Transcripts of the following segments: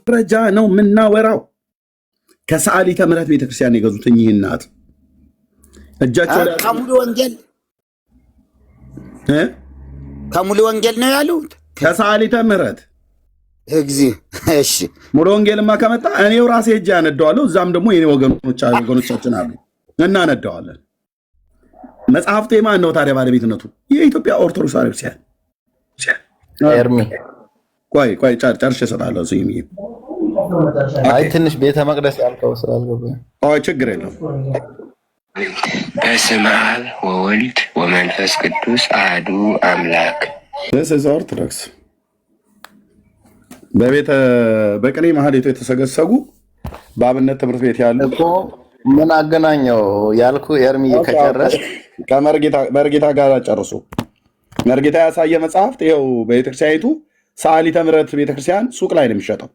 ረጃ ነው የምናወራው። ከሰዓሊተ ምሕረት ቤተክርስቲያን የገዙት እኚህ እናት እጃቸው ከሙሉ ወንጌል ነው ያሉት። ከሰዓሊተ ምሕረት እሺ፣ ሙሉ ወንጌልማ ከመጣ እኔው ራሴ ሄጄ አነደዋለሁ። እዛም ደግሞ የኔ ወገኖቻችን አሉ እናነደዋለን። መጽሐፍቱ የማን ነው ታዲያ ባለቤትነቱ? የኢትዮጵያ ኦርቶዶክስ ቤተክርስቲያን። ኤርሚ ቆይ ጨርሼ እሰጥሃለሁ። አይ ትንሽ ቤተ መቅደስ ያልከው ስላልገባኝ ችግር የለውም። በስመ አብ ወወልድ ወመንፈስ ቅዱስ አሐዱ አምላክ። ኦርቶዶክስ በቅኔ ማህሌቱ የተሰገሰጉ በአብነት ትምህርት ቤት ያሉ እኮ ምን አገናኘው ያልኩ ኤርሚ ከጨረስ ከመርጌታ ጋር ጨርሱ። መርጌታ ያሳየ መጽሐፍት ይኸው በቤተክርስቲያኒቱ ሰዓሊተ ምሕረት ቤተክርስቲያን ሱቅ ላይ ነው የሚሸጠው።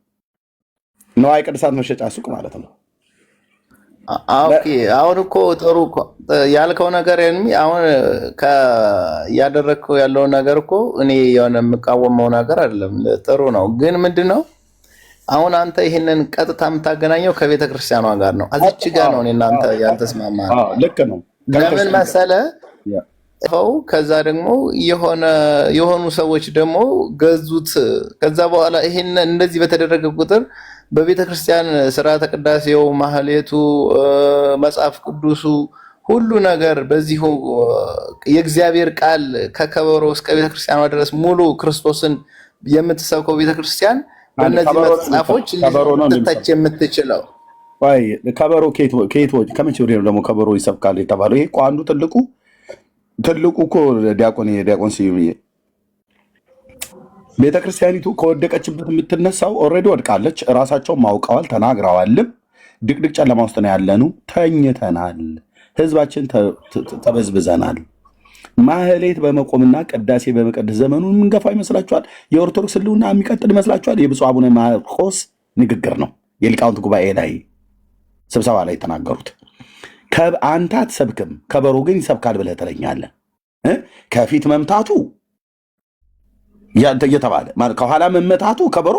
ነዋይ ቅዱሳት መሸጫ ሱቅ ማለት ነው። ኦኬ አሁን እኮ ጥሩ ያልከው ነገር ኤርሚ፣ አሁን ያደረግከው ያለው ነገር እኮ እኔ የሆነ የምቃወመው ነገር አይደለም፣ ጥሩ ነው። ግን ምንድነው አሁን አንተ ይህንን ቀጥታ የምታገናኘው ከቤተ ክርስቲያኗ ጋር ነው። እዚች ጋር ነው እናንተ ያልተስማማ ነው። ልክ ነው። ለምን መሰለህ? ከዛ ደግሞ የሆኑ ሰዎች ደግሞ ገዙት። ከዛ በኋላ ይሄን እንደዚህ በተደረገ ቁጥር በቤተ ክርስቲያን ስርዓተ ቅዳሴው፣ ማህሌቱ፣ መጽሐፍ ቅዱሱ ሁሉ ነገር በዚሁ የእግዚአብሔር ቃል ከከበሮ እስከ ቤተ ክርስቲያኗ ድረስ ሙሉ ክርስቶስን የምትሰብከው ቤተ ክርስቲያን በእነዚህ መጽሐፎች ልትተች የምትችለው ከበሮ ከመቼ ወዲህ ነው ደግሞ ከበሮ ይሰብካል የተባለው? ይሄ እኮ አንዱ ትልቁ እኮ ዲያቆን ስዩምዬ ቤተክርስቲያኒቱ ከወደቀችበት የምትነሳው ኦልሬዲ ወድቃለች። እራሳቸውም አውቀዋል፣ ተናግረዋልም። ድቅድቅ ጨለማ ውስጥ ነው ያለነው፣ ተኝተናል፣ ህዝባችን ተበዝብዘናል። ማህሌት በመቆምና ቅዳሴ በመቀደስ ዘመኑን የምንገፋ ይመስላችኋል? የኦርቶዶክስ ህልውና የሚቀጥል ይመስላችኋል? የብፁዕ አቡነ ማርቆስ ንግግር ነው፣ የሊቃውንት ጉባኤ ላይ ስብሰባ ላይ የተናገሩት። አንተ አትሰብክም፣ ከበሮ ግን ይሰብካል ብለህ ትለኛለህ። ከፊት መምታቱ እየተባለ ከኋላ መመታቱ ከበሮ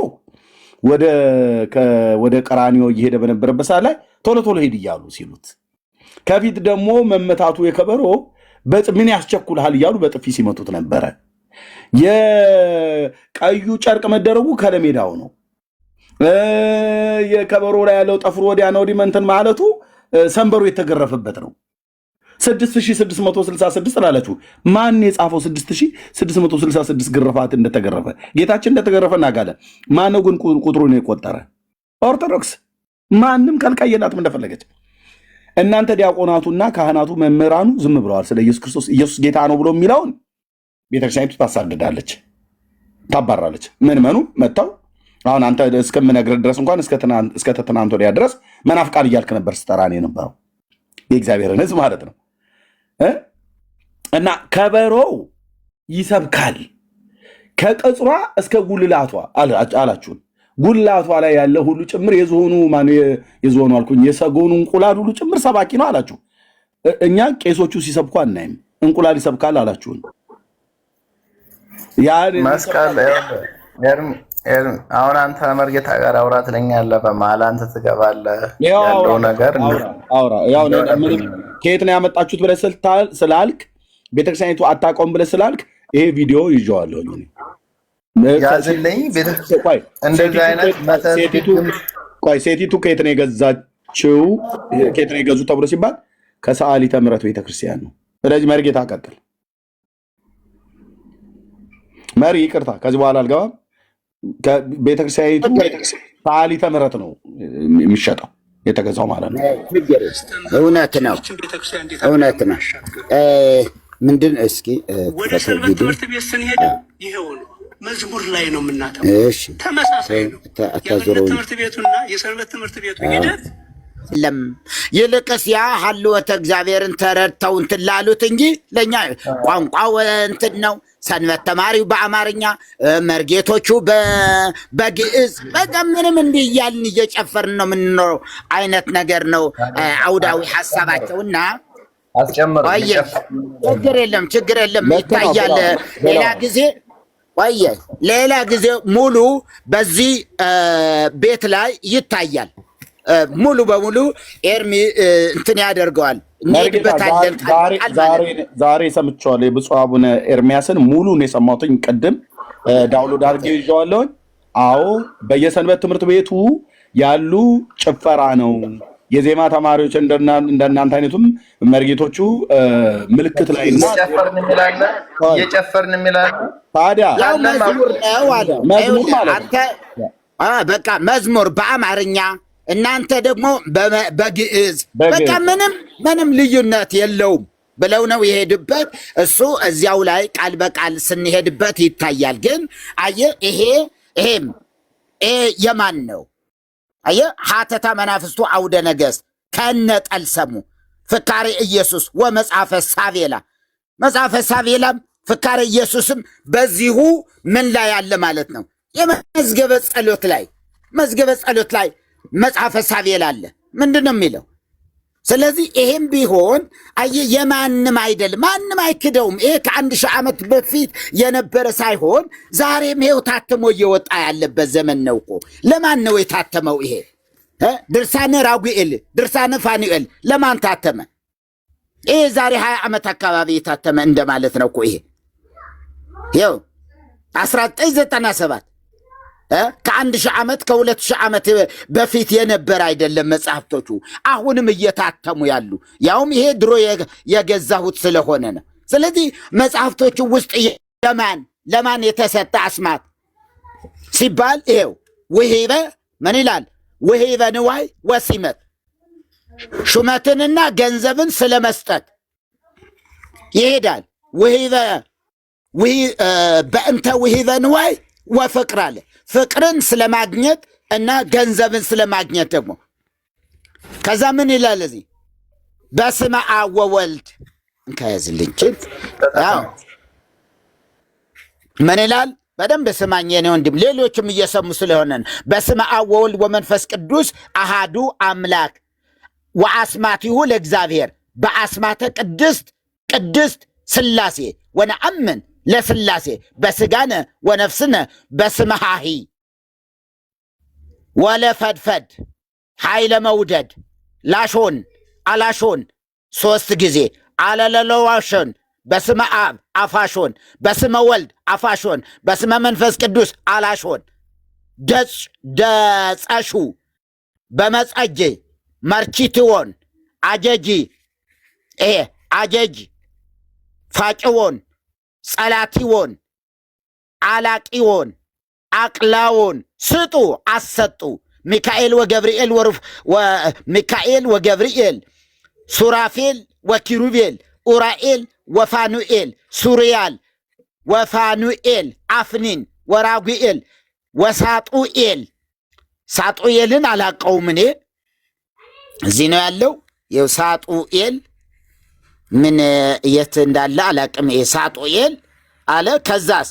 ወደ ቀራኒዮ እየሄደ በነበረበት ሰዓት ላይ ቶሎ ቶሎ ሄድ እያሉ ሲሉት፣ ከፊት ደግሞ መመታቱ የከበሮ ምን ያስቸኩልሃል እያሉ በጥፊ ሲመቱት ነበረ። የቀዩ ጨርቅ መደረጉ ከለሜዳው ነው። የከበሮ ላይ ያለው ጠፍሮ ወዲያና ወዲህ መንተን ማለቱ ሰንበሩ የተገረፈበት ነው። 6666 ላላችሁ ማን የጻፈው 6666 ግርፋት እንደተገረፈ? ጌታችን እንደተገረፈ እናጋለን። ማነው ግን ቁጥሩን የቆጠረ? ኦርቶዶክስ። ማንም ከልቃየላትም እንደፈለገች። እናንተ ዲያቆናቱና ካህናቱ መምህራኑ ዝም ብለዋል። ስለ ኢየሱስ ክርስቶስ ኢየሱስ ጌታ ነው ብሎ የሚለውን ቤተክርስቲያኒቱ ታሳድዳለች፣ ታባራለች። ምንመኑ መጥተው አሁን አንተ እስከምነግርህ ድረስ እንኳን እስከ ትናንት ወዲያ ድረስ መናፍቃን እያልክ ነበር ስጠራን የነበረው የእግዚአብሔርን ሕዝብ ማለት ነው። እና ከበሮው ይሰብካል ከቅጽሯ እስከ ጉልላቷ አላችሁን። ጉልላቷ ላይ ያለ ሁሉ ጭምር የዝሆኑ አልኩኝ የሰጎኑ እንቁላል ሁሉ ጭምር ሰባኪ ነው አላችሁ። እኛ ቄሶቹ ሲሰብኩ አናይም። እንቁላል ይሰብካል አላችሁን። አሁን አንተ መርጌታ ጋር አውራ ትለኛለህ፣ በመሀል አንተ ትገባለህ። ያለው ነገር ከየት ነው ያመጣችሁት ብለህ ስላልክ፣ ቤተክርስቲያኒቱ አታውቀውም ብለህ ስላልክ ይሄ ቪዲዮ ይዤዋለሁ ያዝልኝ። ሴቲቱ ከየት ነው የገዛችው? ከየት ነው የገዙት ተብሎ ሲባል ከሰዓሊተ ምሕረት ቤተክርስቲያን ነው። ስለዚህ መርጌታ ቀጥል። መሪ ይቅርታ፣ ከዚህ በኋላ አልገባም። ቤተክርስቲያኒቱ ሰዓሊተ ምሕረት ነው የሚሸጠው የተገዛው ማለት ነው። እውነት ነው። ምንድን እስኪ ወደ ሰንበት ትምህርት ቤት ስንሄድ ይሄው ነው መዝሙር ላይ ነው የምናተው። ተመሳሳይ ነው ትምህርት ቤቱና የሰንበት ትምህርት ቤቱ ሂደት ይልቅስ ያ ሀልወተ እግዚአብሔርን ተረድተው እንትን ላሉት እንጂ ለእኛ ቋንቋው እንትን ነው። ሰንበት ተማሪው በአማርኛ፣ መርጌቶቹ በግዕዝ፣ በቃ ምንም እንዲህ እያልን እየጨፈርን ነው የምንኖረው አይነት ነገር ነው አውዳዊ ሀሳባቸውና ችግር የለም ይታያል። ሌላ ጊዜ ቆየ ሌላ ጊዜ ሙሉ በዚህ ቤት ላይ ይታያል። ሙሉ በሙሉ ኤርሚ እንትን ያደርገዋል። እንሄድበታለን። ዛሬ ሰምቼዋለሁ የብፁዕ አቡነ ኤርሚያስን ሙሉን የሰማሁትኝ ቅድም ዳውንሎድ አድርጌ ይዤዋለሁ። አዎ በየሰንበት ትምህርት ቤቱ ያሉ ጭፈራ ነው። የዜማ ተማሪዎች እንደናንተ አይነቱም መርጌቶቹ ምልክት ላይ እና እየጨፈርን የሚላለ ታዲያ ያው መዝሙር ነው አለ። መዝሙር ማለት አንተ በቃ መዝሙር በአማርኛ እናንተ ደግሞ በግዕዝ በቃ ምንም ልዩነት የለውም ብለው ነው የሄድበት። እሱ እዚያው ላይ ቃል በቃል ስንሄድበት ይታያል። ግን አየህ ይሄም የማን ነው? አየህ ሀተታ መናፍስቱ አውደ ነገሥት ከነጠልሰሙ ፍካሬ ኢየሱስ ወመጽሐፈ ሳቬላ መጽሐፈ ሳቬላም ፍካሬ ኢየሱስም በዚሁ ምን ላይ አለ ማለት ነው። የመዝገበ ጸሎት ላይ መጽሐፈ ሳቬላ አለ። ምንድን ነው የሚለው? ስለዚህ ይሄም ቢሆን አየህ የማንም አይደል፣ ማንም አይክደውም። ይሄ ከ1000 ዓመት በፊት የነበረ ሳይሆን ዛሬም ይሄው ታትሞ እየወጣ ያለበት ዘመን ነው እኮ። ለማን ነው የታተመው? ይሄ ድርሳነ ራጉኤል፣ ድርሳነ ፋኑኤል ለማን ታተመ? ይሄ ዛሬ 20 ዓመት አካባቢ የታተመ እንደማለት ነው እኮ። ይሄው 1997 ከ1000 ዓመት ከ2000 ዓመት በፊት የነበረ አይደለም መጽሐፍቶቹ አሁንም እየታተሙ ያሉ። ያውም ይሄ ድሮ የገዛሁት ስለሆነ ነው። ስለዚህ መጽሐፍቶቹ ውስጥ ለማን የተሰጠ አስማት ሲባል ይሄው ውሂበ ምን ይላል? ውሂበ ንዋይ ወሲመት ሹመትንና ገንዘብን ስለመስጠት ይሄዳል። በእንተ ውሂበ ንዋይ ወፍቅር አለ። ፍቅርን ስለማግኘት እና ገንዘብን ስለማግኘት ደግሞ ከዛ ምን ይላል እዚህ? በስመ አብ ወወልድ እንከያዝልኝ ምን ይላል? በደንብ ስማኝ የኔ ወንድም፣ ሌሎችም እየሰሙ ስለሆነ በስመ አብ ወወልድ ወመንፈስ ቅዱስ አሃዱ አምላክ ወአስማቲሁ ለእግዚአብሔር በአስማተ ቅድስት ሥላሴ ወነአምን ለስላሴ በስጋነ ወነፍስነ በስመሃሂ ወለፈድፈድ ኃይለ መውደድ ላሾን አላሾን 3 ጊዜ አለለለዋሾን በስመ አብ አፋሾን በስመ ወልድ አፋሾን በስመ መንፈስ ቅዱስ አላሾን ደጸሹ በመጸጄ መርቺትዎን አጀጂ ፋጭዎን ጸላቲዎን አላቂዎን አቅላዎን ስጡ አሰጡ ሚካኤል ወገብርኤል ሱራፌል ወኪሩቤል ኡራኤል ወፋኑኤል ሱሪያል ወፋኑኤል አፍኒን ወራጉኤል ወሳጡኤል ሳጡኤልን አላቀውም እኔ እዚህ ነው ያለው። ይኸው ሳጡኤል ምን የት እንዳለ አላቅም። ይሄ ሳጡኤል አለ። ከዛስ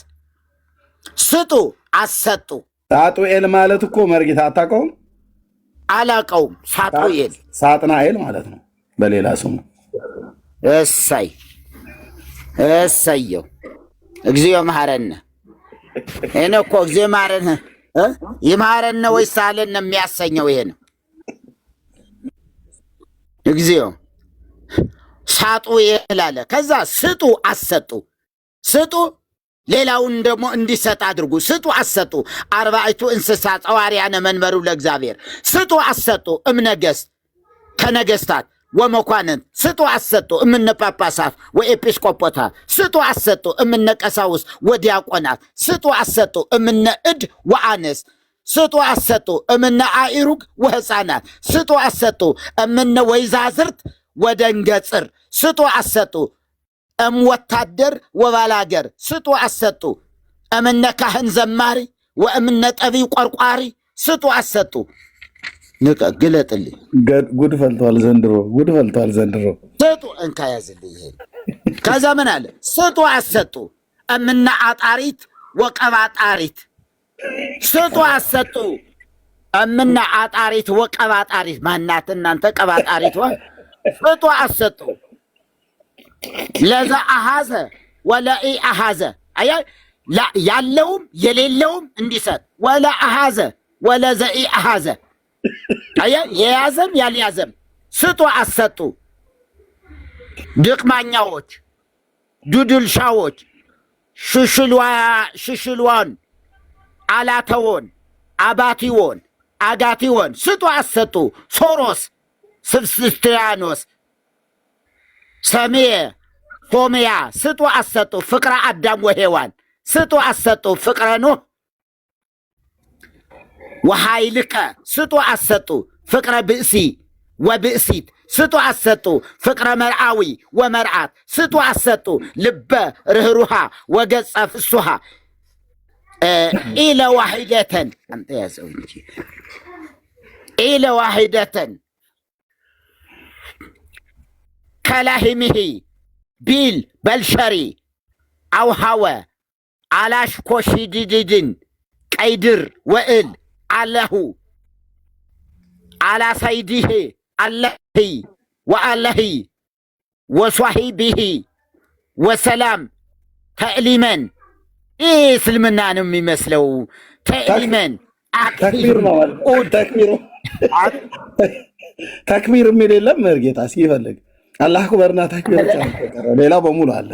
ስጡ አሰጡ። ሳጡኤል ማለት እኮ መርጌታ አታውቀውም? አላቀውም። ሳጡኤል ሳጥናኤል ማለት ነው በሌላ ስሙ። እሰየው እግዚኦ መሐረነ። ይሄን እኮ እግዚኦ መሐረነ ይማረነ ወይስ አለን የሚያሰኘው ይሄ ነው። እግዚኦ ሳጡ ይላል። ከዛ ስጡ አሰጡ። ስጡ ሌላውን ደግሞ እንዲሰጥ አድርጉ። ስጡ አሰጡ። 40 እንስሳ ጸዋርያነ መንበሩ ለእግዚአብሔር ስጡ አሰጡ። እምነገሥት ከነገሥታት ወመኳንንት ስጡ አሰጡ። እምነ ጳጳሳት ወኤጲስቆጶሳት ስጡ አሰጡ። እምነ ቀሳውስት ወዲያቆናት ስጡ አሰጡ። እምነ እድ ወአንስት ስጡ አሰጡ። እምነ አእሩግ ወሕፃናት ስጡ አሰጡ። እምነ ወይዛዝርት ወደንገጽር ስጡ አሰጡ። ወታደር ወባላገር ስጡ አሰጡ። እምነ ካህን ዘማሪ ወእምነ ጠቢብ ቆርቋሪ ስጡ አሰጡ። ግለጥልኝ። ጉድ ፈልቷል ዘንድሮ። ስጡ እንካ ያዝልኝ። ይሄ ከዛ ምን አለ? ስጡ አሰጡ። እምነ አጣሪት ወቀባጣሪት ስጡ አሰጡ። እምነ አጣሪት ወቀባጣሪት ማናት እናንተ? ቀባጣሪት ስጡ አሰጡ። ለዘ አሃዘ ወለኢ አሃዘ አያ ያለውም የሌለውም እንዲሰጥ ወላ አሃዘ ወላ ዘኢ አሃዘ የያዘም ያልያዘም ስጡ አሰጡ። ድቅማኛዎች፣ ዱድልሻዎች፣ ሽሽልዋን፣ አላተዎን፣ አባቲዎን፣ አጋቲዎን ስጡ አሰጡ። ሶሮስ፣ ስብስቲያኖስ፣ ሰሜየ፣ ሶምያ ስጡ አሰጡ። ፍቅረ አዳም ወሔዋን ስጡ አሰጡ። ፍቅረ ኖህ ወሃይልከ ስጡ አሰጡ። ፍቅረ ብእሲ ወብእሲት ስጡ አሰጡ። ፍቅረ መርአዊ ወመርዓት ስጡ አሰጡ። ልበ ርህሩሃ ወገጸ ፍሱሃ ኢለ ዋሂደተን አንተ ያዘው እንጂ ኢለ ዋሂደተን ከላሂምሂ ቢል በልሸሪ አውሃወ አላሽ ኮሺድድድን ቀይድር ወእል አለሁ አላሳይዲህ አለሂ ወአለሂ ወሷሂቢሂ ወሰላም ተዕሊመን። ይህ እስልምና ነው የሚመስለው። ተዕሊመን ተክቢር የሚል የለም። ጌታ ሲፈልግ አላህ አክበርና ተክቢር ብቻ ነው። ሌላ በሙሉ አለ።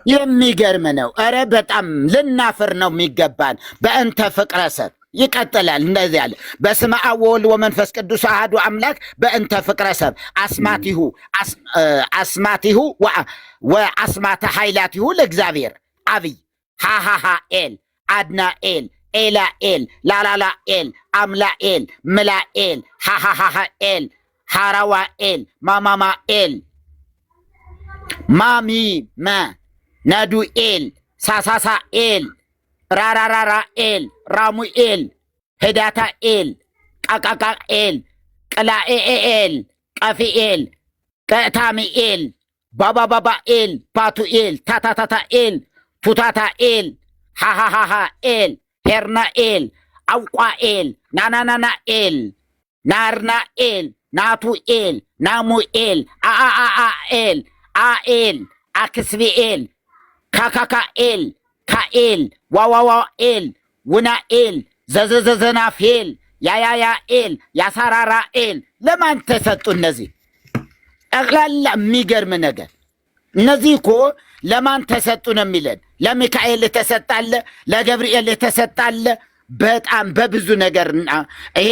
የሚገርም ነው። ኧረ በጣም ልናፍር ነው የሚገባን። በእንተ ፍቅረ ሰብ ይቀጥላል እንደዚህ ያለ በስመ አብ ወወልድ ወመንፈስ ቅዱስ አሐዱ አምላክ በእንተ ፍቅረ ሰብ አስማቲሁ ወአስማተ ኃይላቲሁ ለእግዚአብሔር አብይ ሃሃሃ ኤል አድና ኤል ኤላ ኤል ላላላ ኤል አምላ ኤል ምላ ኤል ሃሃሃ ኤል ሃራዋ ኤል ማማማ ኤል ማሚ መ ነዱ ኤል ሳሳሳ ኤል ራራራራ ኤል ራሙኤል ሄዳታ ኤል ቃቃቃ ኤል ቅላኤኤል ቀፊኤል ቀታሚኤል ባባባባ ኤል ፓቱኤል ታታታታ ኤል ቱታታ ኤል ሃሃሃሃ ኤል ሄርና ኤል አውቋ ኤል ናናናና ኤል ናርና ኤል ናቱ ኤል ናሙ ኤል አአአአ ኤል አኤል አክስቢኤል ካካካ ኤል ካኤል ዋዋዋ ኤል ውና ኤል ዘዘዘዘናፌል ያያያ ኤል ያሳራራ ኤል ለማን ተሰጡ? እነዚህ ጠቅላላ የሚገርም ነገር። እነዚህ እኮ ለማን ተሰጡ ነው የሚለን። ለሚካኤል ተሰጣለ፣ ለገብርኤል ተሰጣለ። በጣም በብዙ ነገር ይሄ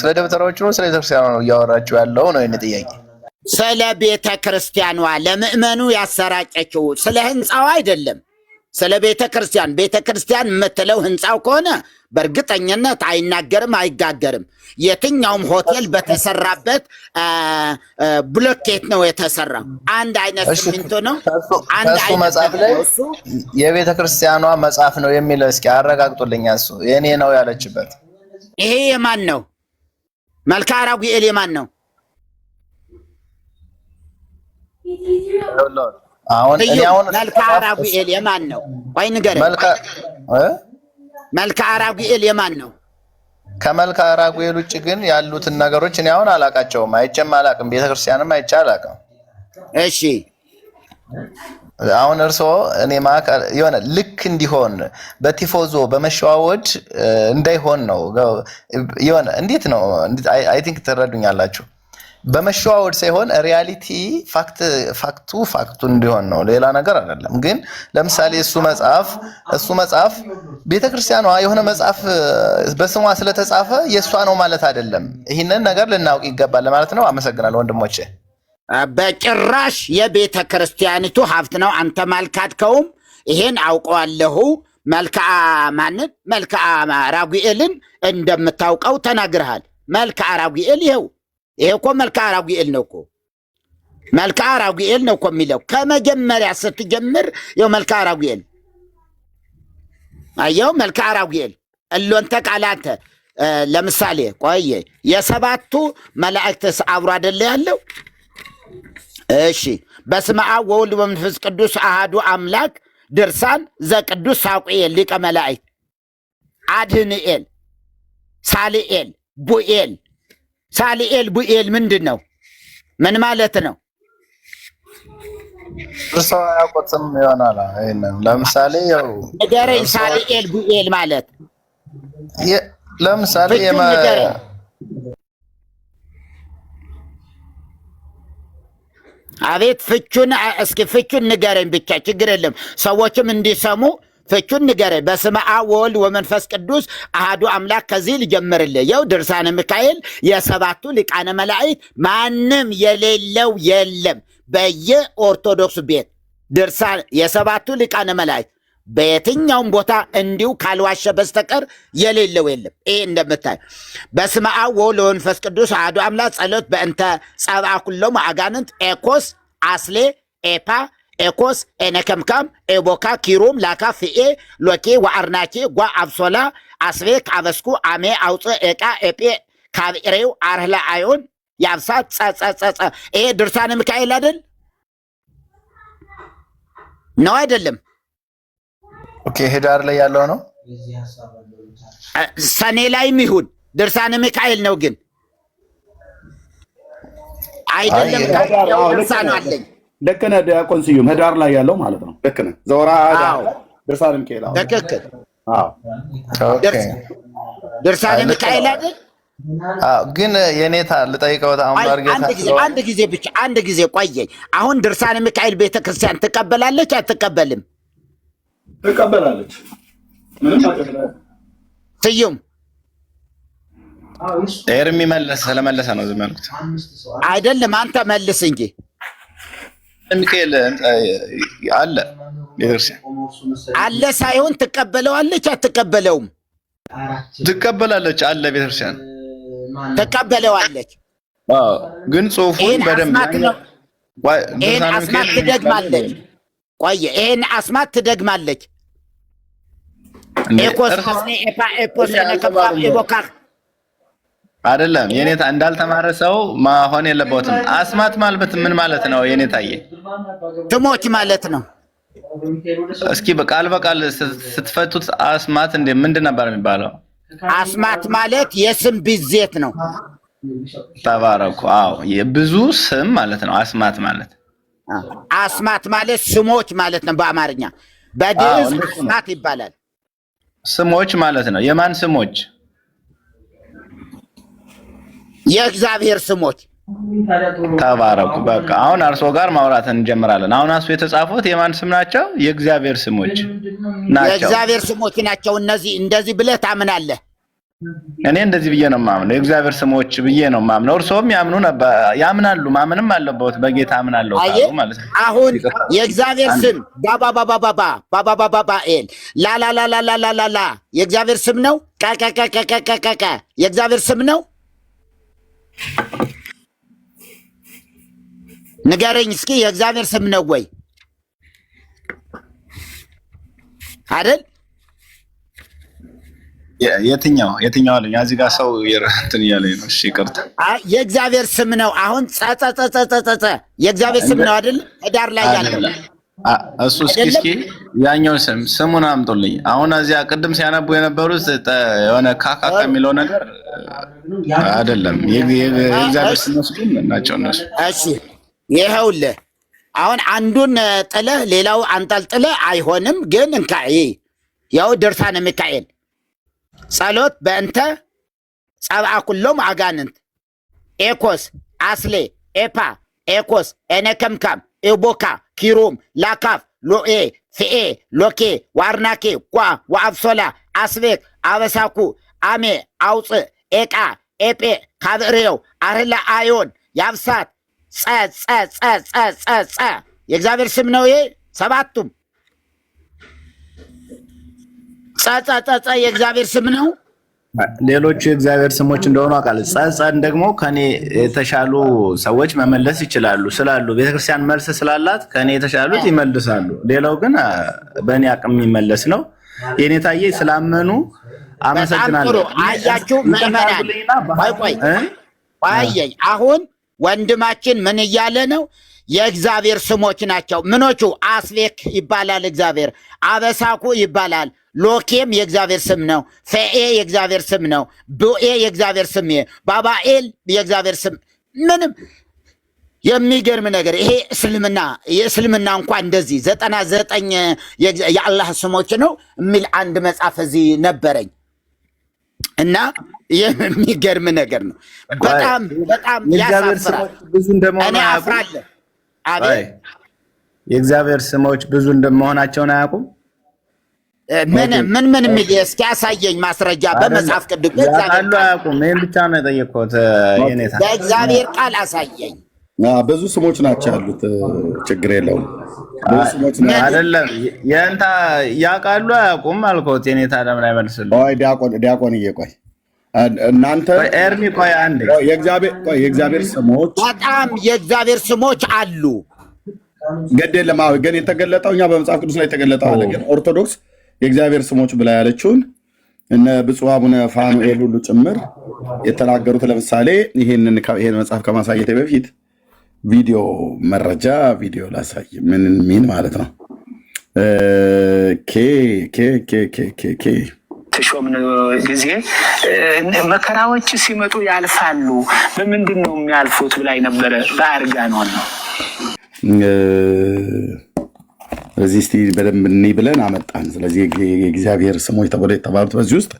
ስለ ደብተራዎቹ ነው ስለ ቤተክርስቲያኑ ነው እያወራችሁ ያለው ነው የኔ ጥያቄ። ስለ ቤተ ክርስቲያኗ ለምእመኑ ያሰራጨችው ስለ ህንፃዋ አይደለም። ስለ ቤተ ክርስቲያን የምትለው ህንፃው ከሆነ በእርግጠኝነት አይናገርም፣ አይጋገርም። የትኛውም ሆቴል በተሰራበት ብሎኬት ነው የተሰራው። አንድ አይነት ሲሚንቶ ነው። አንድ አይነት መጽሐፍ ላይ የቤተ ክርስቲያኗ መጽሐፍ ነው የሚለው እስኪ አረጋግጡልኝ። እሱ የኔ ነው ያለችበት ይሄ የማን ነው? መልክዓ ራጉኤል የማን ነው? አሁን መልክዓ ራጉኤል የማን ነው? ቆይ ንገረኝ። መልክዓ ራጉኤል የማን ነው? ከመልክዓ ራጉኤል ውጭ ግን ያሉትን ነገሮች እኔ አሁን አላቃቸውም፣ አይቼም አላቅም። ቤተክርስቲያንም አይቼ አላቅም። እሺ አሁን እርሶ እኔ ማከል የሆነ ልክ እንዲሆን በቲፎዞ በመሸዋወድ እንዳይሆን ነው የሆነ እንዴት ነው? አይ ቲንክ ትረዱኛላችሁ። በመሸዋወድ ሳይሆን ሪያሊቲ ፋክቱ እንዲሆን ነው፣ ሌላ ነገር አይደለም። ግን ለምሳሌ እሱ መጽሐፍ ቤተክርስቲያኗ የሆነ መጽሐፍ በስሟ ስለተጻፈ የሷ ነው ማለት አይደለም። ይህንን ነገር ልናውቅ ይገባል ማለት ነው። አመሰግናለሁ ወንድሞቼ። በጭራሽ የቤተ ክርስቲያኒቱ ሀብት ነው። አንተ ማልካድከውም ይሄን አውቀዋለሁ። መልክዓ ራጉኤልን እንደምታውቀው ተናግረሃል። መልክዓ ራጉኤል ይሄ እኮ መልክዓ ራጉኤል ነው እኮ መልክዓ ራጉኤል ነው እኮ የሚለው ከመጀመሪያ ስትጀምር ይኸው መልክዓ ራጉኤል አየው። መልክዓ ራጉኤል እሎንተ ቃላተ ለምሳሌ ቆየ የሰባቱ መላእክትስ አብሮ አይደለ ያለው? እሺ በስመ አብ ወወልድ ወመንፈስ ቅዱስ አሐዱ አምላክ ድርሳን ዘቅዱስ ሳቁኤል ሊቀ መላእክት አድህንኤል ሳሊኤል ቡኤል ሳሊኤል ቡኤል ምንድን ነው? ምን ማለት ነው? እርሶ ያውቁትም ይሆናል። ይሄንን ለምሳሌ ያው ንገረኝ። ሳሊኤል ቡኤል ማለት ለምሳሌ አቤት ፍቹን እስኪ ፍቹን ንገረኝ ብቻ ችግር የለም ሰዎችም እንዲሰሙ ፍቹን ንገረኝ። በስመ አብ ወወልድ ወመንፈስ ቅዱስ አሐዱ አምላክ። ከዚህ ልጀምርልህ። ያው ድርሳነ ሚካኤል የሰባቱ ሊቃነ መላእክት ማንም የሌለው የለም በየኦርቶዶክስ ቤት ድርሳን የሰባቱ ሊቃነ መላእክት በየትኛውም ቦታ እንዲሁ ካልዋሸ በስተቀር የሌለው የለም። ይሄ እንደምታይ በስመ አብ ወወልድ ወመንፈስ ቅዱስ አሐዱ አምላክ ጸሎት በእንተ ጸብአ ኩሎሙ አጋንንት ኤኮስ አስሌ ኤፓ ኤኮስ ኤነከምካም ኤቦካ ኪሩም ላካ ፍኤ ሎኬ ወአርናኬ ጓ አብሶላ አስቤክ አበስኩ አሜ አውፅ ኤቃ ኤጴ ካብሬው አርህላ አዮን ያብሳት ጸጸጸጸ። ይሄ ድርሳነ ሚካኤል አይደል ነው? አይደለም። ኦኬ ህዳር ላይ ያለው ነው። ሰኔ ላይም ይሁን ድርሳነ ሚካኤል ነው ግን አይደለም። ድርሳኑ አለኝ። ልክ ነህ ዲያቆን ስዩም፣ ህዳር ላይ ያለው ማለት ነው። ልክ ነህ ዘወራ ድርሳነ ሚካኤል። ትክክል። ድርሳነ ሚካኤል አይደል? ግን የኔታ ልጠይቀው አንድ ጊዜ ብቻ አንድ ጊዜ ቆየኝ። አሁን ድርሳነ ሚካኤል ቤተክርስቲያን ትቀበላለች አትቀበልም? ትቀበላለች። ምንም ስዩም ኤርሚ መለሰ ስለመለሰ ነው ዝም ያልኩት። አይደለም አንተ መልስ እንጂ ሚካኤል አለ ቤተክርስቲያን አለ ሳይሆን ትቀበለዋለች አትቀበለውም? ትቀበላለች። አለ ቤተክርስቲያን ትቀበለዋለች። ግን ጽሑፉን በደንብ ይሄን አስማት ትደግማለች። ቆየ ይሄን አስማት ትደግማለች። ኤኮስ ኤፓ ኤፖስ ነከባብ ኤቦካ አይደለም የኔታ እንዳልተማረ ሰው መሆን የለበትም። አስማት ማለት ምን ማለት ነው የኔታዬ? ስሞች ማለት ነው። እስኪ በቃል በቃል ስትፈቱት አስማት እንደ ምንድን ነበር የሚባለው? አስማት ማለት የስም ብዜት ነው። ተባረኩ። አዎ የብዙ ስም ማለት ነው አስማት ማለት። አስማት ማለት ስሞች ማለት ነው በአማርኛ። በግዕዝ አስማት ይባላል። ስሞች ማለት ነው። የማን ስሞች? የእግዚአብሔር ስሞች። ተባረኩ። በቃ አሁን አርሶ ጋር ማውራት እንጀምራለን። አሁን አሱ የተጻፉት የማን ስም ናቸው? የእግዚአብሔር ስሞች ናቸው። የእግዚአብሔር ስሞች ናቸው። እነዚህ እንደዚህ ብለህ ታምናለህ? እኔ እንደዚህ ብዬ ነው ማምነው። የእግዚአብሔር ስሞች ብዬ ነው ማምነው። እርሶም ያምኑ ነበር ያምናሉ። ማምንም አለበት በጌታ አምናለሁ ማለት ነው። አሁን የእግዚአብሔር ስም ባባባባባባባባኤል ላላላላላላላ የእግዚአብሔር ስም ነው። ቀቀቀቀቀቀቀ የእግዚአብሔር ስም ነው። ንገረኝ እስኪ የእግዚአብሔር ስም ነው ወይ አይደል? የትኛው አለኝ? እዚህ ጋር ሰው እንትን እያለኝ ነው። እሺ ይቅርታ። የእግዚአብሔር ስም ነው። አሁን ጸጸጸጸጸጸ የእግዚአብሔር ስም ነው አይደል? ህዳር ላይ ያለው እሱ እስኪ ያኛው ስሙን አምጡልኝ። አሁን እዚያ ቅድም ሲያነቡ የነበሩት የሆነ ካካካ የሚለው ነገር አይደለም። የእግዚአብሔር ስሞች ግን ናቸው እነሱ። እሺ ይኸውልህ አሁን አንዱን ጥለህ ሌላው አንጠልጥለህ አይሆንም። ግን እንካ ያው ድርሳነ ሚካኤል ጸሎት በእንተ ጸብአ ኩሎሙ አጋንንት ኤኮስ አስሌ ኤፓ ኤኮስ ኤነከምካም ኤቦካ ኪሩም ላካፍ ሎኤ ፍኤ ሎኬ ዋርናኬ ጓ ወአብሶላ አስቤክ አበሳኩ አሜ አውፅ ኤቃ ኤጴ ካብሬው አርህላ አዮን ያብሳት ጸ የእግዚአብሔር ስም ነው። ይሄ ሰባቱም ጸ የእግዚአብሔር ስም ነው። ሌሎቹ የእግዚአብሔር ስሞች እንደሆኑ አውቃለሁ። ጸጸን ደግሞ ከኔ የተሻሉ ሰዎች መመለስ ይችላሉ ስላሉ ቤተክርስቲያን መልስ ስላላት ከኔ የተሻሉት ይመልሳሉ። ሌላው ግን በእኔ አቅም የሚመለስ ነው። የኔታዬ ስላመኑ አመሰግናለሁ። አያችሁ ምዕመናን፣ ቆይ አሁን ወንድማችን ምን እያለ ነው? የእግዚአብሔር ስሞች ናቸው። ምኖቹ? አስቤክ ይባላል እግዚአብሔር፣ አበሳኩ ይባላል፣ ሎኬም የእግዚአብሔር ስም ነው፣ ፈኤ የእግዚአብሔር ስም ነው፣ ቡኤ የእግዚአብሔር ስም፣ ባባኤል የእግዚአብሔር ስም። ምንም የሚገርም ነገር ይሄ የእስልምና እንኳን እንደዚህ 99 የአላህ ስሞች ነው የሚል አንድ መጽሐፍ እዚህ ነበረኝ እና የሚገርም ነገር ነው። በጣም ያሳፍራል። እኔ አፍራለሁ። አቤት የእግዚአብሔር ስሞች ብዙ እንደመሆናቸውን አያውቁም። ምን የሚል እስኪ ያሳየኝ ማስረጃ በመጽሐፍ ቅዱስ አያውቁም። ይህን ብቻ ነው የጠየቅኩት። በእግዚአብሔር ቃል አሳየኝ። ብዙ ስሞች ናቸው ያሉት። ችግር የለውም። አይደለም የእንታ ያውቃሉ አያውቁም አልኮት። የኔታ ለምን አይመልስልኝ? ዲያቆንዬ ቆይ እናንተ ኤርሚ ቆይ አንዴ። የእግዚአብሔር ስሞች በጣም የእግዚአብሔር ስሞች አሉ። ገድ የለም ግን የተገለጠው እኛ በመጽሐፍ ቅዱስ ላይ የተገለጠው አለ። ግን ኦርቶዶክስ የእግዚአብሔር ስሞች ብላ ያለችውን እነ ብፁዕ አቡነ ፋኑኤል ሁሉ ጭምር የተናገሩት። ለምሳሌ ይሄን መጽሐፍ ከማሳየት በፊት ቪዲዮ ላሳይ። ምን ማለት ነው? ተሾምን ጊዜ መከራዎች ሲመጡ ያልፋሉ። በምንድን ነው የሚያልፉት ብላይ ነበረ። በአርጋኖን ነው። ስለዚህ እስቲ በደንብ እንይ ብለን አመጣን። ስለዚህ የእግዚአብሔር ስሞች ተብለው የተባሉት በዚህ ውስጥ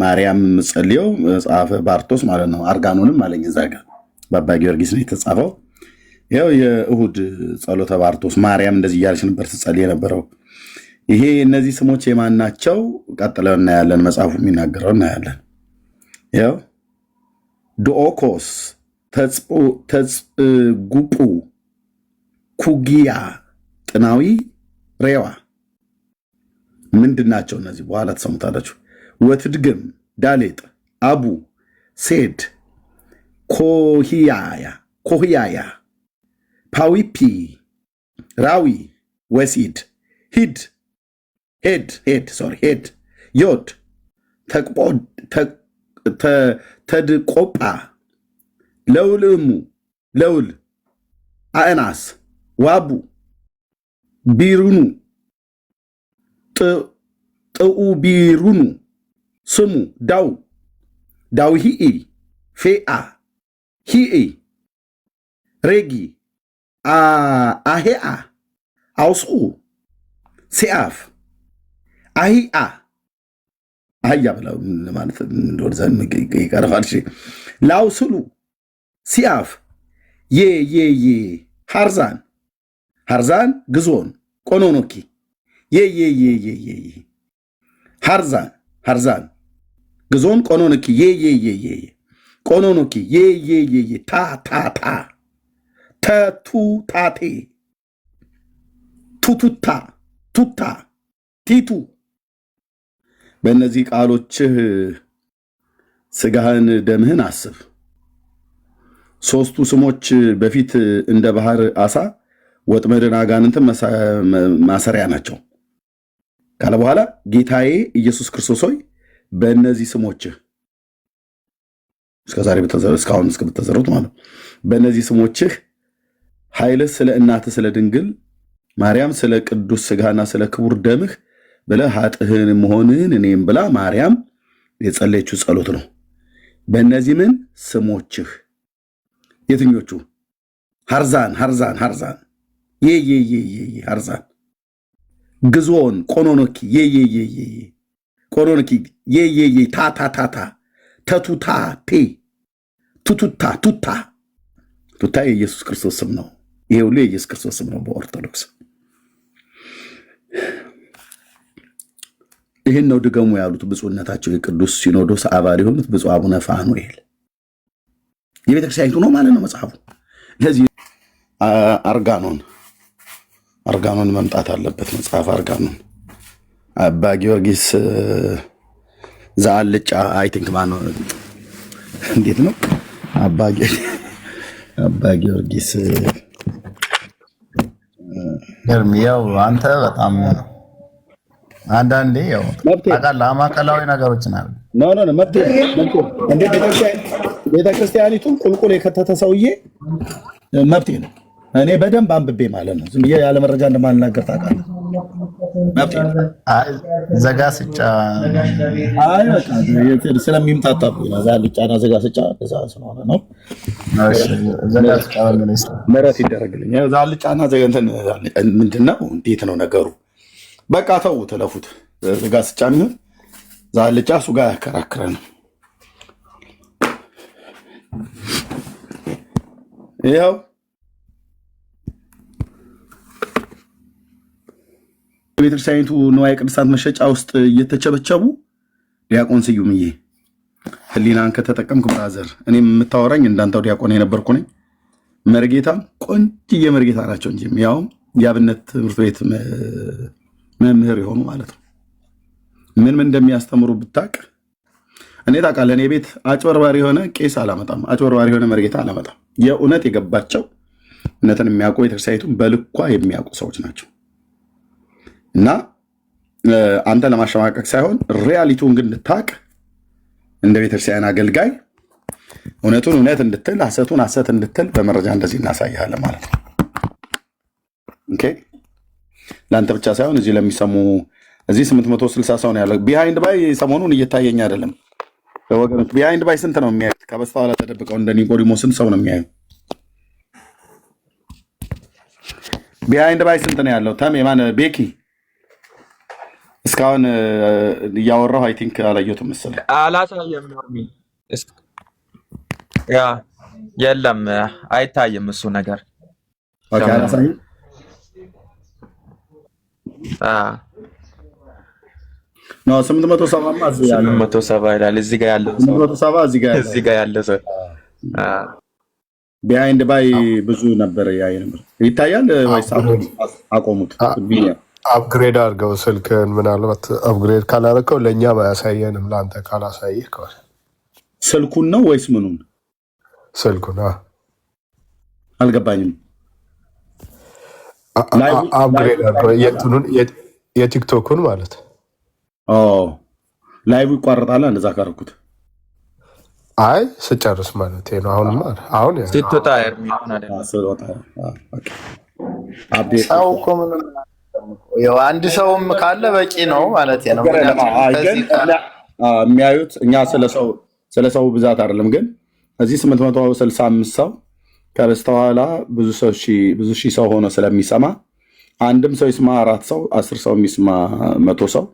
ማርያም ጸልዮ መጽሐፈ ባርቶስ ማለት ነው። አርጋኖንም አለኝ እዛ ጋር በአባ ጊዮርጊስ ነው የተጻፈው። ያው የእሁድ ጸሎተ ባርቶስ ማርያም እንደዚህ እያለች ነበር ትጸልይ የነበረው። ይሄ እነዚህ ስሞች የማን ናቸው? ቀጥለው እናያለን። መጽሐፉ የሚናገረው እናያለን። ያው ዶኦኮስ፣ ተጽጉጡ፣ ኩጊያ፣ ጥናዊ፣ ሬዋ ምንድን ናቸው እነዚህ? በኋላ ተሰሙታላችሁ። ወትድግም፣ ዳሌጥ፣ አቡ፣ ሴድ፣ ኮህያያ፣ ፓዊፒ፣ ራዊ፣ ወሲድ፣ ሄድ፣ ዮድ፣ ተድቆጳ፣ ለውል፣ አእናስ፣ ዋቡ፣ ቢሩኑ፣ ጥኡ ቢሩኑ፣ ስሙ፣ ዳውሂኢ፣ ፌአ፣ ሂኢ፣ ሬጊ፣ አሄአ፣ አውስኡ፣ ሲአፍ፣ አህያ ብለው ማለት እንደወርዛ ይቀርፋል። ላውስሉ፣ ሲአፍ፣ ሃርዛን፣ ግዞን፣ ቆኖኖኪ፣ ሃርዛን፣ ግዞን፣ ቆኖኖኪ፣ ቆኖኖኪ፣ ታታታ፣ ተቱታቴ፣ ቱታ፣ ቲቱ። በእነዚህ ቃሎችህ ስጋህን ደምህን አስብ። ሶስቱ ስሞች በፊት እንደ ባህር አሳ ወጥመድን አጋንንትን ማሰሪያ ናቸው ካለ በኋላ ጌታዬ ኢየሱስ ክርስቶስ ሆይ በእነዚህ ስሞችህ እስካሁን እስከምትዘሩት ማለት በእነዚህ ስሞችህ ኃይልህ ስለ እናትህ ስለ ድንግል ማርያም ስለ ቅዱስ ስጋና ስለ ክቡር ደምህ ብለህ ኃጥእህን መሆንህን እኔም ብላ ማርያም የጸለየችው ጸሎት ነው። በእነዚህ ምን ስሞችህ የትኞቹ? ሃርዛን፣ ሃርዛን፣ ግዞን፣ ቆኖኖኪ፣ ቆኖኖኪ፣ ታታታታ፣ ተቱታ፣ ቱታ የኢየሱስ ክርስቶስ ስም ነው። ይሄ ሁሉ የኢየሱስ ክርስቶስ ስም ነው በኦርቶዶክስ። ይህን ነው ድገሙ ያሉት ብፁዕነታቸው የቅዱስ ሲኖዶስ አባል የሆኑት ብፁዕ አቡነ ፋኑኤል። የቤተክርስቲያኒቱ ነው ማለት ነው መጽሐፉ። ለዚህ አርጋኖን መምጣት አለበት መጽሐፍ አርጋኖን። አባ ጊዮርጊስ ዘአልጫ አይ ቲንክ ማነው እንዴት ነው አባ ጊዮርጊስ ያው አንተ በጣም አንዳንዴ ያው አቃላ ማቀላዊ ነገሮችን አለ ነው መብት እንደ ቤተክርስቲያኒቱን ቁልቁል የከተተ ሰውዬ መብት ነው። እኔ በደንብ አንብቤ ማለት ነው። ዝም ብዬ ያለ መረጃ እንደማልናገር ታውቃለህ። መብት ነው። ዘጋስጫ አይ በቃ ስለሚምታታ ዛልጫና ዘጋስጫ ከዛ ስለሆነ ነው። ዘጋስጫ ማለት መረት ይደረግልኝ። ዛልጫና ዘገንተን ምንድነው? እንዴት ነው ነገሩ? በቃ ተው ተለፉት። ዘጋስጫ ነው ዛልጫ እሱ ጋር ያከራክረን። ይኸው ቤተክርስቲያኒቱ ንዋየ ቅድሳት መሸጫ ውስጥ እየተቸበቸቡ ዲያቆን ስዩምዬ ህሊናን ከተጠቀምክ ብራዘር፣ እኔም የምታወራኝ እንዳንተው ዲያቆን የነበርኩ ነኝ። መርጌታ ቆንጅዬ መርጌታ ናቸው እንጂ ያውም የአብነት ትምህርት ቤት መምህር የሆኑ ማለት ነው። ምን እንደሚያስተምሩ ብታቅ። እኔ ታውቃለህ፣ እኔ ቤት አጭበርባሪ የሆነ ቄስ አላመጣም፣ አጭበርባሪ የሆነ መርጌታ አላመጣም። የእውነት የገባቸው እውነትን የሚያውቁ ቤተክርስቲያኒቱን በልኳ የሚያውቁ ሰዎች ናቸው። እና አንተ ለማሸማቀቅ ሳይሆን ሪያሊቲውን ግን እንድታቅ እንደ ቤተክርስቲያን አገልጋይ እውነቱን እውነት እንድትል ሐሰቱን ሐሰት እንድትል በመረጃ እንደዚህ እናሳይሃለን ማለት ነው። ኦኬ፣ ለአንተ ብቻ ሳይሆን እዚህ ለሚሰሙ እዚህ 860 ሰው ነው ያለው። ቢሃይንድ ባይ ሰሞኑን እየታየኝ አይደለም ወገኖች። ቢሃይንድ ባይ ስንት ነው የሚያዩት? ከበስተኋላ ተደብቀው እንደ ኒቆዲሞስ ስንት ሰው ነው የሚያዩ? ቢሃይንድ ባይ ስንት ነው ያለው? ተም የማን ቤኪ እስካሁን እያወራሁ አይ ቲንክ አላየሁትም መሰለኝ። አላሳየም ነው ያ የለም፣ አይታይም እሱ ነገር። ኦኬ፣ አላሳየም። ነው 870 እዚህ ያለው 870 ይላል። እዚህ ጋር ያለው 870 እዚህ ጋር ያለው ሰው ቢሃይንድ ባይ ብዙ ነበር ያይ ነበር። ይታያል ወይስ አቆሙት? አፕግሬድ አድርገው ስልክን። ምናልባት አፕግሬድ ካላረከው ለእኛ ባያሳየንም ለአንተ ካላሳየህ ከሆነ ስልኩን ነው ወይስ ምኑን? ስልኩን አልገባኝም። አፕግሬድ አድርገው የቲክቶኩን ማለት ላይቭ ይቋረጣል እንደዛ ካረኩት። አይ ስጨርስ ማለት ነው። አሁን ስትወጣ የሚሆን አይደለም። ሰው እኮ ምንም ያው አንድ ሰውም ካለ በቂ ነው ማለት ነው። የሚያዩት እኛ ስለሰው ብዛት አይደለም፣ ግን እዚህ 865 ሰው ከበስተኋላ ብዙ ሺህ ሰው ሆኖ ስለሚሰማ አንድም ሰው ይስማ 4 ሰው 10 ሰው የሚስማ 100 ሰው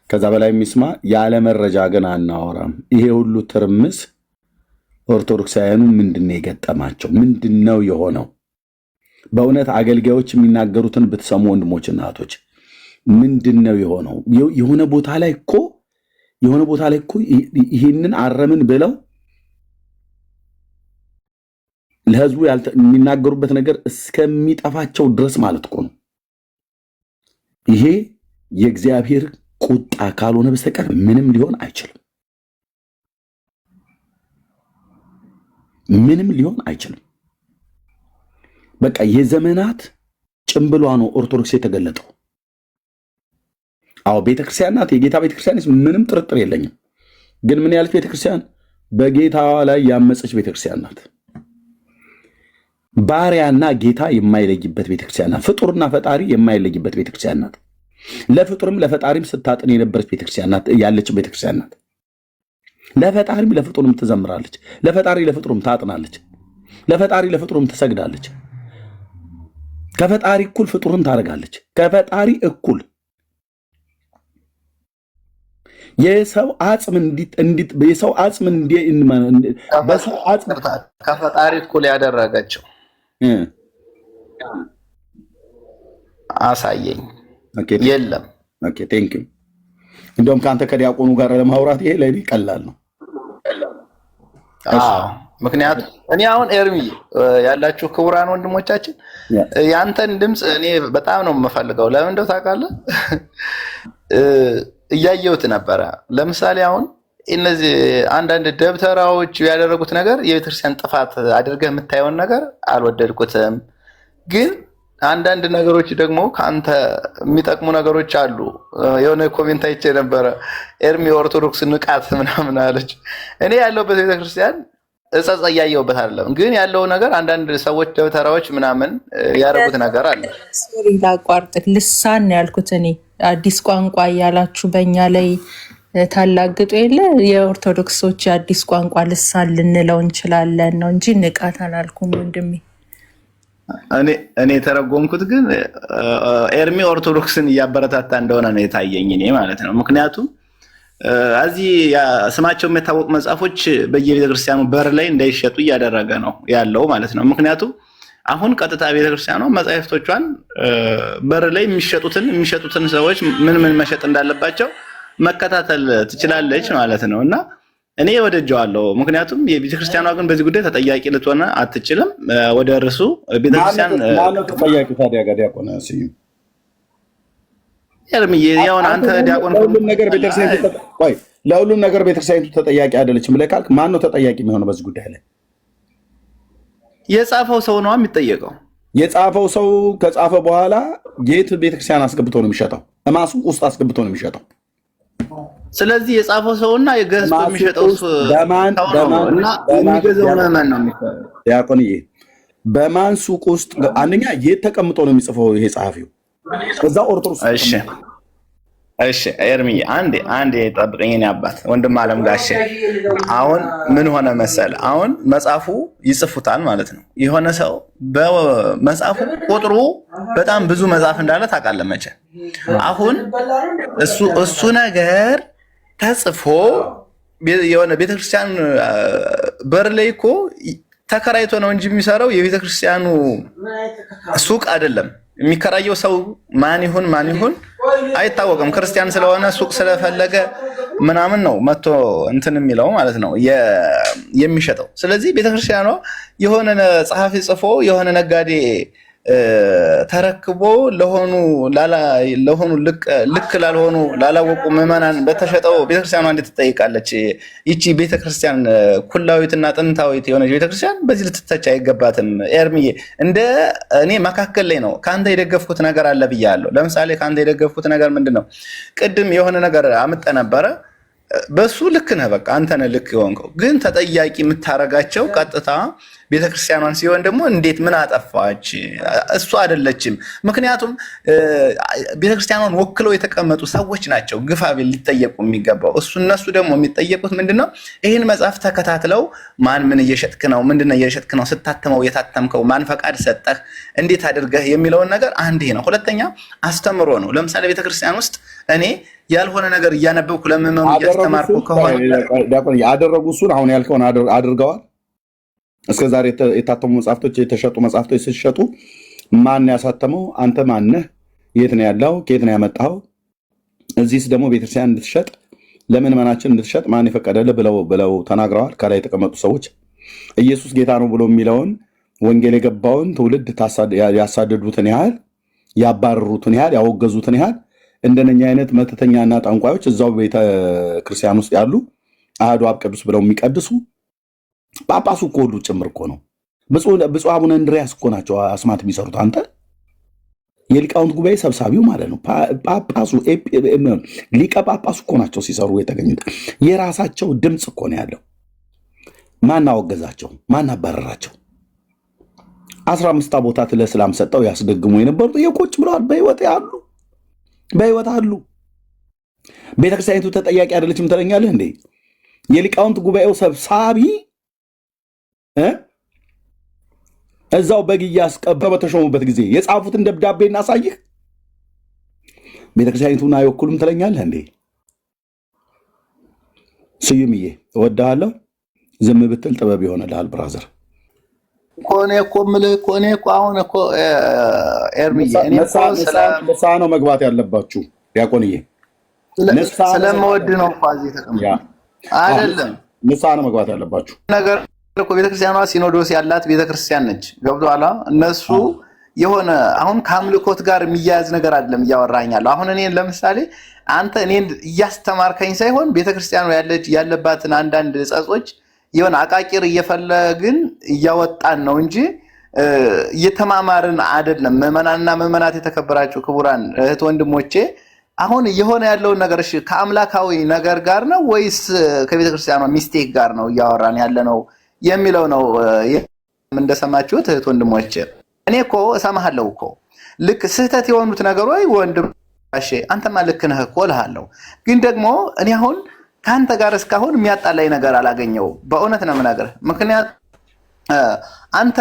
ከዛ በላይ የሚስማ ያለ መረጃ ግን አናወራም። ይሄ ሁሉ ትርምስ ኦርቶዶክሳውያኑ ምንድነው የገጠማቸው? ምንድነው የሆነው? በእውነት አገልጋዮች የሚናገሩትን ብትሰሙ ወንድሞችና እህቶች፣ ምንድነው የሆነው? የሆነ ቦታ ላይ እኮ ይህንን አረምን ብለው ለህዝቡ የሚናገሩበት ነገር እስከሚጠፋቸው ድረስ ማለት እኮ ነው። ይሄ የእግዚአብሔር ቁጣ ካልሆነ በስተቀር ምንም ሊሆን አይችልም። ምንም ሊሆን አይችልም። በቃ የዘመናት ጭምብሏ ነው ኦርቶዶክስ የተገለጠው። አዎ ቤተክርስቲያን ናት፣ የጌታ ቤተክርስቲያን፣ ምንም ጥርጥር የለኝም። ግን ምን ያለች ቤተክርስቲያን? በጌታዋ ላይ ያመፀች ቤተክርስቲያን ናት። ባሪያና ጌታ የማይለይበት ቤተክርስቲያን ናት። ፍጡርና ፈጣሪ የማይለይበት ቤተክርስቲያን ናት። ለፍጡርም ለፈጣሪም ስታጥን የነበረች ቤተክርስቲያን ናት ያለች ቤተክርስቲያን ናት። ለፈጣሪም ለፍጡርም ትዘምራለች። ለፈጣሪ ለፍጡርም ታጥናለች። ለፈጣሪ ለፍጡርም ትሰግዳለች። ከፈጣሪ እኩል ፍጡርን ታደርጋለች። ከፈጣሪ እኩል የሰው አጽም የሰው አጽም በሰው አጽም ከፈጣሪ እኩል ያደረገችው አሳየኝ። የለም። ኦኬ ቴንክ ዩ። እንደውም ከአንተ ከዲያቆኑ ጋር ለማውራት ይሄ ለኔ ቀላል ነው። ምክንያቱም እኔ አሁን ኤርሚ ያላችሁ ክቡራን ወንድሞቻችን ያንተን ድምፅ እኔ በጣም ነው የምፈልገው። ለምን እንደው ታውቃለህ? እያየሁት ነበረ። ለምሳሌ አሁን እነዚህ አንዳንድ ደብተራዎች ያደረጉት ነገር የቤተክርስቲያን ጥፋት አድርገህ የምታየውን ነገር አልወደድኩትም። ግን አንዳንድ ነገሮች ደግሞ ከአንተ የሚጠቅሙ ነገሮች አሉ። የሆነ ኮሜንት አይቼ ነበረ፣ ኤርሚ ኦርቶዶክስ ንቃት ምናምን አለች። እኔ ያለሁበት ቤተክርስቲያን እጸጸ እያየሁበት አይደለም፣ ግን ያለው ነገር አንዳንድ ሰዎች ደብተራዎች ምናምን ያደረጉት ነገር አለ። ሶሪ ላቋርጥ፣ ልሳን ነው ያልኩት እኔ። አዲስ ቋንቋ እያላችሁ በእኛ ላይ ታላግጡ የለ የኦርቶዶክሶች የአዲስ ቋንቋ ልሳን ልንለው እንችላለን ነው እንጂ ንቃት አላልኩም ወንድሜ። እኔ የተረጎምኩት ግን ኤርሚ ኦርቶዶክስን እያበረታታ እንደሆነ ነው የታየኝ እኔ ማለት ነው። ምክንያቱም እዚህ ስማቸው የሚታወቅ መጽሐፎች በየቤተክርስቲያኑ በር ላይ እንዳይሸጡ እያደረገ ነው ያለው ማለት ነው። ምክንያቱም አሁን ቀጥታ ቤተክርስቲያኗ መጽሐፍቶቿን በር ላይ የሚሸጡትን ሰዎች ምን መሸጥ እንዳለባቸው መከታተል ትችላለች ማለት ነው። እና እኔ ወደጀዋለሁ። ምክንያቱም የቤተክርስቲያኗ ግን በዚህ ጉዳይ ተጠያቂ ልትሆን አትችልም። ወደ እርሱ ቤተክርስቲያን ማነው ተጠያቂ ታዲያ? ጋር ዲያቆን ስዩም ኤርሚዬ ያውን አንተ ዲያቆን ለሁሉም ነገር ቤተክርስቲያኒቱ ተጠያቂ አይደለችም ብለህ ካልክ ማን ነው ተጠያቂ የሚሆነው በዚህ ጉዳይ ላይ? የጻፈው ሰው ነው የሚጠየቀው። የጻፈው ሰው ከጻፈ በኋላ ጌት ቤተክርስቲያን አስገብቶ ነው የሚሸጠው፣ እማሱ ውስጥ አስገብቶ ነው የሚሸጠው። ስለዚህ የጻፈው ሰውና የገዝቶ የሚሸጠው እና የሚገዛው ማን ነው የሚባለው? ዲያቆንዬ በማን ሱቅ ውስጥ አንደኛ የት ተቀምጦ ነው የሚጽፈው ይሄ ጸሐፊው? እዛ ኦርቶዶክስ። እሺ ኤርሚ አንዴ ጠብቀኝ። እኔ አባት ወንድም አለም ጋሼ አሁን ምን ሆነ መሰል፣ አሁን መጽሐፉ ይጽፉታል ማለት ነው። የሆነ ሰው በመጽሐፉ ቁጥሩ በጣም ብዙ መጽሐፍ እንዳለ ታውቃለህ መቼ። አሁን እሱ ነገር ተጽፎ የሆነ ቤተክርስቲያን በር ላይ እኮ ተከራይቶ ነው እንጂ የሚሰራው የቤተክርስቲያኑ ሱቅ አይደለም። የሚከራየው ሰው ማን ይሁን አይታወቅም። ክርስቲያን ስለሆነ ሱቅ ስለፈለገ ምናምን ነው መጥቶ እንትን የሚለው ማለት ነው የሚሸጠው። ስለዚህ ቤተክርስቲያኗ የሆነ ጸሐፊ ጽፎ የሆነ ነጋዴ ተረክቦ ለሆኑ ልክ ላልሆኑ ላላወቁ ምዕመናን በተሸጠው ቤተክርስቲያኗ እንዴት ትጠይቃለች? ይቺ ቤተክርስቲያን ኩላዊትና ጥንታዊት የሆነች ቤተክርስቲያን በዚህ ልትተች አይገባትም። ኤርሚዬ እንደ እኔ መካከል ላይ ነው ከአንተ የደገፍኩት ነገር አለ ብያለሁ። ለምሳሌ ከአንተ የደገፍኩት ነገር ምንድን ነው? ቅድም የሆነ ነገር አምጠ ነበረ። በሱ ልክ ነህ፣ በቃ አንተ ነህ ልክ የሆንከው። ግን ተጠያቂ የምታረጋቸው ቀጥታ ቤተክርስቲያኗን ሲሆን ደግሞ እንዴት ምን አጠፋች? እሱ አይደለችም። ምክንያቱም ቤተክርስቲያኗን ወክለው የተቀመጡ ሰዎች ናቸው ግፋ ቢል ሊጠየቁ የሚገባው። እነሱ ደግሞ የሚጠየቁት ምንድነው? ይህን መጽሐፍ ተከታትለው ምን እየሸጥክ ነው? ምንድነው እየሸጥክ ነው? ስታተመው የታተምከው ማን ፈቃድ ሰጠህ? እንዴት አድርገህ የሚለውን ነገር አንድ ነው። ሁለተኛ አስተምሮ ነው። ለምሳሌ ቤተክርስቲያን ውስጥ እኔ ያልሆነ ነገር እያነበብኩ ለምመኑ እያስተማርኩ ከሆነ ያደረጉ እሱን አሁን ያልከውን አድርገዋል። እስከዛሬ የታተሙ መጽሐፍቶች የተሸጡ መጽሐፍቶች ሲሸጡ ማን ያሳተመው? አንተ ማነህ? የት ነው ያለው? ከየት ነው ያመጣው? እዚህስ ደግሞ ቤተክርስቲያን እንድትሸጥ ለምዕመናችን እንድትሸጥ ማን የፈቀደልህ ብለው ተናግረዋል። ከላይ የተቀመጡ ሰዎች ኢየሱስ ጌታ ነው ብሎ የሚለውን ወንጌል የገባውን ትውልድ ያሳደዱትን ያህል ያባረሩትን ያህል ያወገዙትን ያህል እንደነኛ አይነት መተተኛና ጠንቋዮች እዛው ቤተክርስቲያን ውስጥ ያሉ አሐዱ አብ ቅዱስ ብለው የሚቀድሱ ጳጳሱ እኮ ሁሉ ጭምር እኮ ነው። ብፁዕ አቡነ እንድርያስ እኮ ናቸው አስማት የሚሰሩት። አንተ የሊቃውንት ጉባኤ ሰብሳቢው ማለት ነው። ጳጳሱ ሊቀ ጳጳሱ እኮ ናቸው ሲሰሩ የተገኙት። የራሳቸው ድምፅ እኮ ነው ያለው። ማን አወገዛቸው? ማን አባረራቸው? 15 ታቦታት ለእስላም ሰጠው ያስደግሙ የነበሩት የቆጭ ብለዋል። በህይወት አሉ። ቤተክርስቲያኒቱ ተጠያቂ አይደለችም ትለኛለህ እንዴ? የሊቃውንት ጉባኤው ሰብሳቢ እዛው በግ እያስቀበረ በተሾሙበት ጊዜ የጻፉትን ደብዳቤ እናሳይህ። ቤተክርስቲያኒቱን አይወክሉም ትለኛለህ እንዴ? ስዩምዬ እወድሃለሁ። ዝም ብትል ጥበብ ይሆንልሃል ብራዘር። ኮኔ እኮ የምልህ ኮኔ እኮ አሁን እኮ ኤርሚዬ እኔ እኮ ንስሐ ነው መግባት ያለባችሁ ዲያቆንዬ። ስለምወድ ነው እኮ እዚህ ተቀምጠው አይደለም። ንስሐ ነው መግባት ያለባችሁ ነገር እኮ ቤተክርስቲያኗ ሲኖዶስ ያላት ቤተክርስቲያን ነች። ገብቶሃል? እነሱ የሆነ አሁን ከአምልኮት ጋር የሚያያዝ ነገር አይደለም እያወራኛለሁ። አሁን እኔን ለምሳሌ አንተ እኔን እያስተማርከኝ ሳይሆን ቤተክርስቲያኗ ያለባትን አንዳንድ ጸጾች የሆነ አቃቂር እየፈለግን እያወጣን ነው እንጂ እየተማማርን አይደለም። ምዕመናንና ምዕመናት የተከበራችሁ ክቡራን እህት ወንድሞቼ፣ አሁን የሆነ ያለውን ነገር እሺ ከአምላካዊ ነገር ጋር ነው ወይስ ከቤተክርስቲያኗ ሚስቴክ ጋር ነው እያወራን ያለ ነው የሚለው ነው። እንደሰማችሁት እህት ወንድሞች፣ እኔ እኮ እሰማሃለሁ እኮ ልክ ስህተት የሆኑት ነገሮች ወንድም እሺ አንተማ ልክ ነህ እኮ እልሃለሁ። ግን ደግሞ እኔ አሁን ከአንተ ጋር እስካሁን የሚያጣላኝ ነገር አላገኘሁም። በእውነት ነው የምነግርህ። ምክንያቱም አንተ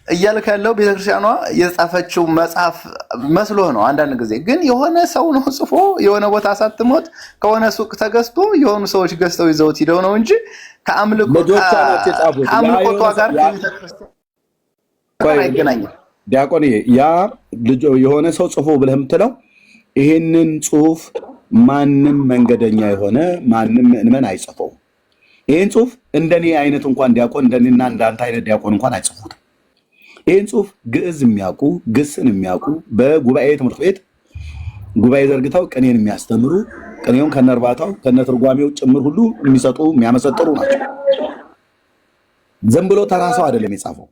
እያልክ ያለው ቤተክርስቲያኗ የጻፈችው መጽሐፍ መስሎህ ነው። አንዳንድ ጊዜ ግን የሆነ ሰው ነው ጽፎ የሆነ ቦታ አሳትሞት ከሆነ ሱቅ ተገዝቶ የሆኑ ሰዎች ገዝተው ይዘውት ሂደው ነው እንጂ ከአምልኮቷ ጋር ቤተክርስቲያን አይገናኝም። ዲያቆን ያ የሆነ ሰው ጽፎ ብለህ የምትለው ይሄንን ጽሁፍ ማንም መንገደኛ የሆነ ማንም ምዕመን አይጽፈው። ይሄን ጽሁፍ እንደኔ አይነት እንኳን ዲያቆን እንደኔና እንዳንተ አይነት ዲያቆን እንኳን አይጽፉትም። ይሄን ጽሁፍ ግዕዝ የሚያውቁ ግስን የሚያውቁ በጉባኤ ትምህርት ቤት ጉባኤ ዘርግተው ቅኔን የሚያስተምሩ ቅኔውን ከነርባታው ከነትርጓሜው ጭምር ሁሉ የሚሰጡ የሚያመሰጥሩ ናቸው። ዝም ብሎ ተራሰው አይደለም የጻፈው፣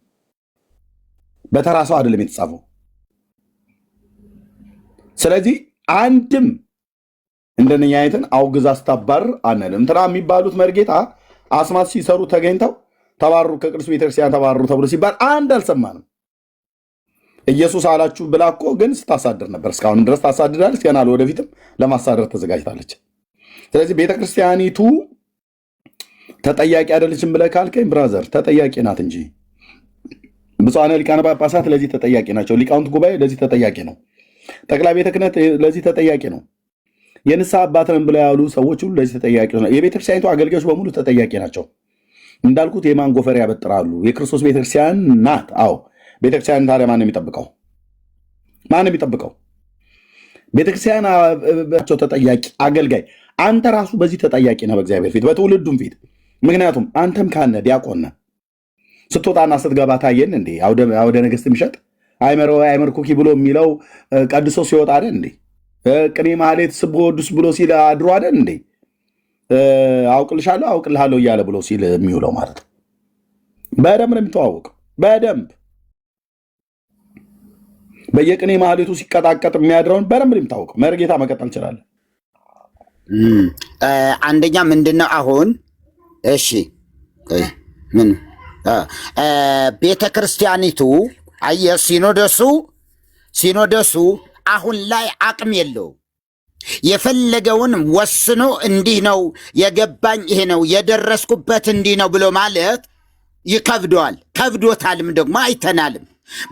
በተራሰው አይደለም የተጻፈው። ስለዚህ አንድም እንደነኛ አይነትን አውግዛ አስታባር አንልም። እንትና የሚባሉት መርጌታ አስማት ሲሰሩ ተገኝተው ተባሩ ከቅዱስ ቤተክርስቲያን ተባሩ ተብሎ ሲባል አንድ አልሰማንም። ኢየሱስ አላችሁ ብላ እኮ ግን ስታሳድር ነበር። እስካሁን ድረስ ታሳድዳለች፣ ገና ወደፊትም ለማሳደር ተዘጋጅታለች። ስለዚህ ቤተክርስቲያኒቱ ተጠያቂ አይደለችም ብለህ ካልከኝ ብራዘር ተጠያቂ ናት እንጂ ብፁዓን ሊቃነ ጳጳሳት ለዚህ ተጠያቂ ናቸው። ሊቃውንት ጉባኤ ለዚህ ተጠያቂ ነው። ጠቅላይ ቤተ ክህነት ለዚህ ተጠያቂ ነው። የንስሐ አባት ነን ብለው ያሉ ሰዎች ሁሉ ለዚህ ተጠያቂ ነው። የቤተክርስቲያኒቱ አገልጋዮች በሙሉ ተጠያቂ ናቸው። እንዳልኩት የማን ጎፈር ያበጥራሉ? የክርስቶስ ቤተክርስቲያን ናት። አዎ ቤተክርስቲያን ታዲያ ማን የሚጠብቀው? ማን የሚጠብቀው? ቤተክርስቲያናቸው ተጠያቂ አገልጋይ። አንተ ራሱ በዚህ ተጠያቂ ነህ በእግዚአብሔር ፊት በትውልዱም ፊት። ምክንያቱም አንተም ካነ ዲያቆን ነህ። ስትወጣና ስትገባ ታየን እንዴ? አውደ ነገሥት የሚሸጥ አይመር ኩኪ ብሎ የሚለው ቀድሶ ሲወጣ አይደል እንዴ? ቅኔ ማህሌት ስብሖ ቅዱስ ብሎ ሲል አድሮ አይደል እንዴ? አውቅልሻለሁ አውቅልሃለሁ እያለ ብሎ ሲል የሚውለው ማለት ነው። በደንብ ነው የሚተዋወቀው። በደንብ በየቅኔ ማህሌቱ ሲቀጣቀጥ የሚያድረውን በደንብ ነው የሚታወቀው። መርጌታ መቀጠል እንችላለን። አንደኛ ምንድነው አሁን እሺ ምን ቤተ ክርስቲያኒቱ አየህ ሲኖዶሱ አሁን ላይ አቅም የለው። የፈለገውን ወስኖ እንዲህ ነው የገባኝ ይሄ ነው የደረስኩበት እንዲህ ነው ብሎ ማለት ይከብደዋል። ከብዶታልም ደግሞ አይተናልም።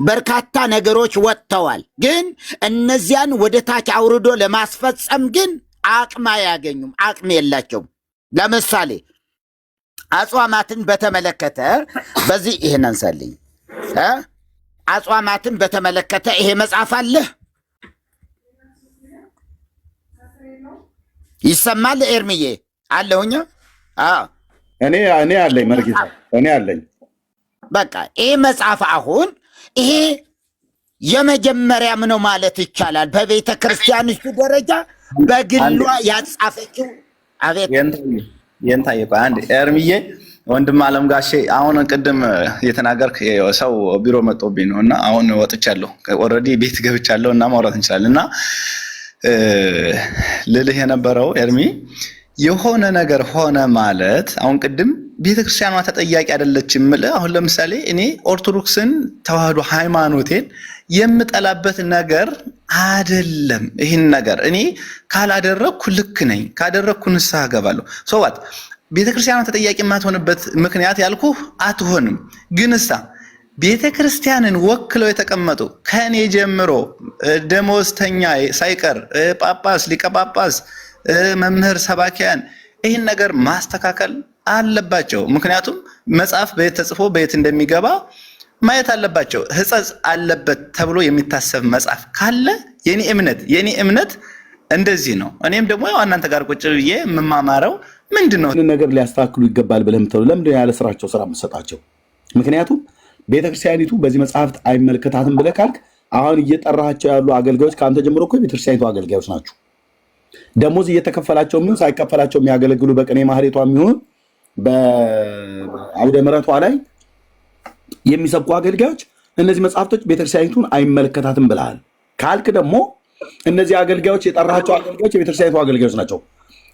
በርካታ ነገሮች ወጥተዋል። ግን እነዚያን ወደ ታች አውርዶ ለማስፈጸም ግን አቅም አያገኙም፣ አቅም የላቸውም። ለምሳሌ አጽዋማትን በተመለከተ በዚህ ይሄን አንሳልኝ። አጽዋማትን በተመለከተ ይሄ መጽሐፍ አለ ይሰማል? ኤርምዬ አለሁኛ። እኔ አለኝ መርጌታ፣ እኔ አለኝ። በቃ ይሄ መጽሐፍ አሁን ይሄ የመጀመሪያም ነው ማለት ይቻላል። በቤተ ክርስቲያኒቱ ደረጃ በግሏ ያጻፈችው። አቤት የንታየ ቆይ አንድ ኤርምዬ ወንድም አለም ጋሼ አሁን ቅድም የተናገርክ ሰው ቢሮ መጥቶብኝ ነው እና አሁን ወጥቻለሁ። ኦልሬዲ ቤት ገብቻለሁ እና ማውራት እንችላለን። እና ልልህ የነበረው ኤርሚ የሆነ ነገር ሆነ ማለት አሁን ቅድም ቤተክርስቲያኗ ተጠያቂ አይደለችም የምልህ አሁን ለምሳሌ እኔ ኦርቶዶክስን ተዋህዶ ሃይማኖቴን የምጠላበት ነገር አይደለም። ይህን ነገር እኔ ካላደረግኩ ልክ ነኝ፣ ካደረግኩ ንስሐ እገባለሁ። ሰዋት ቤተክርስቲያኗ ተጠያቂ የማትሆንበት ምክንያት ያልኩህ አትሆንም። ግን ቤተክርስቲያንን ወክለው የተቀመጡ ከኔ ጀምሮ ደሞዝተኛ ሳይቀር ጳጳስ፣ ሊቀ ጳጳስ፣ መምህር፣ ሰባኪያን ይህን ነገር ማስተካከል አለባቸው። ምክንያቱም መጽሐፍ በየት ተጽፎ በየት እንደሚገባ ማየት አለባቸው። ሕጸጽ አለበት ተብሎ የሚታሰብ መጽሐፍ ካለ የኔ እምነት እንደዚህ ነው። እኔም ደግሞ እናንተ ጋር ቁጭ ብዬ የምማማረው ምንድን ነው ነገር ሊያስተካክሉ ይገባል ብለህ የምትለው ለምንድን ያለ ስራቸው ስራ የምትሰጣቸው? ምክንያቱም ቤተክርስቲያኒቱ በዚህ መጽሐፍት አይመለከታትም ብለህ ካልክ አሁን እየጠራቸው ያሉ አገልጋዮች ከአንተ ጀምሮ እኮ የቤተክርስቲያኒቱ አገልጋዮች ናቸው። ደሞዝ እየተከፈላቸው የሚሆን ሳይከፈላቸው የሚያገለግሉ በቅኔ ማህሌቷ የሚሆን በአውደ ምሕረቷ ላይ የሚሰብኩ አገልጋዮች እነዚህ መጽሐፍቶች ቤተክርስቲያኒቱን አይመለከታትም ብለሃል ካልክ ደግሞ እነዚህ አገልጋዮች የጠራቸው አገልጋዮች የቤተክርስቲያኒቱ አገልጋዮች ናቸው።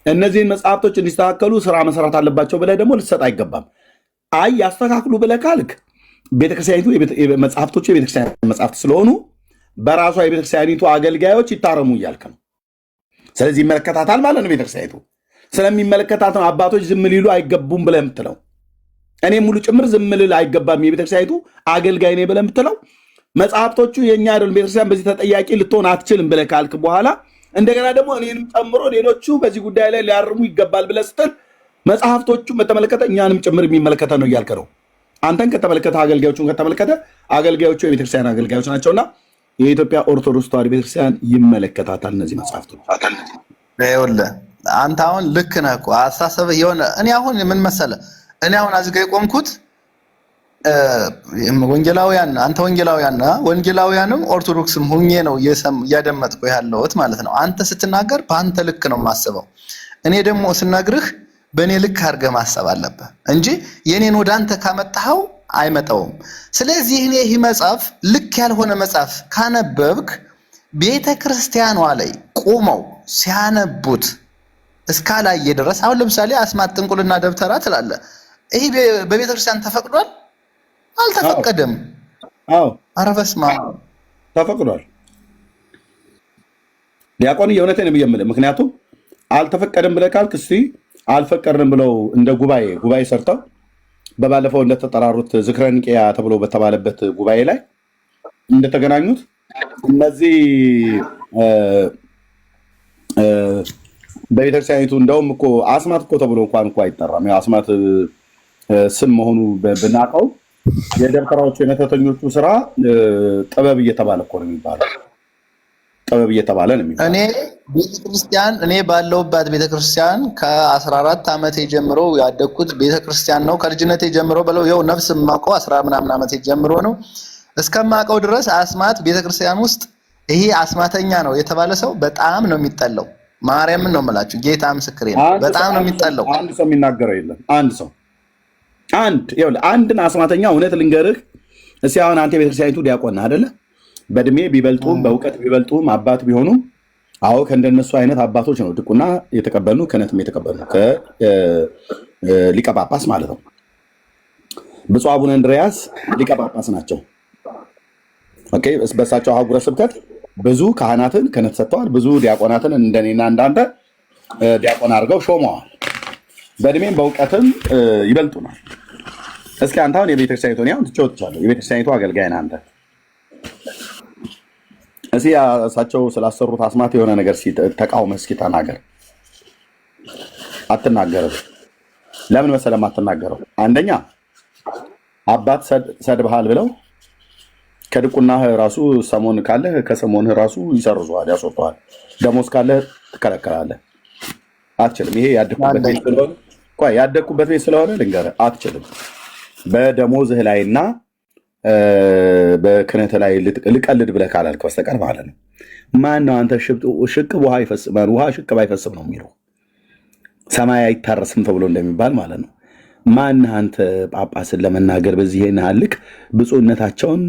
እነዚህን መጽሐፍቶች እንዲስተካከሉ ስራ መሰራት አለባቸው ብለህ ደግሞ ልትሰጥ አይገባም። አይ ያስተካክሉ ብለህ ካልክ ቤተክርስቲያኒቱ መጽሐፍቶቹ የቤተክርስቲያን መጽሐፍት ስለሆኑ በራሷ የቤተክርስቲያኒቱ አገልጋዮች ይታረሙ እያልክ ነው። ስለዚህ ይመለከታታል ማለት ነው። ቤተክርስቲያኒቱ ስለሚመለከታት ነው አባቶች ዝም ሊሉ አይገቡም ብለህ የምትለው። እኔ ሙሉ ጭምር ዝም ልል አይገባም የቤተክርስቲያኒቱ አገልጋይ ነኝ ብለህ የምትለው መጽሐፍቶቹ የኛ አይደሉም፣ ቤተክርስቲያን በዚህ ተጠያቂ ልትሆን አትችልም ብለህ ካልክ በኋላ እንደገና ደግሞ እኔንም ጨምሮ ሌሎቹ በዚህ ጉዳይ ላይ ሊያርሙ ይገባል ብለህ ስትል መጽሐፍቶቹ በተመለከተ እኛንም ጭምር የሚመለከተ ነው እያልክ ነው። አንተን ከተመለከተ አገልጋዮቹን ከተመለከተ አገልጋዮቹ የቤተክርስቲያን አገልጋዮች ናቸውና የኢትዮጵያ ኦርቶዶክስ ተዋሕዶ ቤተክርስቲያን ይመለከታታል እነዚህ መጽሐፍቶች። ይኸውልህ አንተ አሁን ልክ ነህ እኮ አስተሳሰብህ የሆነ እኔ አሁን ምን መሰለህ እኔ አሁን አዝጋ የቆምኩት ወንጌላውያን አንተ ወንጌላውያንም ኦርቶዶክስም ሁኜ ነው እያደመጥኩ ያለሁት ማለት ነው። አንተ ስትናገር በአንተ ልክ ነው የማስበው፣ እኔ ደግሞ ስናግርህ በእኔ ልክ አድርገህ ማሰብ አለብህ እንጂ የኔን ወደ አንተ ካመጣኸው አይመጣውም። ስለዚህ እኔ ይህ መጽሐፍ ልክ ያልሆነ መጽሐፍ ካነበብክ ቤተ ክርስቲያኗ ላይ ቆመው ሲያነቡት እስካላየ ድረስ አሁን ለምሳሌ አስማት ጥንቁልና ደብተራ ትላለህ። ይሄ በቤተ ክርስቲያን ተፈቅዷል? አልተፈቀደም። አዎ ኧረ በስመ አብ ተፈቅዷል። ዲያቆን የእውነቴን ነው የምልህ። ምክንያቱም አልተፈቀደም ብለህ ካልክ እስቲ አልፈቀድንም ብለው እንደ ጉባኤ ሰርተው በባለፈው እንደተጠራሩት ዝክረ ኒቄያ ተብሎ በተባለበት ጉባኤ ላይ እንደተገናኙት እነዚህ በቤተክርስቲያኒቱ እንደውም እኮ አስማት እኮ ተብሎ እንኳን እኮ አይጠራም። አስማት ስም መሆኑ ብናውቀው የደብተራዎቹ የመተተኞቹ ስራ ጥበብ እየተባለ እኮ ነው የሚባለው። ጥበብ እየተባለ ነው የሚባለው። እኔ ባለውባት ቤተክርስቲያን ከ14 ዓመቴ ጀምሮ ያደግኩት ቤተክርስቲያን ነው። ከልጅነቴ ጀምሮ በለው ይኸው ነፍስ የማውቀው 10 ምናምን ዓመቴ ጀምሮ ነው እስከማውቀው ድረስ አስማት ቤተክርስቲያን ውስጥ ይሄ አስማተኛ ነው የተባለ ሰው በጣም ነው የሚጠላው። ማርያምን ነው የምላችሁ፣ ጌታ ምስክሬ ነው። በጣም ነው የሚጠላው። አንድ ሰው የሚናገረው የለም። አንድን አስማተኛ እውነት ልንገርህ እስኪ አሁን አንተ የቤተክርስቲያኒቱ ዲያቆን ነህ አይደለ? በእድሜ ቢበልጡም በእውቀት ቢበልጡም አባት ቢሆኑም አዎ ከእንደነሱ አይነት አባቶች ነው ድቁና የተቀበሉ ክህነትም የተቀበሉ ከሊቀ ጳጳስ ማለት ነው። ብፁዕ አቡነ እንድርያስ ሊቀ ጳጳስ ናቸው። ኦኬ፣ በእሳቸው አህጉረ ስብከት ብዙ ካህናትን ክህነት ሰጥተዋል። ብዙ ዲያቆናትን እንደኔና እንዳንተ ዲያቆን አድርገው ሾመዋል። በእድሜም በእውቀትም ይበልጡናል። እስኪ አንተ አሁን የቤተክርስቲያኒቱ እኔ አሁን ትችላለህ፣ የቤተክርስቲያኒቱ አገልጋይ ነህ አንተ። እስኪ እሳቸው ስላሰሩት አስማት የሆነ ነገር ተቃውመህ እስኪ ተናገር። አትናገርም። ለምን መሰለህ አትናገረው? አንደኛ አባት ሰድብሃል ብለው ከድቁናህ ራሱ ሰሞን ካለህ ከሰሞንህ ራሱ ይሰርዙሃል፣ ያስወጡሃል። ደሞዝ ካለህ ትከለከላለህ። አትችልም። ይሄ ያደግኩበት ቤት ስለሆነ ልንገርህ፣ አትችልም። በደሞዝህ ላይና በክህነት ላይ ልቀልድ ብለህ ካላልክ በስተቀር ማለት ነው። ማነው አንተ ሽቅብ ውሃ ይፈስማል፣ ውሃ ሽቅብ አይፈስም ነው የሚለው፣ ሰማይ አይታረስም ተብሎ እንደሚባል ማለት ነው። ማነህ አንተ ጳጳስን ለመናገር በዚህ ልክ ብፁዕነታቸውን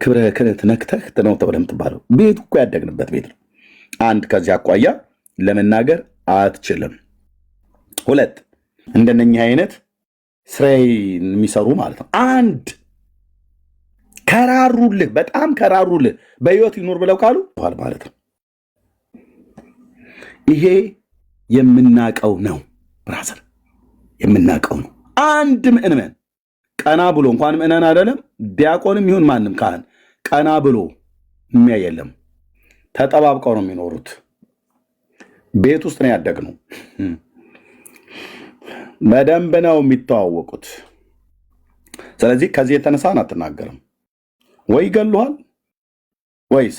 ክብረ ክህነት ነክተህ ነው ተብለህ የምትባለው? ቤቱ እኮ ያደግንበት ቤት ነው። አንድ ከዚህ አኳያ ለመናገር አትችልም። ሁለት እንደነኚህ አይነት ስራይ የሚሰሩ ማለት ነው። አንድ ከራሩልህ፣ በጣም ከራሩልህ በህይወት ይኖር ብለው ካሉ ማለት ነው። ይሄ የምናቀው ነው ብራዘር፣ የምናቀው ነው። አንድ ምእመን ቀና ብሎ እንኳን ምእመን አይደለም ዲያቆንም ይሁን ማንም ካህን ቀና ብሎ የሚያይ የለም። ተጠባብቀው ነው የሚኖሩት። ቤት ውስጥ ነው ያደግነው። በደንብ ነው የሚተዋወቁት። ስለዚህ ከዚህ የተነሳን አትናገርም። ወይ ይገሉሃል ወይስ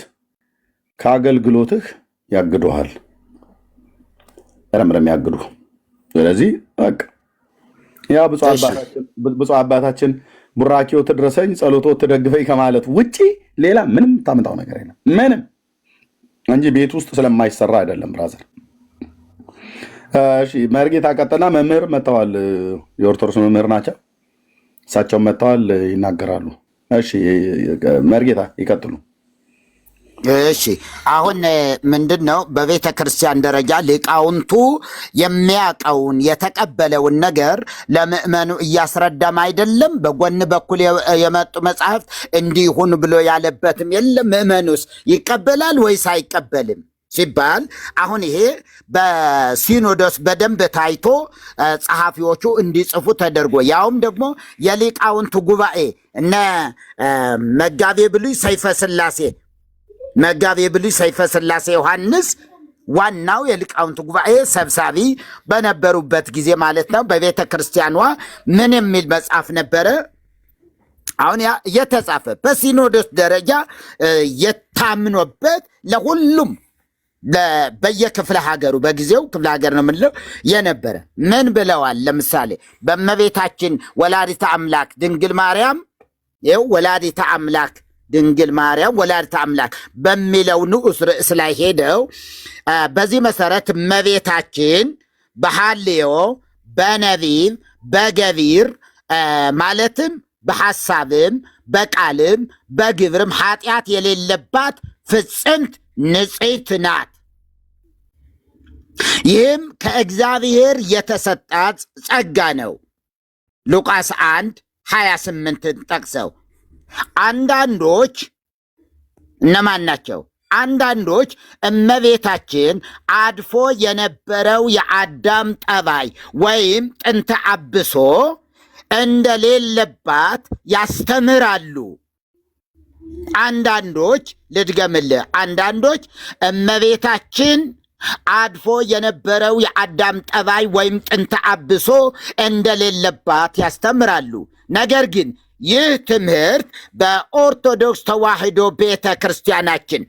ከአገልግሎትህ ያግዱሃል። ረምረም ያግዱ። ስለዚህ በቃ ያ ብፁዕ አባታችን ቡራኪው ትድረሰኝ ጸሎቶ ትደግፈኝ ከማለት ውጪ ሌላ ምንም ታመጣው ነገር የለም። ምንም እንጂ ቤት ውስጥ ስለማይሰራ አይደለም ብራዘር። እሺ መርጌታ ቀጠና መምህር መጥተዋል። የኦርቶዶክስ መምህር ናቸው። እሳቸው መጥተዋል፣ ይናገራሉ። እሺ መርጌታ ይቀጥሉ። እሺ አሁን ምንድን ነው በቤተ ክርስቲያን ደረጃ ሊቃውንቱ የሚያውቀውን የተቀበለውን ነገር ለምእመኑ እያስረዳም አይደለም። በጎን በኩል የመጡ መጽሐፍት እንዲሁን ብሎ ያለበትም የለም። ምእመኑስ ይቀበላል ወይስ አይቀበልም ሲባል አሁን ይሄ በሲኖዶስ በደንብ ታይቶ ጸሐፊዎቹ እንዲጽፉ ተደርጎ ያውም ደግሞ የሊቃውንቱ ጉባኤ እነ መጋቤ ብሉይ ሰይፈ ሥላሴ ዮሐንስ ዋናው የሊቃውንቱ ጉባኤ ሰብሳቢ በነበሩበት ጊዜ ማለት ነው። በቤተ ክርስቲያኗ ምን የሚል መጽሐፍ ነበረ? አሁን ያ የተጻፈ በሲኖዶስ ደረጃ የታምኖበት ለሁሉም በየክፍለ ሀገሩ በጊዜው ክፍለ ሀገር ነው የምንለው የነበረ ምን ብለዋል? ለምሳሌ በእመቤታችን ወላዲተ አምላክ ድንግል ማርያም ይኸው ወላዲተ አምላክ ድንግል ማርያም ወላዲተ አምላክ በሚለው ንዑስ ርዕስ ላይ ሄደው በዚህ መሰረት እመቤታችን በሐልዮ በነቢብ በገቢር ማለትም በሐሳብም በቃልም በግብርም ኃጢአት የሌለባት ፍጽምት ንጽሕት ናት። ይህም ከእግዚአብሔር የተሰጣት ጸጋ ነው። ሉቃስ 1:28 ጠቅሰው አንዳንዶች እነማን ናቸው? አንዳንዶች እመቤታችን አድፎ የነበረው የአዳም ጠባይ ወይም ጥንተ አብሶ እንደሌለባት ያስተምራሉ። አንዳንዶች ልድገምልህ፣ አንዳንዶች እመቤታችን አድፎ የነበረው የአዳም ጠባይ ወይም ጥንተ አብሶ እንደሌለባት ያስተምራሉ። ነገር ግን ይህ ትምህርት በኦርቶዶክስ ተዋሕዶ ቤተ ክርስቲያናችን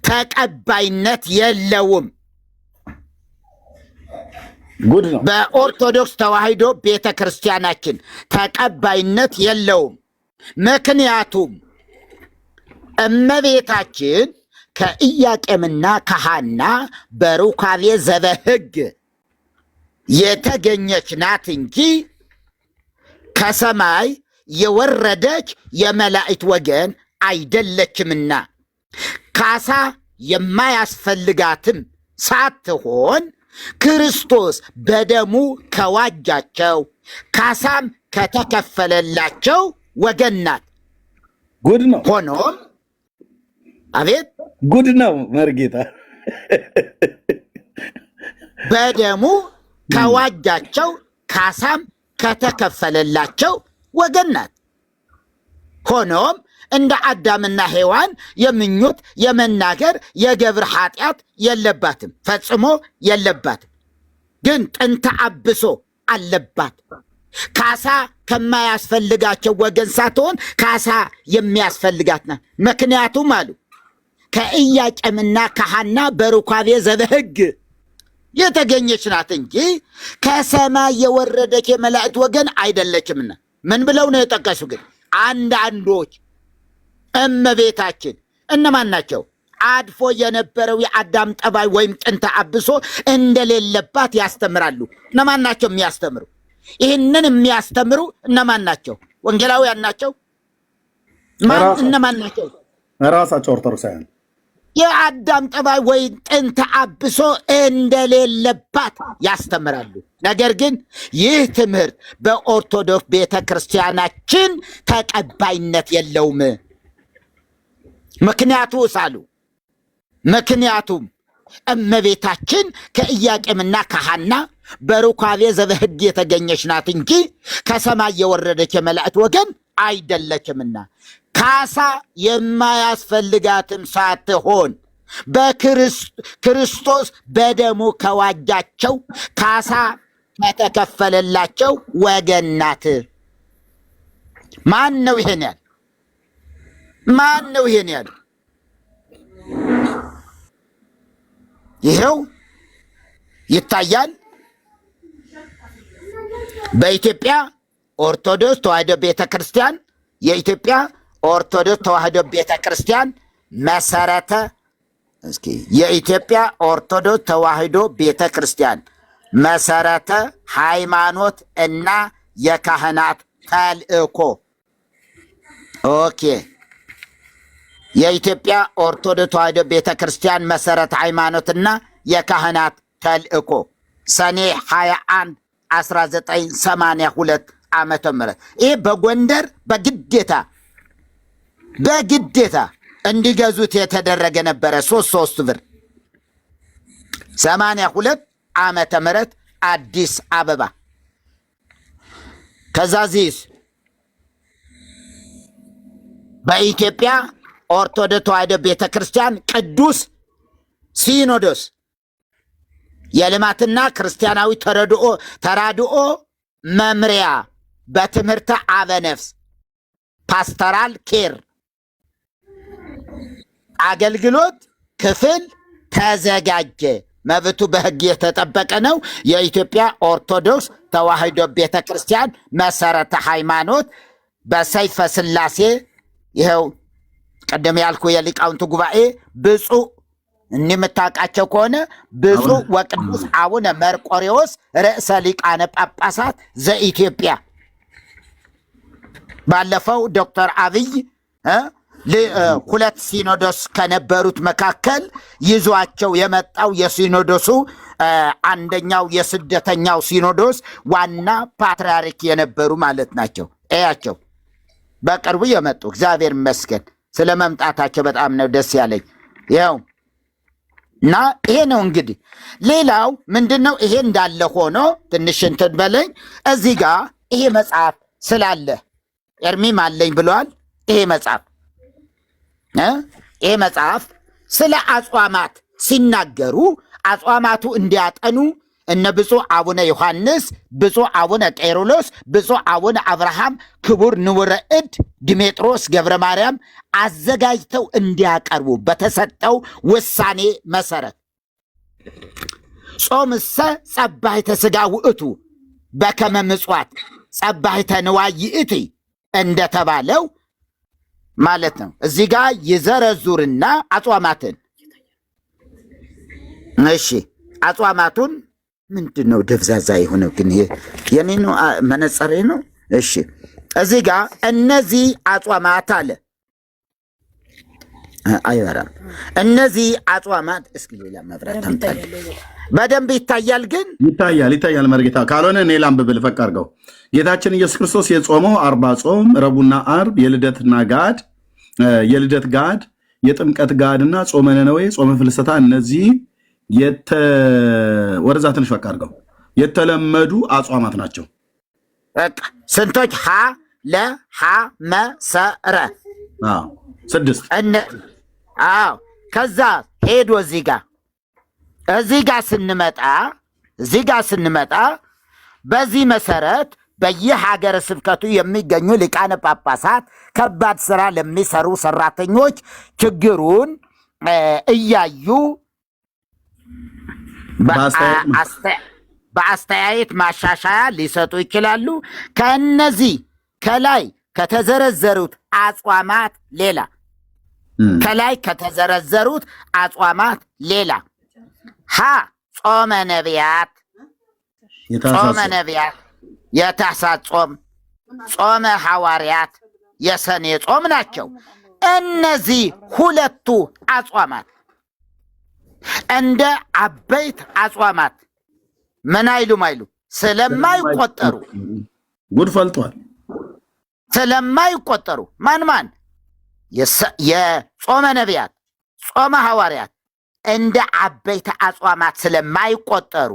ተቀባይነት የለውም። በኦርቶዶክስ ተዋሕዶ ቤተ ክርስቲያናችን ተቀባይነት የለውም። ምክንያቱም እመቤታችን ከኢያቄምና ከሐና በሩካቤ ዘበሕግ የተገኘች ናት እንጂ ከሰማይ የወረደች የመላእክት ወገን አይደለችምና ካሳ የማያስፈልጋትም ሳትሆን ክርስቶስ በደሙ ከዋጃቸው ካሳም ከተከፈለላቸው ወገን ናት። ጉድ ነው። ሆኖም አቤት ጉድ ነው መርጌታ። በደሙ ከዋጃቸው ካሳም ከተከፈለላቸው ወገን ናት። ሆኖም እንደ አዳምና ሔዋን የምኞት የመናገር የገብር ኃጢአት የለባትም፣ ፈጽሞ የለባትም። ግን ጥንተ አብሶ አለባት። ካሳ ከማያስፈልጋቸው ወገን ሳትሆን ካሳ የሚያስፈልጋት ናት። ምክንያቱም አሉ ከኢያቄምና ከሐና በሩካቤ ዘበሕግ የተገኘች ናት እንጂ ከሰማይ የወረደች የመላእክት ወገን አይደለችምና። ምን ብለው ነው የጠቀሱ? ግን አንዳንዶች እመቤታችን እነማን ናቸው? አድፎ የነበረው የአዳም ጠባይ ወይም ጥንተ አብሶ እንደሌለባት ያስተምራሉ። እነማን ናቸው የሚያስተምሩ? ይህንን የሚያስተምሩ እነማን ናቸው? ወንጌላውያን ናቸው? እነማን ናቸው? ራሳቸው ኦርቶዶክሳውያን። የአዳም ጠባይ ወይም ጥንተ አብሶ እንደሌለባት ያስተምራሉ። ነገር ግን ይህ ትምህርት በኦርቶዶክስ ቤተ ክርስቲያናችን ተቀባይነት የለውም። ምክንያቱ ሳሉ ምክንያቱም እመቤታችን ከኢያቄምና ከሐና በሩካቤ ዘበሕግ የተገኘች ናት እንጂ ከሰማይ የወረደች የመላእክት ወገን አይደለችምና ካሳ የማያስፈልጋትም ሳትሆን በክርስቶስ በደሙ ከዋጃቸው ካሳ ከተከፈለላቸው ወገን ናት። ማን ነው ይሄን ያለ? ማን ነው ይሄን ያለ? ይኸው ይታያል። በኢትዮጵያ ኦርቶዶክስ ተዋሕዶ ቤተ ክርስቲያን የኢትዮጵያ ኦርቶዶክስ ተዋሕዶ ቤተ ክርስቲያን መሰረተ እስኪ የኢትዮጵያ ኦርቶዶክስ ተዋሕዶ ቤተ ክርስቲያን መሰረተ ሃይማኖት እና የካህናት ተልእኮ። ኦኬ የኢትዮጵያ ኦርቶዶክስ ተዋሕዶ ቤተክርስቲያን መሰረት ሃይማኖትና የካህናት ተልእኮ ሰኔ 21 1982 ዓመተ ምህረት ይህ በጎንደር በግዴታ እንዲገዙት የተደረገ ነበረ። 3 ብር 82 ዓመተ ምህረት አዲስ አበባ። ከዛዚስ በኢትዮጵያ ኦርቶዶክስ ተዋሕዶ ቤተክርስቲያን ቅዱስ ሲኖዶስ የልማትና ክርስቲያናዊ ተራድኦ መምሪያ በትምህርተ አበነፍስ ፓስተራል ኬር አገልግሎት ክፍል ተዘጋጀ። መብቱ በሕግ የተጠበቀ ነው። የኢትዮጵያ ኦርቶዶክስ ተዋሕዶ ቤተክርስቲያን መሰረተ ሃይማኖት በሰይፈ ሥላሴ ይኸው ቀደም ያልኩ የሊቃውንቱ ጉባኤ ብፁዕ እንደምታውቃቸው ከሆነ ብፁዕ ወቅዱስ አቡነ መርቆሬዎስ ርዕሰ ሊቃነ ጳጳሳት ዘኢትዮጵያ ባለፈው ዶክተር አብይ 2 ሲኖዶስ ከነበሩት መካከል ይዟቸው የመጣው የሲኖዶሱ አንደኛው የስደተኛው ሲኖዶስ ዋና ፓትርያርክ የነበሩ ማለት ናቸው። እያቸው በቅርቡ የመጡ እግዚአብሔር ይመስገን ስለ መምጣታቸው በጣም ነው ደስ ያለኝ። ይኸው እና ይሄ ነው እንግዲህ። ሌላው ምንድነው? ይሄ እንዳለ ሆኖ ትንሽ እንትን በለኝ እዚህ ጋር ይሄ መጽሐፍ ስላለ ኤርሚም አለኝ ብለዋል። ይሄ መጽሐፍ ስለ አጽዋማት ሲናገሩ አጽዋማቱ እንዲያጠኑ እነ ብፁዕ አቡነ ዮሐንስ፣ ብፁዕ አቡነ ቄርሎስ፣ ብፁዕ አቡነ አብርሃም፣ ክቡር ንቡረ እድ ዲሜጥሮስ ገብረ ማርያም አዘጋጅተው እንዲያቀርቡ በተሰጠው ውሳኔ መሰረት ጾምሰ ጸባሕተ ሥጋ ውእቱ በከመ ምጽዋት ጸባሕተ ንዋይ ይእቲ እንደተባለው ማለት ነው። እዚህ ጋር ይዘረዙርና አጽዋማትን አጽዋማቱን ምንድን ነው ደብዛዛ የሆነው? ግን የኔ ነው መነጸሬ ነው። እሺ እዚህ ጋር እነዚህ አጽዋማት አለ አይበራም። እነዚህ አጽዋማት እስኪ ሌላ መብራት ተምጣል በደንብ ይታያል። ግን ይታያል መርጌታ ካልሆነ እኔ ላንብብል ፈቅ አድርገው። ጌታችን ኢየሱስ ክርስቶስ የጾመው 40 ጾም ረቡዕና ዓርብ የልደት ጋድ የጥምቀት ጋድና ጾመ ነነዌ ጾመ ፍልሰታ እነዚህ ወደዛ ትንሽ ፈቅ አድርገው የተለመዱ አጽዋማት ናቸው። ስንቶች? ሀ ለ ሐ መ ሰ ረ 6 ከዛ ሄዶ እዚህ ጋር ስንመጣ በዚህ መሰረት በየሀገረ ስብከቱ የሚገኙ ሊቃነ ጳጳሳት ከባድ ስራ ለሚሰሩ ሰራተኞች ችግሩን እያዩ በአስተያየት ማሻሻያ ሊሰጡ ይችላሉ። ከነዚህ ከላይ ከተዘረዘሩት አጽዋማት ሌላ ሀ ጾመ ነቢያት የታኅሳስ ጾም፣ ጾመ ሐዋርያት የሰኔ ጾም ናቸው። እነዚህ ሁለቱ አጽዋማት እንደ አበይት አጽዋማት ምን አይሉም ስለማይቆጠሩ ጉድ ፈልጧል። ስለማይቆጠሩ ማን የጾመ ነቢያት፣ ጾመ ሐዋርያት እንደ አበይት አጽዋማት ስለማይቆጠሩ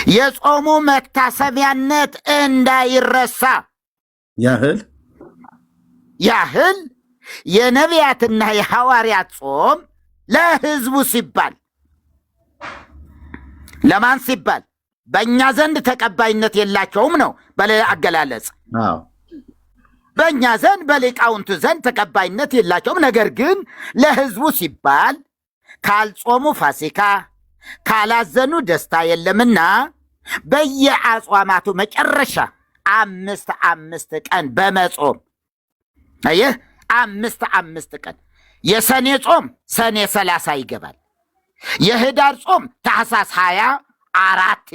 የጾሙ መታሰቢያነት እንዳይረሳ ያህል የነቢያትና የሐዋርያት ጾም ለሕዝቡ ሲባል ለማን ሲባል? በእኛ ዘንድ ተቀባይነት የላቸውም ነው። በሌላ አገላለጽ በእኛ ዘንድ በሊቃውንቱ ዘንድ ተቀባይነት የላቸውም። ነገር ግን ለሕዝቡ ሲባል ካልጾሙ ፋሲካ ካላዘኑ ደስታ የለምና በየአጽዋማቱ መጨረሻ 5 ቀን በመጾም አየህ፣ 5 ቀን የሰኔ ጾም ሰኔ 30 ይገባል። የህዳር ጾም ታኅሳስ 24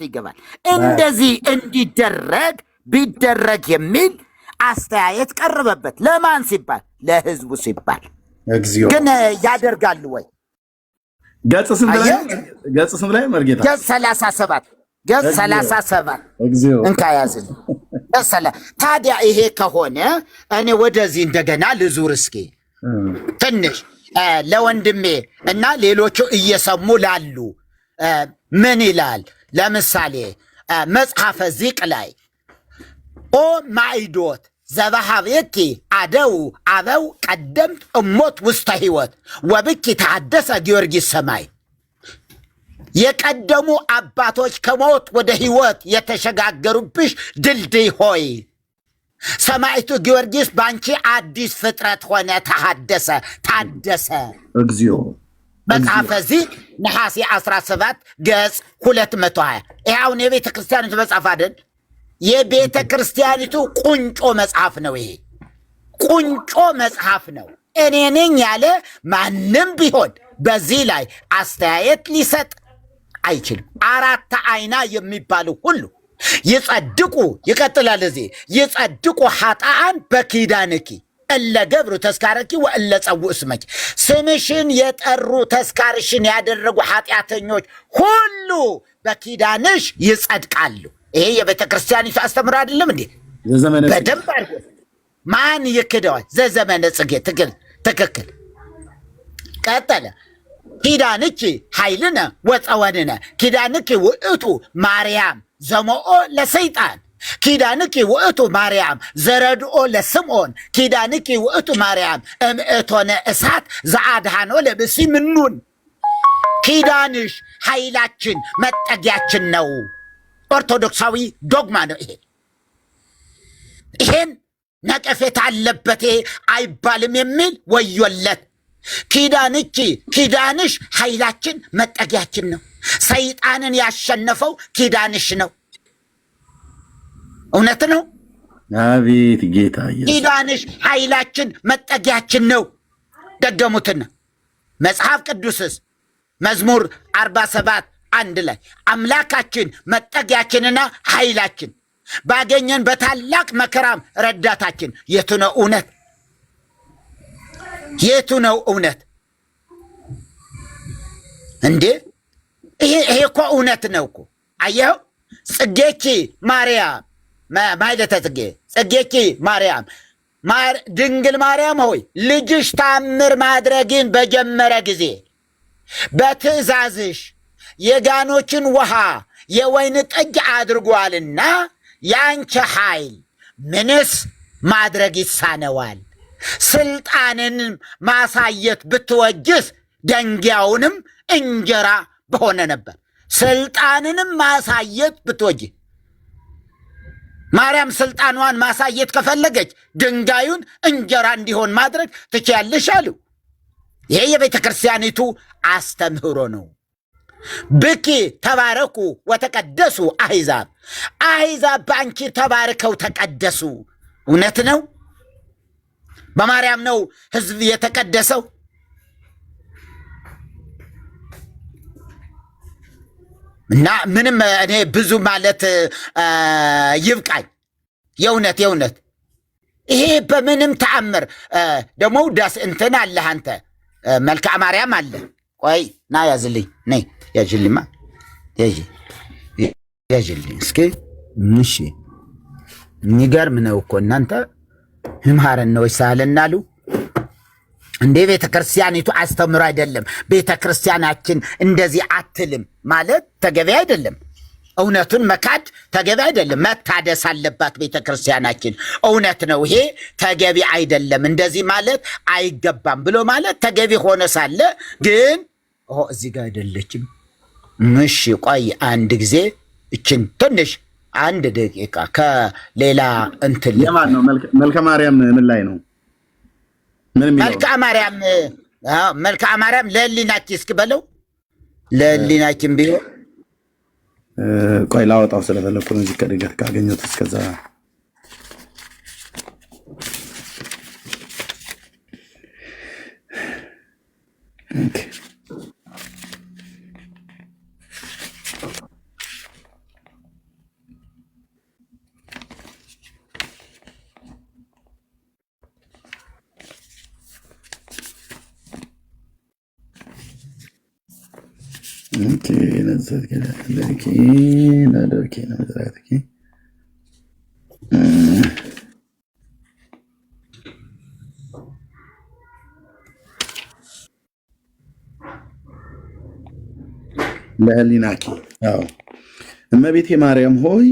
ይገባል። እንደዚህ ቢደረግ የሚል አስተያየት ቀረበበት። ለማን ሲባል? ለህዝቡ ሲባል። እግዚኦ ግን ያደርጋሉ ወይ? ገጽ ስንት ላይ መርጌታ? ገጽ 37 ገጽ 37 እግዚኦ እንካ ያዝን። ታዲያ ይሄ ከሆነ እኔ ወደዚህ እንደገና ልዙር እስኪ ትንሽ ለወንድሜ እና ሌሎቹ እየሰሙ ላሉ ምን ይላል? ለምሳሌ መጽሐፈ ዚቅ ላይ ኦ ማይዶት ዘባሃቤኪ አደው አበው ቀደምት እሞት ውስተ ህይወት ወብኪ ተሐደሰ ጊዮርጊስ ሰማይ። የቀደሙ አባቶች ከሞት ወደ ህይወት የተሸጋገሩብሽ ድልድይ ሆይ ሰማዕቱ ጊዮርጊስ ባንቺ አዲስ ፍጥረት ሆነ፣ ተሐደሰ፣ ታደሰ። እግዚኦ መጽሐፈ ዚቅ ነሐሴ 17 ገጽ 220። ይህ አሁን የቤተ ክርስቲያኒቱ መጽሐፍ አይደል? የቤተ ክርስቲያኒቱ ቁንጮ መጽሐፍ ነው። ይሄ ቁንጮ መጽሐፍ ነው። እኔ ነኝ ያለ ማንም ቢሆን በዚህ ላይ አስተያየት ሊሰጥ አይችልም። አራት አይና የሚባሉ ሁሉ ይጸድቁ፣ ይቀጥላል እዚህ ይጸድቁ ኃጥአን በኪዳንኪ እለ ገብሩ ተስካረኪ ወእለ ጸውዕ እስመኪ። ስምሽን የጠሩ ተስካርሽን ያደረጉ ኃጢአተኞች ሁሉ በኪዳንሽ ይጸድቃሉ። ይሄ የቤተ ክርስቲያኒቱ አስተምሮ አይደለም እንዴ? በደንብ አድርጎ ማን ይክደዋል? ዘዘመነ ጽጌ ትክክል። ቀጠለ ኪዳንኪ ኃይልነ ወፀወንነ ኪዳንኪ ውእቱ ማርያም ዘሞኦ ለሰይጣን ኪዳንኪ ውእቱ ማርያም ዘረድኦ ለስምዖን ኪዳንኪ ውእቱ ማርያም እምእቶነ እሳት ዘአድኃኖ ለብእሲ ምኑን። ኪዳንሽ ኃይላችን መጠጊያችን ነው። ኦርቶዶክሳዊ ዶግማ ነው ይሄ። ይሄን ነቀፌታ አለበት አይባልም የሚል ወዮለት። ኪዳንኪ ኪዳንሽ ኃይላችን መጠጊያችን ነው። ሰይጣንን ያሸነፈው ኪዳንሽ ነው። እውነት ነው። አቤት ጌታ ኢየሱስ። ኪዳንሽ ኃይላችን መጠጊያችን ነው። ደገሙትና መጽሐፍ ቅዱስስ መዝሙር 47 1 ላይ አምላካችን መጠጊያችንና ኃይላችን ባገኘን በታላቅ መከራም ረዳታችን። የቱ ነው እውነት? የቱ ነው እውነት እንዴ? ይሄ እኮ እውነት ነው እኮ። አየኸው? ጽጌኪ ማርያም ማይለተ ጽጌኪ ማርያም ድንግል ማርያም ሆይ ልጅሽ ታምር ማድረግን በጀመረ ጊዜ በትእዛዝሽ የጋኖችን ውሃ የወይን ጠጅ አድርጓልና ያንቺ ኃይል ምንስ ማድረግ ይሳነዋል? ስልጣንን ማሳየት ብትወጅስ ደንጊያውንም እንጀራ በሆነ ነበር። ስልጣንንም ማሳየት ብትወጅ ማርያም ስልጣኗን ማሳየት ከፈለገች ድንጋዩን እንጀራ እንዲሆን ማድረግ ትችያለሽ አሉ። ይሄ የቤተ ክርስቲያኒቱ አስተምህሮ ነው። ብኪ ተባረኩ ወተቀደሱ አሕዛብ፣ አሕዛብ በአንቺ ተባርከው ተቀደሱ። እውነት ነው። በማርያም ነው ሕዝብ የተቀደሰው። እና ምንም እኔ ብዙ ማለት ይብቃኝ። የእውነት ይሄ በምንም ተአምር ደግሞ ዳስ እንትን አለ አንተ መልክዓ ማርያም አለ። ቆይ ና ያዝልኝ፣ ነይ ያዥልማ፣ ያዥልኝ እስኪ። እሺ የሚገርም ነው እኮ እናንተ ህምሃረን ነው ይሳለናሉ እንዴ? ቤተ ክርስቲያኒቱ አስተምሮ አይደለም። ቤተ ክርስቲያናችን እንደዚህ አትልም ማለት ተገቢ አይደለም። እውነቱን መካድ ተገቢ አይደለም። መታደስ አለባት ቤተ ክርስቲያናችን። እውነት ነው፣ ይሄ ተገቢ አይደለም፣ እንደዚህ ማለት አይገባም ብሎ ማለት ተገቢ ሆነ ሳለ ግን እዚህ ጋር አይደለችም። እሺ ቆይ አንድ ጊዜ እችን ትንሽ 1 ደቂቃ ከሌላ እንትን የማን ነው? መልክዓ ማርያም ምን ላይ ነው? መልክዓ ማርያም ለህሊናችን እስኪ በለው፣ ለህሊናችን ቢሆን ቆይ ላወጣው ስለፈለኩ ነው። እዚህ ከድገት ካገኘሁት እስከዛ ለህሊናኪ እመቤቴ ማርያም ሆይ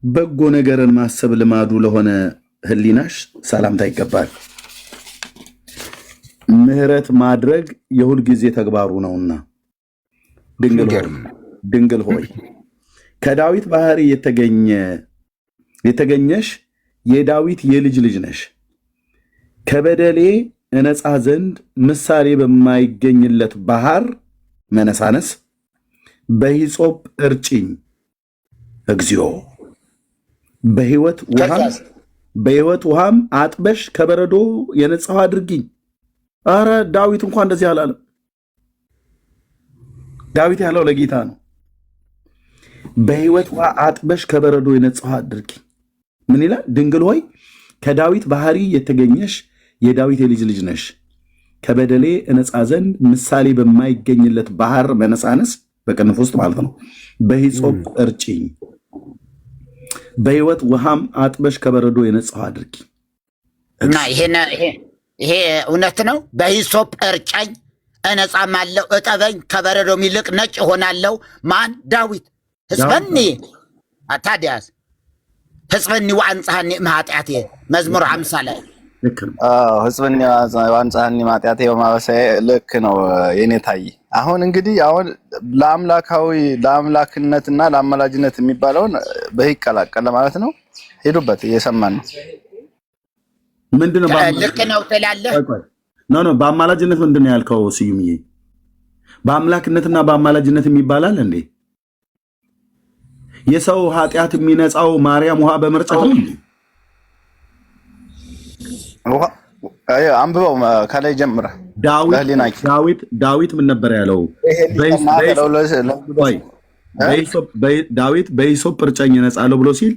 በጎ ነገርን ማሰብ ልማዱ ለሆነ ህሊናሽ ሰላምታ ይገባል። ምህረት ማድረግ የሁል ጊዜ ተግባሩ ነውና ድንግል ሆይ ከዳዊት ባህሪ የተገኘሽ የዳዊት የልጅ ልጅ ነሽ። ከበደሌ እነጻ ዘንድ ምሳሌ በማይገኝለት ባህር መነሳነስ በሂጾጵ እርጭኝ እግዚኦ በህይወት ውሃም አጥበሽ ከበረዶ የነጻው አድርጊኝ። አረ ዳዊት እንኳን እንደዚህ አላለም። ዳዊት ያለው ለጌታ ነው። በህይወት ውሃ አጥበሽ ከበረዶ የነጻው አድርጊኝ። ምን ይላል? ድንግል ሆይ ከዳዊት ባህሪ የተገኘሽ የዳዊት የልጅ ልጅ ነሽ። ከበደሌ እነጻ ዘንድ ምሳሌ በማይገኝለት ባህር መነሳነስ በቅንፍ ውስጥ ማለት ነው። በሂጾጵ እርጭኝ በህይወት ውሃም አጥበሽ ከበረዶ የነጻው አድርጊ እና ይሄ እውነት ነው። በሂሶጵ እርጨኝ እነጻማለሁ፣ እጠበኝ ከበረዶም ይልቅ ነጭ እሆናለሁ። ማን? ዳዊት። ህዝበኒ ታዲያስ ህዝበኒ ወአንጻኒ እምኃጢአቴ መዝሙር 50 ላይ ህዝበኒ ወአንጻኒ እምኃጢአቴ ወማበሳዬ። ልክ ነው የኔ ታይ። አሁን እንግዲህ ለአምላክነትና ለአማላጅነት የሚባለውን በህግ ቀላቀለ ማለት ነው። ሄዱበት እየሰማን ነው። ምንድነው? ልክ ነው ትላለህ? ኖ በአማላጅነት ምንድነው ያልከው ስዩምዬ? በአምላክነትና በአማላጅነት የሚባላል እንዴ? የሰው ኃጢአት የሚነጻው ማርያም ውሃ በመርጨት ነው እንዴ? አንብበው ከላይ ጀምረህ። ዳዊት ምን ነበር ያለው? ዳዊት በሂሶጵ እርጨኝ እነጻለሁ ብሎ ሲል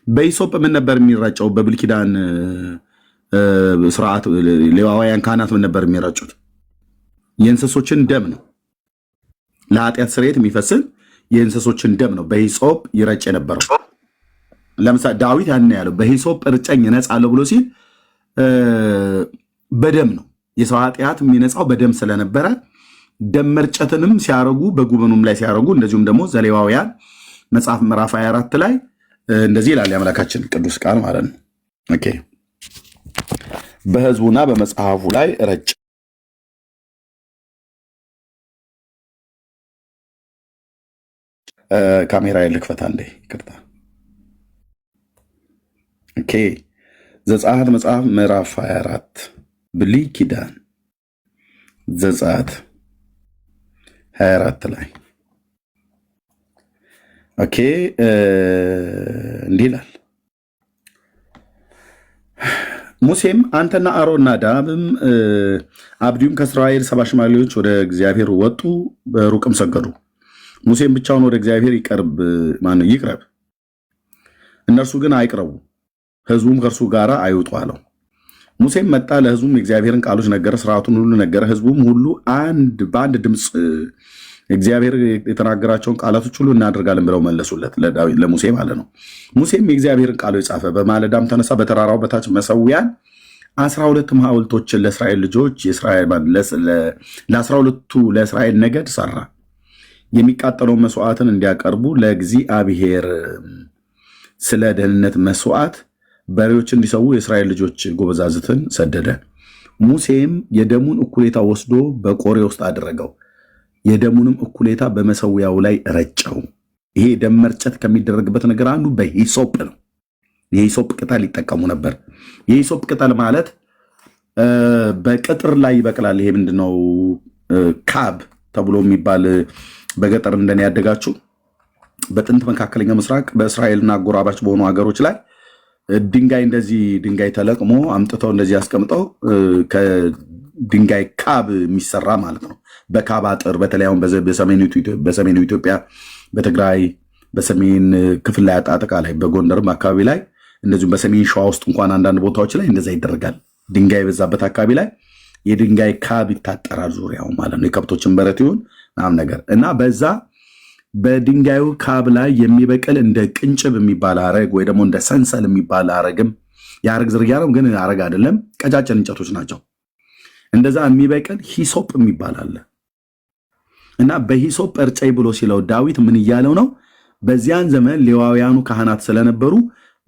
በሂሶጵ ምን ነበር የሚረጨው? በብሉይ ኪዳን ስርዓት ሌዋውያን ካህናት ምን ነበር የሚረጩት? የእንስሶችን ደም ነው። ለኃጢአት ስርየት የሚፈስል የእንስሶችን ደም ነው በሂሶጵ ይረጭ የነበረው። ለምሳሌ ዳዊት ያን ያለው በሂሶጵ እርጨኝ እነጻለሁ ብሎ ሲል በደም ነው። የሰው ኃጢአት የሚነጻው በደም ስለነበረ ደም መርጨትንም ሲያረጉ በጉበኑም ላይ ሲያረጉ፣ እንደዚሁም ደግሞ ዘሌዋውያን መጽሐፍ ምዕራፍ 24 ላይ እንደዚህ ይላል የአምላካችን ቅዱስ ቃል ማለት ነው። ኦኬ በህዝቡና በመጽሐፉ ላይ ረጭ። ካሜራ ልክፈት አንዴ፣ ይቅርታ። ኦኬ ዘጸአት መጽሐፍ ምዕራፍ 24 ብሉይ ኪዳን ዘጸአት 24 ላይ ኦኬ እንዲህ ይላል። ሙሴም አንተና አሮን ናዳብም አብዲዩም ከእስራኤል 70 ሽማግሌዎች ወደ እግዚአብሔር ወጡ፣ በሩቅም ሰገዱ። ሙሴም ብቻውን ወደ እግዚአብሔር ይቅረብ፣ እነርሱ ግን አይቅረቡ፣ ህዝቡም ከእርሱ ጋር አይውጡ አለው። ሙሴም መጣ፣ ለህዝቡም የእግዚአብሔርን ቃሎች ነገረ፣ ስርዓቱን ሁሉ ነገረ። ህዝቡም ሁሉ በአንድ ድምፅ እግዚአብሔር የተናገራቸውን ቃላቶች ሁሉ እናደርጋለን ብለው መለሱለት፣ ለሙሴ ማለት ነው። ሙሴም የእግዚአብሔርን ቃሎች ጻፈ። በማለዳም ተነሳ፣ በተራራው በታች መሰዊያን 12 ሐውልቶችን ለእስራኤል ልጆች ለ12ቱ ለእስራኤል ነገድ ሰራ። የሚቃጠለውን መስዋዕትን እንዲያቀርቡ ለእግዚአብሔር ስለ ደህንነት መስዋዕት በሬዎች እንዲሰዉ የእስራኤል ልጆች ጎበዛዝትን ሰደደ። ሙሴም የደሙን እኩሌታ ወስዶ በቆሬ ውስጥ አደረገው፣ የደሙንም እኩሌታ በመሰዊያው ላይ ረጨው። ይሄ ደም መርጨት ከሚደረግበት ነገር አንዱ በሂሶጵ ነው። የሂሶጵ ቅጠል ይጠቀሙ ነበር። የሂሶጵ ቅጠል ማለት በቅጥር ላይ ይበቅላል። ይሄ ምንድነው? ካብ ተብሎ የሚባል በገጠር እንደኔ ያደጋችሁ በጥንት መካከለኛ ምስራቅ በእስራኤልና አጎራባች በሆኑ ሀገሮች ላይ ድንጋይ ተለቅሞ አምጥተው እንደዚህ አስቀምጠው ከድንጋይ ካብ የሚሰራ ማለት ነው። በካብ አጥር በተለይ አሁን በሰሜኑ ኢትዮጵያ፣ በትግራይ በሰሜን ክፍል ላይ አጠቃላይ በጎንደርም አካባቢ ላይ እንደዚሁም በሰሜን ሸዋ ውስጥ እንኳን አንዳንድ ቦታዎች ላይ እንደዛ ይደረጋል። ድንጋይ የበዛበት አካባቢ ላይ የድንጋይ ካብ ይታጠራል ዙሪያው ማለት ነው። የከብቶችን በረት ይሁን ምናምን ነገር እና በዛ በድንጋዩ ካብ ላይ የሚበቅል እንደ ቅንጭብ የሚባል አረግ ወይ ደግሞ እንደ ሰንሰል የሚባል አረግም የአረግ ዝርያ ነው፣ ግን አረግ አይደለም፣ ቀጫጭን እንጨቶች ናቸው። እንደዛ የሚበቅል ሂሶጵ የሚባል አለ እና በሂሶጵ እርጨይ ብሎ ሲለው ዳዊት ምን እያለው ነው? በዚያን ዘመን ሌዋውያኑ ካህናት ስለነበሩ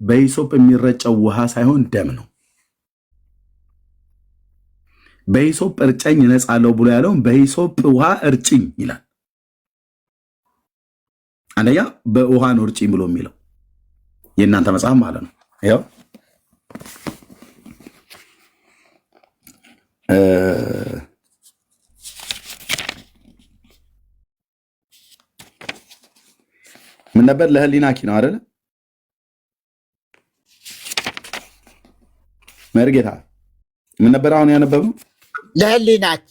በሂሶጵ የሚረጨው ውሃ ሳይሆን ደም ነው። በሂሶጵ እርጨኝ እነጻለሁ ብሎ ያለውን በሂሶጵ ውሃ እርጭኝ ይላል። አንደኛ በውሃ ነው እርጭኝ ብሎ የሚለው የእናንተ መጽሐፍ ማለት ነው። ያው ምን ነበር ለህሊናኪ ነው አይደል? መርጌታ ምን ነበር አሁን ያነበብነው? ለህሊናኪ።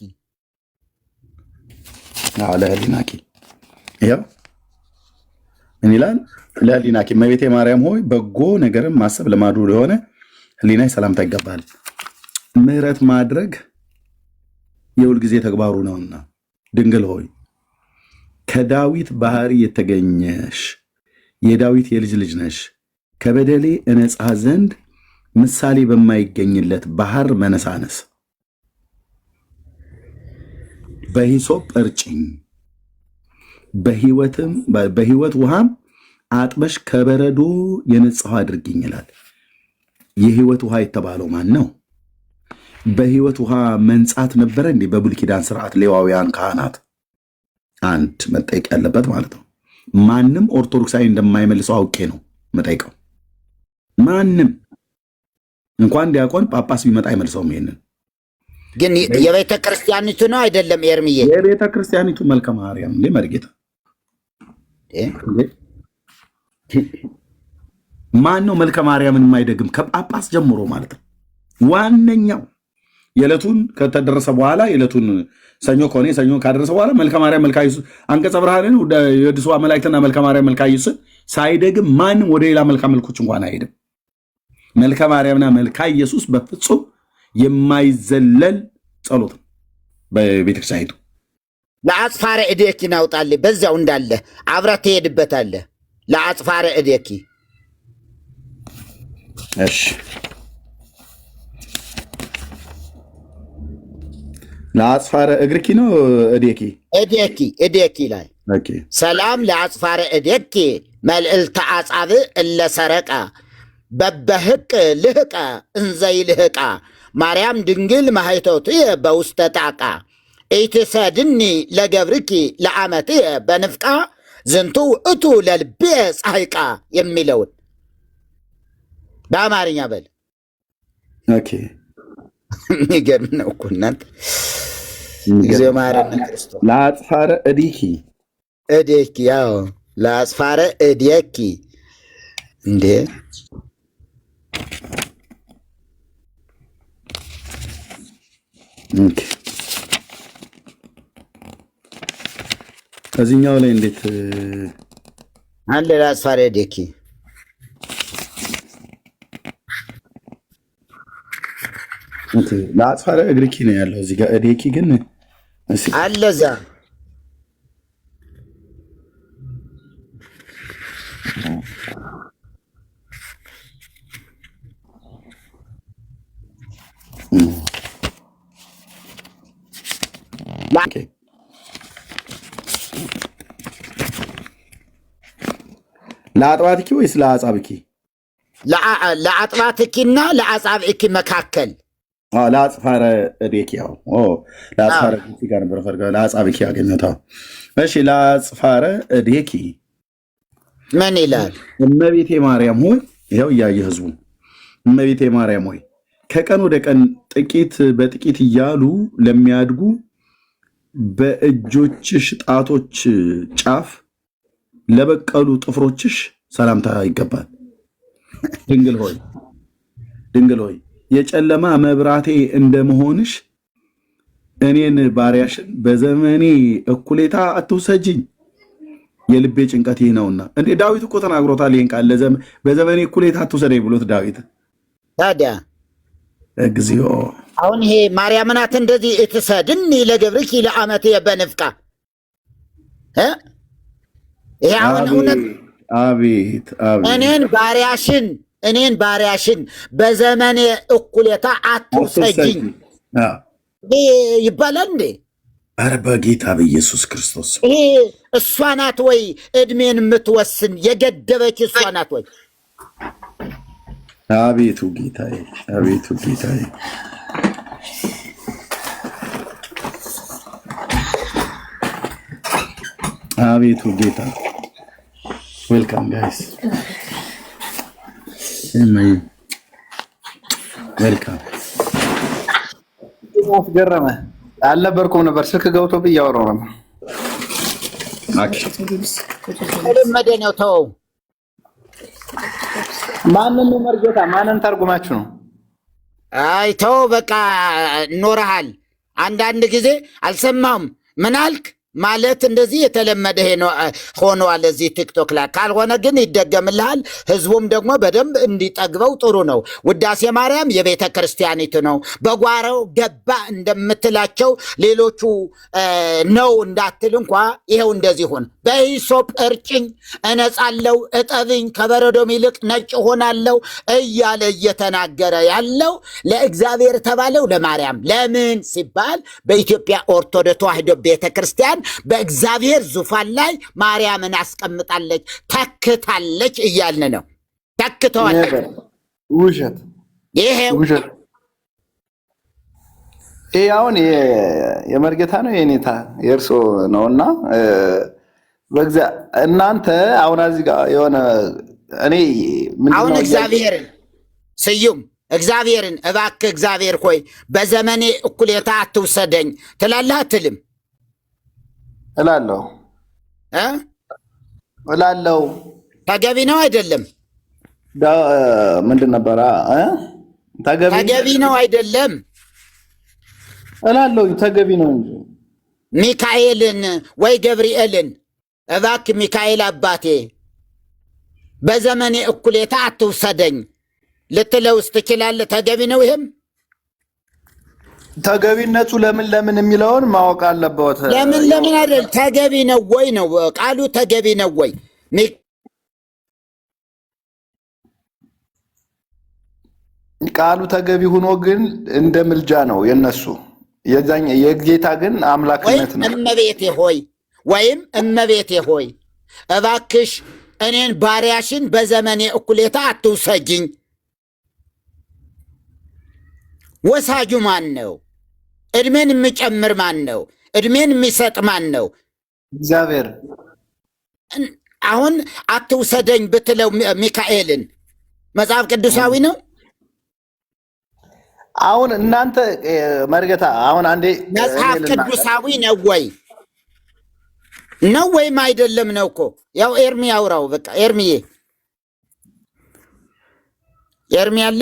አዎ ለህሊናኪ። ያው ምን ይላል? ለህሊናኪ እመቤቴ ማርያም ሆይ በጎ ነገርን ማሰብ ልማዱ የሆነ ህሊናይ ሰላምታ ይገባል። ምህረት ማድረግ የሁል ጊዜ ተግባሩ ነውና ድንግል ሆይ ከዳዊት ባህሪ የተገኘሽ የዳዊት የልጅ ልጅ ነሽ። ከበደሌ እነጻ ዘንድ ምሳሌ በማይገኝለት ባህር መነሳነስ በሂሶጵ እርጭኝ፣ በህይወት ውሃም አጥበሽ ከበረዶ የነጻው አድርግኝ ይላል። የህይወት ውሃ የተባለው ማን ነው? በህይወት ውሃ መንጻት ነበረ እንዴ? በብሉይ ኪዳን ስርዓት ሌዋውያን ካህናት አንድ መጠየቅ ያለበት ማለት ነው። ማንም ኦርቶዶክሳዊ እንደማይመልሰው አውቄ ነው መጠይቀው። ማንም እንኳን ዲያቆን ጳጳስ ቢመጣ አይመልሰውም። ይሄንን ግን የቤተ ክርስቲያኒቱ ነው አይደለም? ኤርምዬ የቤተ ክርስቲያኒቱ መልከ ማርያም እንዴ መርጌታ ማን ነው መልከ ማርያምን የማይደግም? ከጳጳስ ጀምሮ ማለት ነው። ዋነኛው የዕለቱን ከተደረሰ በኋላ የዕለቱን ሰኞ ከሆነ ሰኞ ካደረሰ በኋላ መልከ ማርያም መልካ ኢየሱስ አንቀጸ ብርሃንን ወደ የድሷ መላእክትና መልከ ማርያም መልካ ኢየሱስ ሳይደግም ማንም ወደ ሌላ መልካ መልኮች እንኳን አይሄድም። መልከ ማርያምና መልካ ኢየሱስ በፍጹም የማይዘለል ጸሎት ነው በቤተክርስቲያኒቱ። ለአጽፋረ እዴኪ ናውጣልህ፣ በዚያው እንዳለ አብረህ ትሄድበታለህ። ለአጽፋረ እዴኪ እሺ ለአጽፋረ እግርኪ ነው እዴኪ እዴኪ ላይ ሰላም ለአጽፋረ እዴኪ መልዕልተ አጻብዕ እለ ሰረቃ በበህቅ ልህቃ እንዘይ ልህቃ ማርያም ድንግል ማህቶትየ በውስተ ጣቃ ኢትሰድኒ ለገብርኪ ለአመትየ በንፍቃ ዝንቱ እቱ ለልቤ ፀሐይቃ የሚለውን በአማርኛ በል። የሚገርም ነው እኮ እናንተ። ጊዜ ማረነ ክርስቶስ። ለአጽፋረ እዴኪ ያው ለአጽፋረ እዴኪ እንዴ ከዚህኛው ላይ እንዴት አለ? ለአጽፋረ እዴኪ ለአጽፋረ እግርኪ ነው ያለው እዚህ ጋር። እዴኪ ግን አለ እዛ። ለአጥባትኪ ወይስ ለአጻብኪ? ለአጥባትኪና ለአጻብኪ መካከል ለአጽፋረ እዴኪ ያው ለአጽፋረ እዴኪ ጋር ነበር ፈርጋ ለአጻብኪ ያገኘታ። እሺ ለአጽፋረ እዴኪ ምን ይላል? እመቤቴ ማርያም ሆይ ይኸው እያየ ህዝቡ እመቤቴ ማርያም ሆይ ከቀን ወደ ቀን ጥቂት በጥቂት እያሉ ለሚያድጉ በእጆችሽ ጣቶች ጫፍ ለበቀሉ ጥፍሮችሽ ሰላምታ ይገባል። ድንግል ሆይ የጨለማ መብራቴ እንደመሆንሽ እኔን ባሪያሽን በዘመኔ እኩሌታ አትውሰጅኝ፣ የልቤ ጭንቀት ይህ ነውና። እንዴ ዳዊት እኮ ተናግሮታል ይህን ቃል በዘመኔ እኩሌታ አትውሰደኝ ብሎት ዳዊት። ታዲያ እግዚኦ አሁን ይሄ ማርያም ናት እንደዚህ እትሰድኒ ለገብርኪ ለአመትየ በንፍቃ ይሄ አሁን እውነት አቤት እኔን ባሪያሽን በዘመኔ እኩሌታ አትውሰጂኝ ይባላል እንዴ? ኧረ በጌታ በኢየሱስ ክርስቶስ ይሄ እሷ ናት ወይ እድሜን የምትወስን የገደበች እሷ ናት ወይ? አቤቱ ጌታዬ፣ አቤቱ ጌታዬ። አቤቱ ጌታ። ዌልካም ጋይስ፣ ዌልካም። ገረመ አልነበርኩም ነበር፣ ስልክ ገብቶብኝ እያወራሁ ነበር። ለመደ ነው ተው። ማንን ነው መርጌታ? ማንን ተርጉማችሁ ነው? አይ ተው በቃ ኖረሃል። አንዳንድ ጊዜ አልሰማም ምን አልክ ማለት እንደዚህ የተለመደ ሆኗል እዚህ ቲክቶክ ላይ። ካልሆነ ግን ይደገምልሃል። ህዝቡም ደግሞ በደንብ እንዲጠግበው ጥሩ ነው። ውዳሴ ማርያም የቤተ ክርስቲያኒቱ ነው። በጓሮው ገባ እንደምትላቸው ሌሎቹ ነው እንዳትል እንኳ ይሄው እንደዚህ ሁን። በሂሶጵ እርጭኝ እነጻለው፣ እጠብኝ ከበረዶም ይልቅ ነጭ ሆናለው እያለ እየተናገረ ያለው ለእግዚአብሔር ተባለው ለማርያም። ለምን ሲባል በኢትዮጵያ ኦርቶዶክስ ተዋሕዶ ቤተ ክርስቲያን በእግዚአብሔር ዙፋን ላይ ማርያምን አስቀምጣለች፣ ተክታለች እያልን ነው። ተክተዋለች። ውሸት። ይሄ አሁን የመርጌታ ነው የኔታ የእርሶ ነውና እናንተ አሁን እዚህ ጋር የሆነ እኔ አሁን እግዚአብሔርን ስዩም እግዚአብሔርን እባክህ እግዚአብሔር ሆይ በዘመኔ እኩሌታ አትውሰደኝ ትላለህ አትልም? እላለሁ። ተገቢ ነው አይደለም? ምንድን ነበረ? ተገቢ ነው አይደለም? እላለሁ። ተገቢ ነው እንጂ ሚካኤልን ወይ ገብርኤልን እባክህ ሚካኤል አባቴ በዘመኔ እኩሌታ አትውሰደኝ ልትለውስ ትችላለህ። ተገቢ ነው። ይሄም ተገቢነቱ ለምን የሚለውን ማወቅ አለበት። ለምን አይደል? ተገቢ ነው ወይ ነው ቃሉ። ተገቢ ነው ወይ? ቃሉ ተገቢ ሆኖ ግን እንደ ምልጃ ነው የነሱ። የጌታ ግን አምላክነት ነው። ወይም እመቤቴ ሆይ እባክሽ እኔን ባሪያሽን በዘመኔ እኩሌታ አትውሰጂኝ። ወሳጁ ማን ነው? እድሜን የሚጨምር ማን ነው? እድሜን የሚሰጥ ማን ነው? እግዚአብሔር። አሁን አትውሰደኝ ብትለው ሚካኤልን መጽሐፍ ቅዱሳዊ ነው? አሁን እናንተ መርጌታ አሁን አንዴ መጽሐፍ ቅዱሳዊ ነው ወይ ነው ወይም አይደለም ነው እኮ። ያው ኤርሚ ያውራው በቃ። ኤርሚዬ ኤርሚ አለ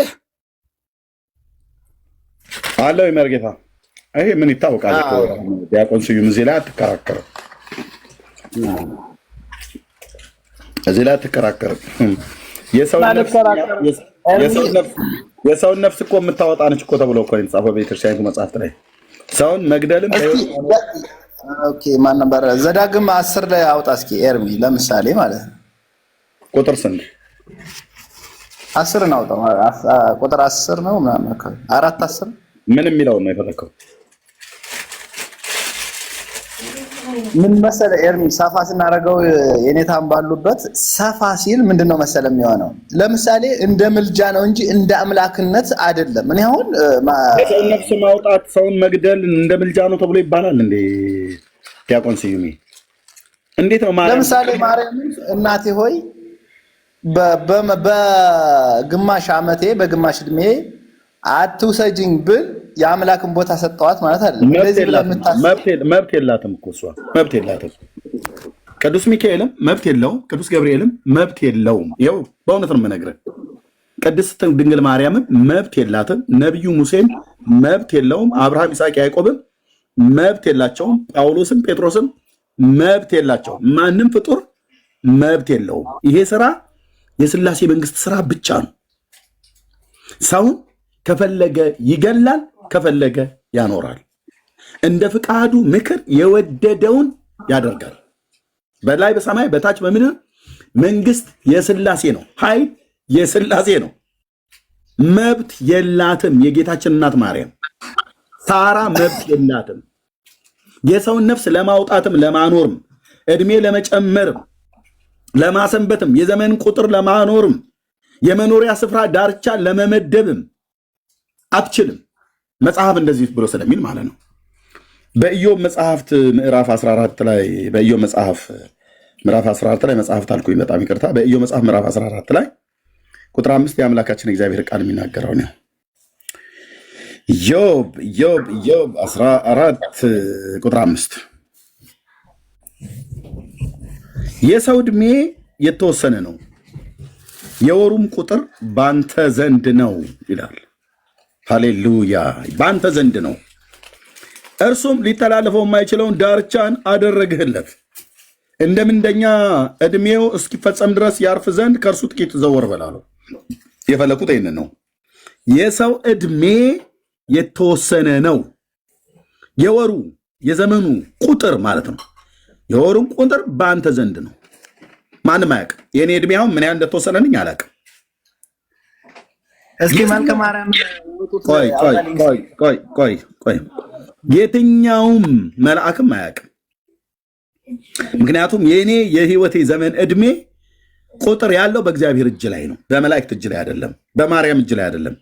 አለው መርጌታ። ይሄ ምን ይታወቃል እኮ ዲያቆን ስዩም እዚህ ላይ አትከራከርም፣ እዚህ ላይ አትከራከርም። የሰውን ነፍስ እኮ የምታወጣ ነች እኮ ተብሎ እኮ የተጻፈው በቤተክርስቲያኒቱ መጽሐፍት ላይ ሰውን መግደልም። ኦኬ ማን ነበር? ዘዳግም 10 ላይ አውጣ እስኪ ኤርሚ፣ ለምሳሌ ማለት ነው። ቁጥር ስንት? 10 ነው አውጣ። ቁጥር 10 ነው ምናምን አካባቢ 4-10 ምን የሚለው ነው የፈለከው? ምን መሰለ ኤርሚ፣ ሰፋ ስናደርገው የኔታም ባሉበት ሰፋ ሲል ምንድነው መሰለ የሚሆነው? ለምሳሌ እንደ ምልጃ ነው እንጂ እንደ አምላክነት አይደለም። እኔ አሁን የሰውን ነፍስ ማውጣት ሰውን መግደል እንደ ምልጃ ነው ተብሎ ይባላል እንዴ? ዲያቆን ስዩሜ እንዴት ነው ማለት? ለምሳሌ ማርያም እናቴ ሆይ በግማሽ ዓመቴ በግማሽ እድሜ አትውሰጂኝ ብል የአምላክን ቦታ ሰጠዋት ማለት አይደለም። እንደዚህ መብት የላትም እኮ እሷ፣ መብት የላትም። ቅዱስ ሚካኤልም መብት የለውም፣ ቅዱስ ገብርኤልም መብት የለውም። ይኸው በእውነት ነው የምነግርህ። ቅድስት ድንግል ማርያምም መብት የላትም፣ ነቢዩ ሙሴም መብት የለውም፣ አብርሃም፣ ይስሐቅ፣ ያዕቆብም መብት የላቸውም፣ ጳውሎስም ጴጥሮስም መብት የላቸውም። ማንም ፍጡር መብት የለውም። ይሄ ስራ የሥላሴ መንግስት ስራ ብቻ ነው። ሰውን ከፈለገ ይገላል፣ ከፈለገ ያኖራል። እንደ ፍቃዱ ምክር የወደደውን ያደርጋል። በላይ በሰማይ በታች በምድር መንግስት የሥላሴ ነው፣ ኃይል የሥላሴ ነው። መብት የላትም የጌታችን እናት ማርያም ሳራ መብት የላትም። የሰውን ነፍስ ለማውጣትም ለማኖርም እድሜ ለመጨመርም ለማሰንበትም የዘመን ቁጥር ለማኖርም የመኖሪያ ስፍራ ዳርቻ ለመመደብም አትችልም። መጽሐፍ እንደዚህ ብሎ ስለሚል ማለት ነው። በኢዮብ መጽሐፍት ምዕራፍ 14 ላይ በኢዮብ መጽሐፍ ምዕራፍ 14 ላይ መጽሐፍ ታልኩኝ፣ በጣም ይቅርታ። በኢዮብ መጽሐፍ ምዕራፍ 14 ላይ ቁጥር 5 የአምላካችን እግዚአብሔር ቃል የሚናገረው ነው። ኢዮብ 14 ቁጥር 5 የሰው ዕድሜ የተወሰነ ነው፣ የወሩም ቁጥር ባንተ ዘንድ ነው ይላል። ሃሌሉያ! ባንተ ዘንድ ነው፣ እርሱም ሊተላለፈው የማይችለውን ዳርቻን አደረግህለት። እንደ ምንደኛ ዕድሜው እስኪፈጸም ድረስ ያርፍ ዘንድ ከእርሱ ጥቂት ዘወር በላለው። የፈለኩት ይህንን ነው። የሰው ዕድሜ የተወሰነ ነው፣ የወሩ የዘመኑ ቁጥር ማለት ነው። የወሩን ቁጥር በአንተ ዘንድ ነው። ማንም አያውቅም። የእኔ ዕድሜ አሁን ምን ያህል እንደተወሰነልኝ አላውቅም። እስኪ መልከ ማርያም ቆይ የትኛውም መልአክም አያውቅም። ምክንያቱም የእኔ የህይወቴ ዘመን ዕድሜ ቁጥር ያለው በእግዚአብሔር እጅ ላይ ነው፣ በመላእክት እጅ ላይ አይደለም፣ በማርያም እጅ ላይ አይደለም፣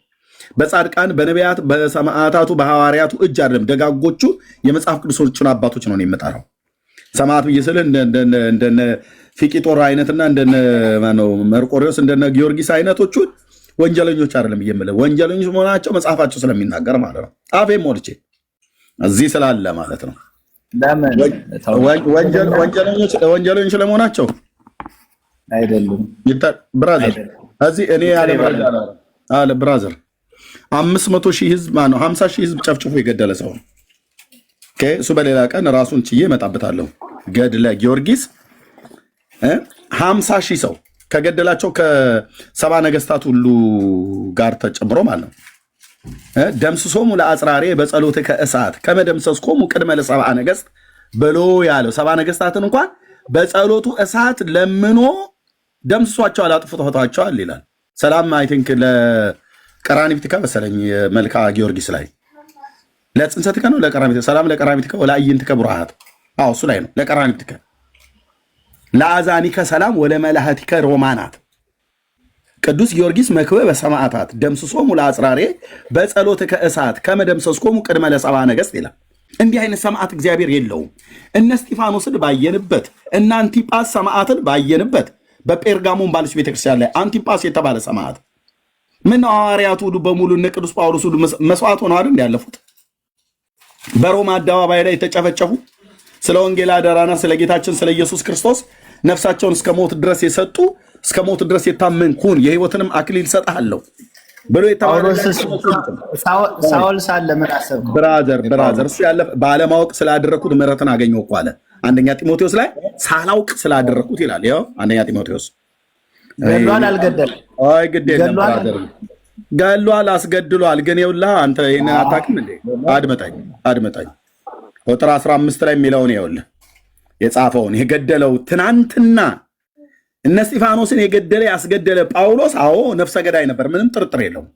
በጻድቃን በነቢያት በሰማዕታቱ በሐዋርያቱ እጅ አይደለም። ደጋጎቹ የመጽሐፍ ቅዱሶቹን አባቶች ነው የምጠራው። ሰማዕት ብዬ ስልህ እንደነ ፊቂጦር አይነትና እንደነ መርቆሪዎስ እንደነ ጊዮርጊስ አይነቶቹ ወንጀለኞች አይደለም እየምልህ፣ ወንጀለኞች መሆናቸው መጽሐፋቸው ስለሚናገር ማለት ነው። አፌም ሞልቼ እዚህ ስላለ ማለት ነው። ወንጀለኞች ለመሆናቸው አይደሉም ብራዘር። እዚህ እኔ አለ ብራዘር 500 ሺህ ህዝብ 50 ሺህ ህዝብ ጨፍጭፎ የገደለ ሰው ነው። እሱ በሌላ ቀን ራሱን ችዬ እመጣበታለሁ። ገድለ ጊዮርጊስ 50 ሺህ ሰው ከገደላቸው ከሰባ ነገስታት ሁሉ ጋር ተጨምሮ ማለት ነው። ደምስሶሙ ለአጽራሬ በጸሎት ከእሳት ከመደምሰስኮሙ ቅድመ ለሰባ ነገስት ብሎ ያለው ሰባ ነገስታትን እንኳን በጸሎቱ እሳት ለምኖ ደምስሷቸዋል፣ አጥፍቷቸዋል ይላል። ሰላም አይ ቲንክ ለቀራኒብትከ መሰለኝ መልካ ጊዮርጊስ ላይ ለጽንሰትከ ነው ለቀራኒብትከ ሰላም ለቀራኒብትከ ወለአይንትከ ብሩሃት እሱ ላይ ነው። ለቀራኒብትከ ለአዛኒከ ሰላም ወለመላህቲከ ሮማናት ቅዱስ ጊዮርጊስ መክበበ በሰማዕታት ደምስሶሙ ለአጽራሬ በጸሎትከ እሳት ከመደምሰስኮሙ ቅድመ ለሰባ ነገስት ይላል። እንዲህ አይነት ሰማዕት እግዚአብሔር የለውም። እነ እስጢፋኖስን ባየንበት እነ አንቲጳስ ሰማዕትን ባየንበት በጴርጋሞን ባለች ቤተክርስቲያን ላይ አንቲጳስ የተባለ ሰማዕት ምን ሐዋርያቱ ሁሉ በሙሉ እነ ቅዱስ ጳውሎስ ሁሉ መስዋዕት ሆነው አይደል ያለፉት? በሮማ አደባባይ ላይ የተጨፈጨፉ ስለ ወንጌል አደራና ስለ ጌታችን ስለ ኢየሱስ ክርስቶስ ነፍሳቸውን እስከ ሞት ድረስ የሰጡ እስከ ሞት ድረስ የታመንኩን የህይወትንም አክሊል ሰጣለሁ ብሎ ሳውል ሳለ ምን አሰብኩ? ብራዘር እሱ ያለ ባለማወቅ ስላደረኩት ምሕረትን አገኘሁ እኮ አለ አንደኛ ጢሞቴዎስ ላይ ሳላውቅ ስላደረኩት ይላል። ያው አንደኛ ጢሞቴዎስ ገድሏል አልገደለም? አይ ግድ የለም ብራዘር፣ ገድሏል አስገድሏል። ግን ይኸውልህ አንተ ይሄንን አታውቅም እንዴ? አድመጣኝ ቁጥር 15 ላይ የሚለውን ይኸውልህ የጻፈውን የገደለው ትናንትና እነ እስጢፋኖስን የገደለ ያስገደለ ጳውሎስ አዎ ነፍሰ ገዳይ ነበር፣ ምንም ጥርጥር የለውም።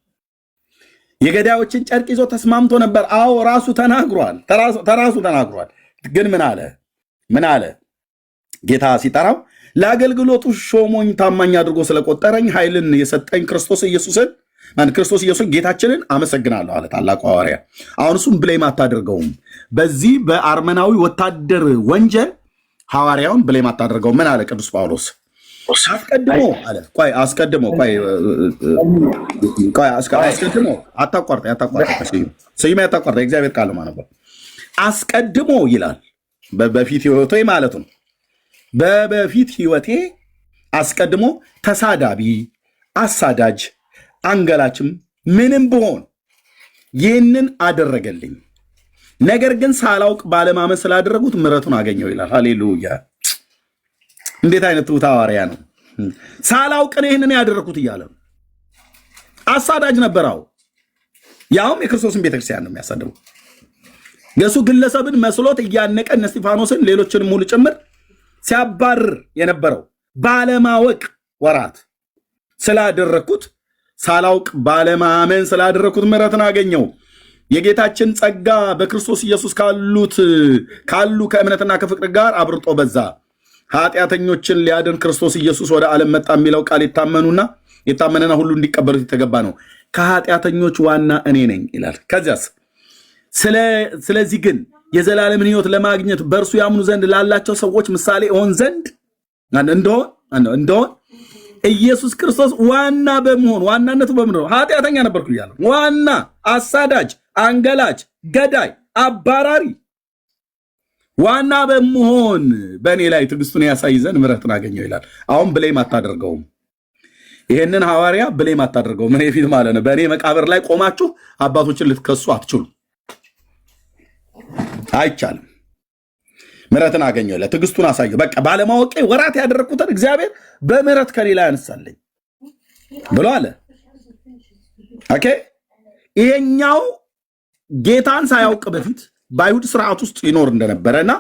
የገዳዮችን ጨርቅ ይዞ ተስማምቶ ነበር። አዎ ራሱ ተናግሯል። ግን ምን አለ? ጌታ ሲጠራው ለአገልግሎቱ ሾሞኝ ታማኝ አድርጎ ስለቆጠረኝ ኃይልን የሰጠኝ ክርስቶስ ኢየሱስን ጌታችንን አመሰግናለሁ አለ ታላቁ ሐዋርያ። አሁን እሱም ብሌም አታደርገውም። በዚህ በአርመናዊ ወታደር ወንጀል ሐዋርያውን ብሌም አታደርገውም። ምን አለ ቅዱስ ጳውሎስ? አስቀድሞ አታቋርጠ ስዩም ያታቋርጠ እግዚአብሔር ቃል ማለት ነው። አስቀድሞ ይላል በፊት ህይወቴ ማለት ነው። በፊት ህይወቴ አስቀድሞ ተሳዳቢ፣ አሳዳጅ፣ አንገላችም ምንም ብሆን ይህንን አደረገልኝ። ነገር ግን ሳላውቅ ባለማመን ስላደረጉት ምሕረቱን አገኘው ይላል። ሃሌሉያ! እንዴት አይነት ትሑት ሐዋርያ ነው! ሳላውቅ ነው ይህንን ያደረኩት እያለ ነው። አሳዳጅ ነበረው። ያውም የክርስቶስን ቤተክርስቲያን ነው የሚያሳድረው። የእሱ ግለሰብን መስሎት እያነቀ እነ እስጢፋኖስን ሌሎችንም ሙሉ ጭምር ሲያባርር የነበረው ባለማወቅ ወራት ስላደረኩት ሳላውቅ ባለማመን ስላደረኩት ምሕረትን አገኘው። የጌታችን ጸጋ በክርስቶስ ኢየሱስ ካሉ ከእምነትና ከፍቅር ጋር አብርጦ በዛ። ኃጢአተኞችን ሊያድን ክርስቶስ ኢየሱስ ወደ ዓለም መጣ የሚለው ቃል የታመነና ሁሉ እንዲቀበሉት የተገባ ነው። ከኃጢአተኞች ዋና እኔ ነኝ ይላል። ከዚያስ ስለዚህ ግን የዘላለምን ሕይወት ለማግኘት በእርሱ ያምኑ ዘንድ ላላቸው ሰዎች ምሳሌ ሆን ዘንድ እንደሆን ኢየሱስ ክርስቶስ ዋና በመሆን ዋናነቱ በምን ነው? ኃጢአተኛ ነበርኩ እያለሁ ዋና አሳዳጅ፣ አንገላች፣ ገዳይ፣ አባራሪ ዋና በመሆን በእኔ ላይ ትዕግስቱን ያሳይ ዘንድ ምሕረትን አገኘው ይላል። አሁን ብሌም አታደርገውም። ይሄንን ሐዋርያ ብሌም አታደርገውም። እኔ ፊት ማለት ነው። በእኔ መቃብር ላይ ቆማችሁ አባቶችን ልትከሱ አትችሉ። አይቻልም። ምሕረትን አገኘው ይላል። ትዕግስቱን አሳየው። በቃ ባለማወቄ ወራት ያደረግኩትን እግዚአብሔር በምሕረት ከሌላ ያነሳለኝ ብሎ አለ። ኦኬ። ይሄኛው ጌታን ሳያውቅ በፊት በአይሁድ ስርዓት ውስጥ ይኖር እንደነበረና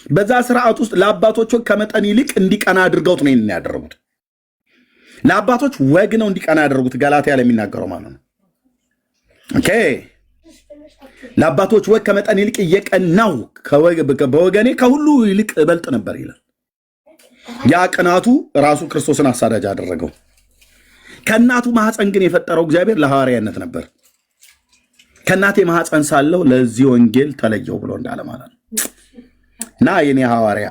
በዛ ስርዓት ውስጥ ለአባቶች ወግ ከመጠን ይልቅ እንዲቀና አድርገውት ነው ይሄንን ያደረጉት። ለአባቶች ወግ ነው እንዲቀና ያደረጉት። ገላትያ ላይ የሚናገረው ማለት ነው። ኦኬ። ለአባቶች ወግ ከመጠን ይልቅ እየቀናው በወገኔ ከሁሉ ይልቅ እበልጥ ነበር ይላል። ያ ቅናቱ ራሱ ክርስቶስን አሳዳጅ አደረገው። ከእናቱ ማህፀን ግን የፈጠረው እግዚአብሔር ለሐዋርያነት ነበር። ከእናቴ ማህፀን ሳለው ለዚህ ወንጌል ተለየው ብሎ እንዳለ ማለት ነው። እና የኔ ሐዋርያ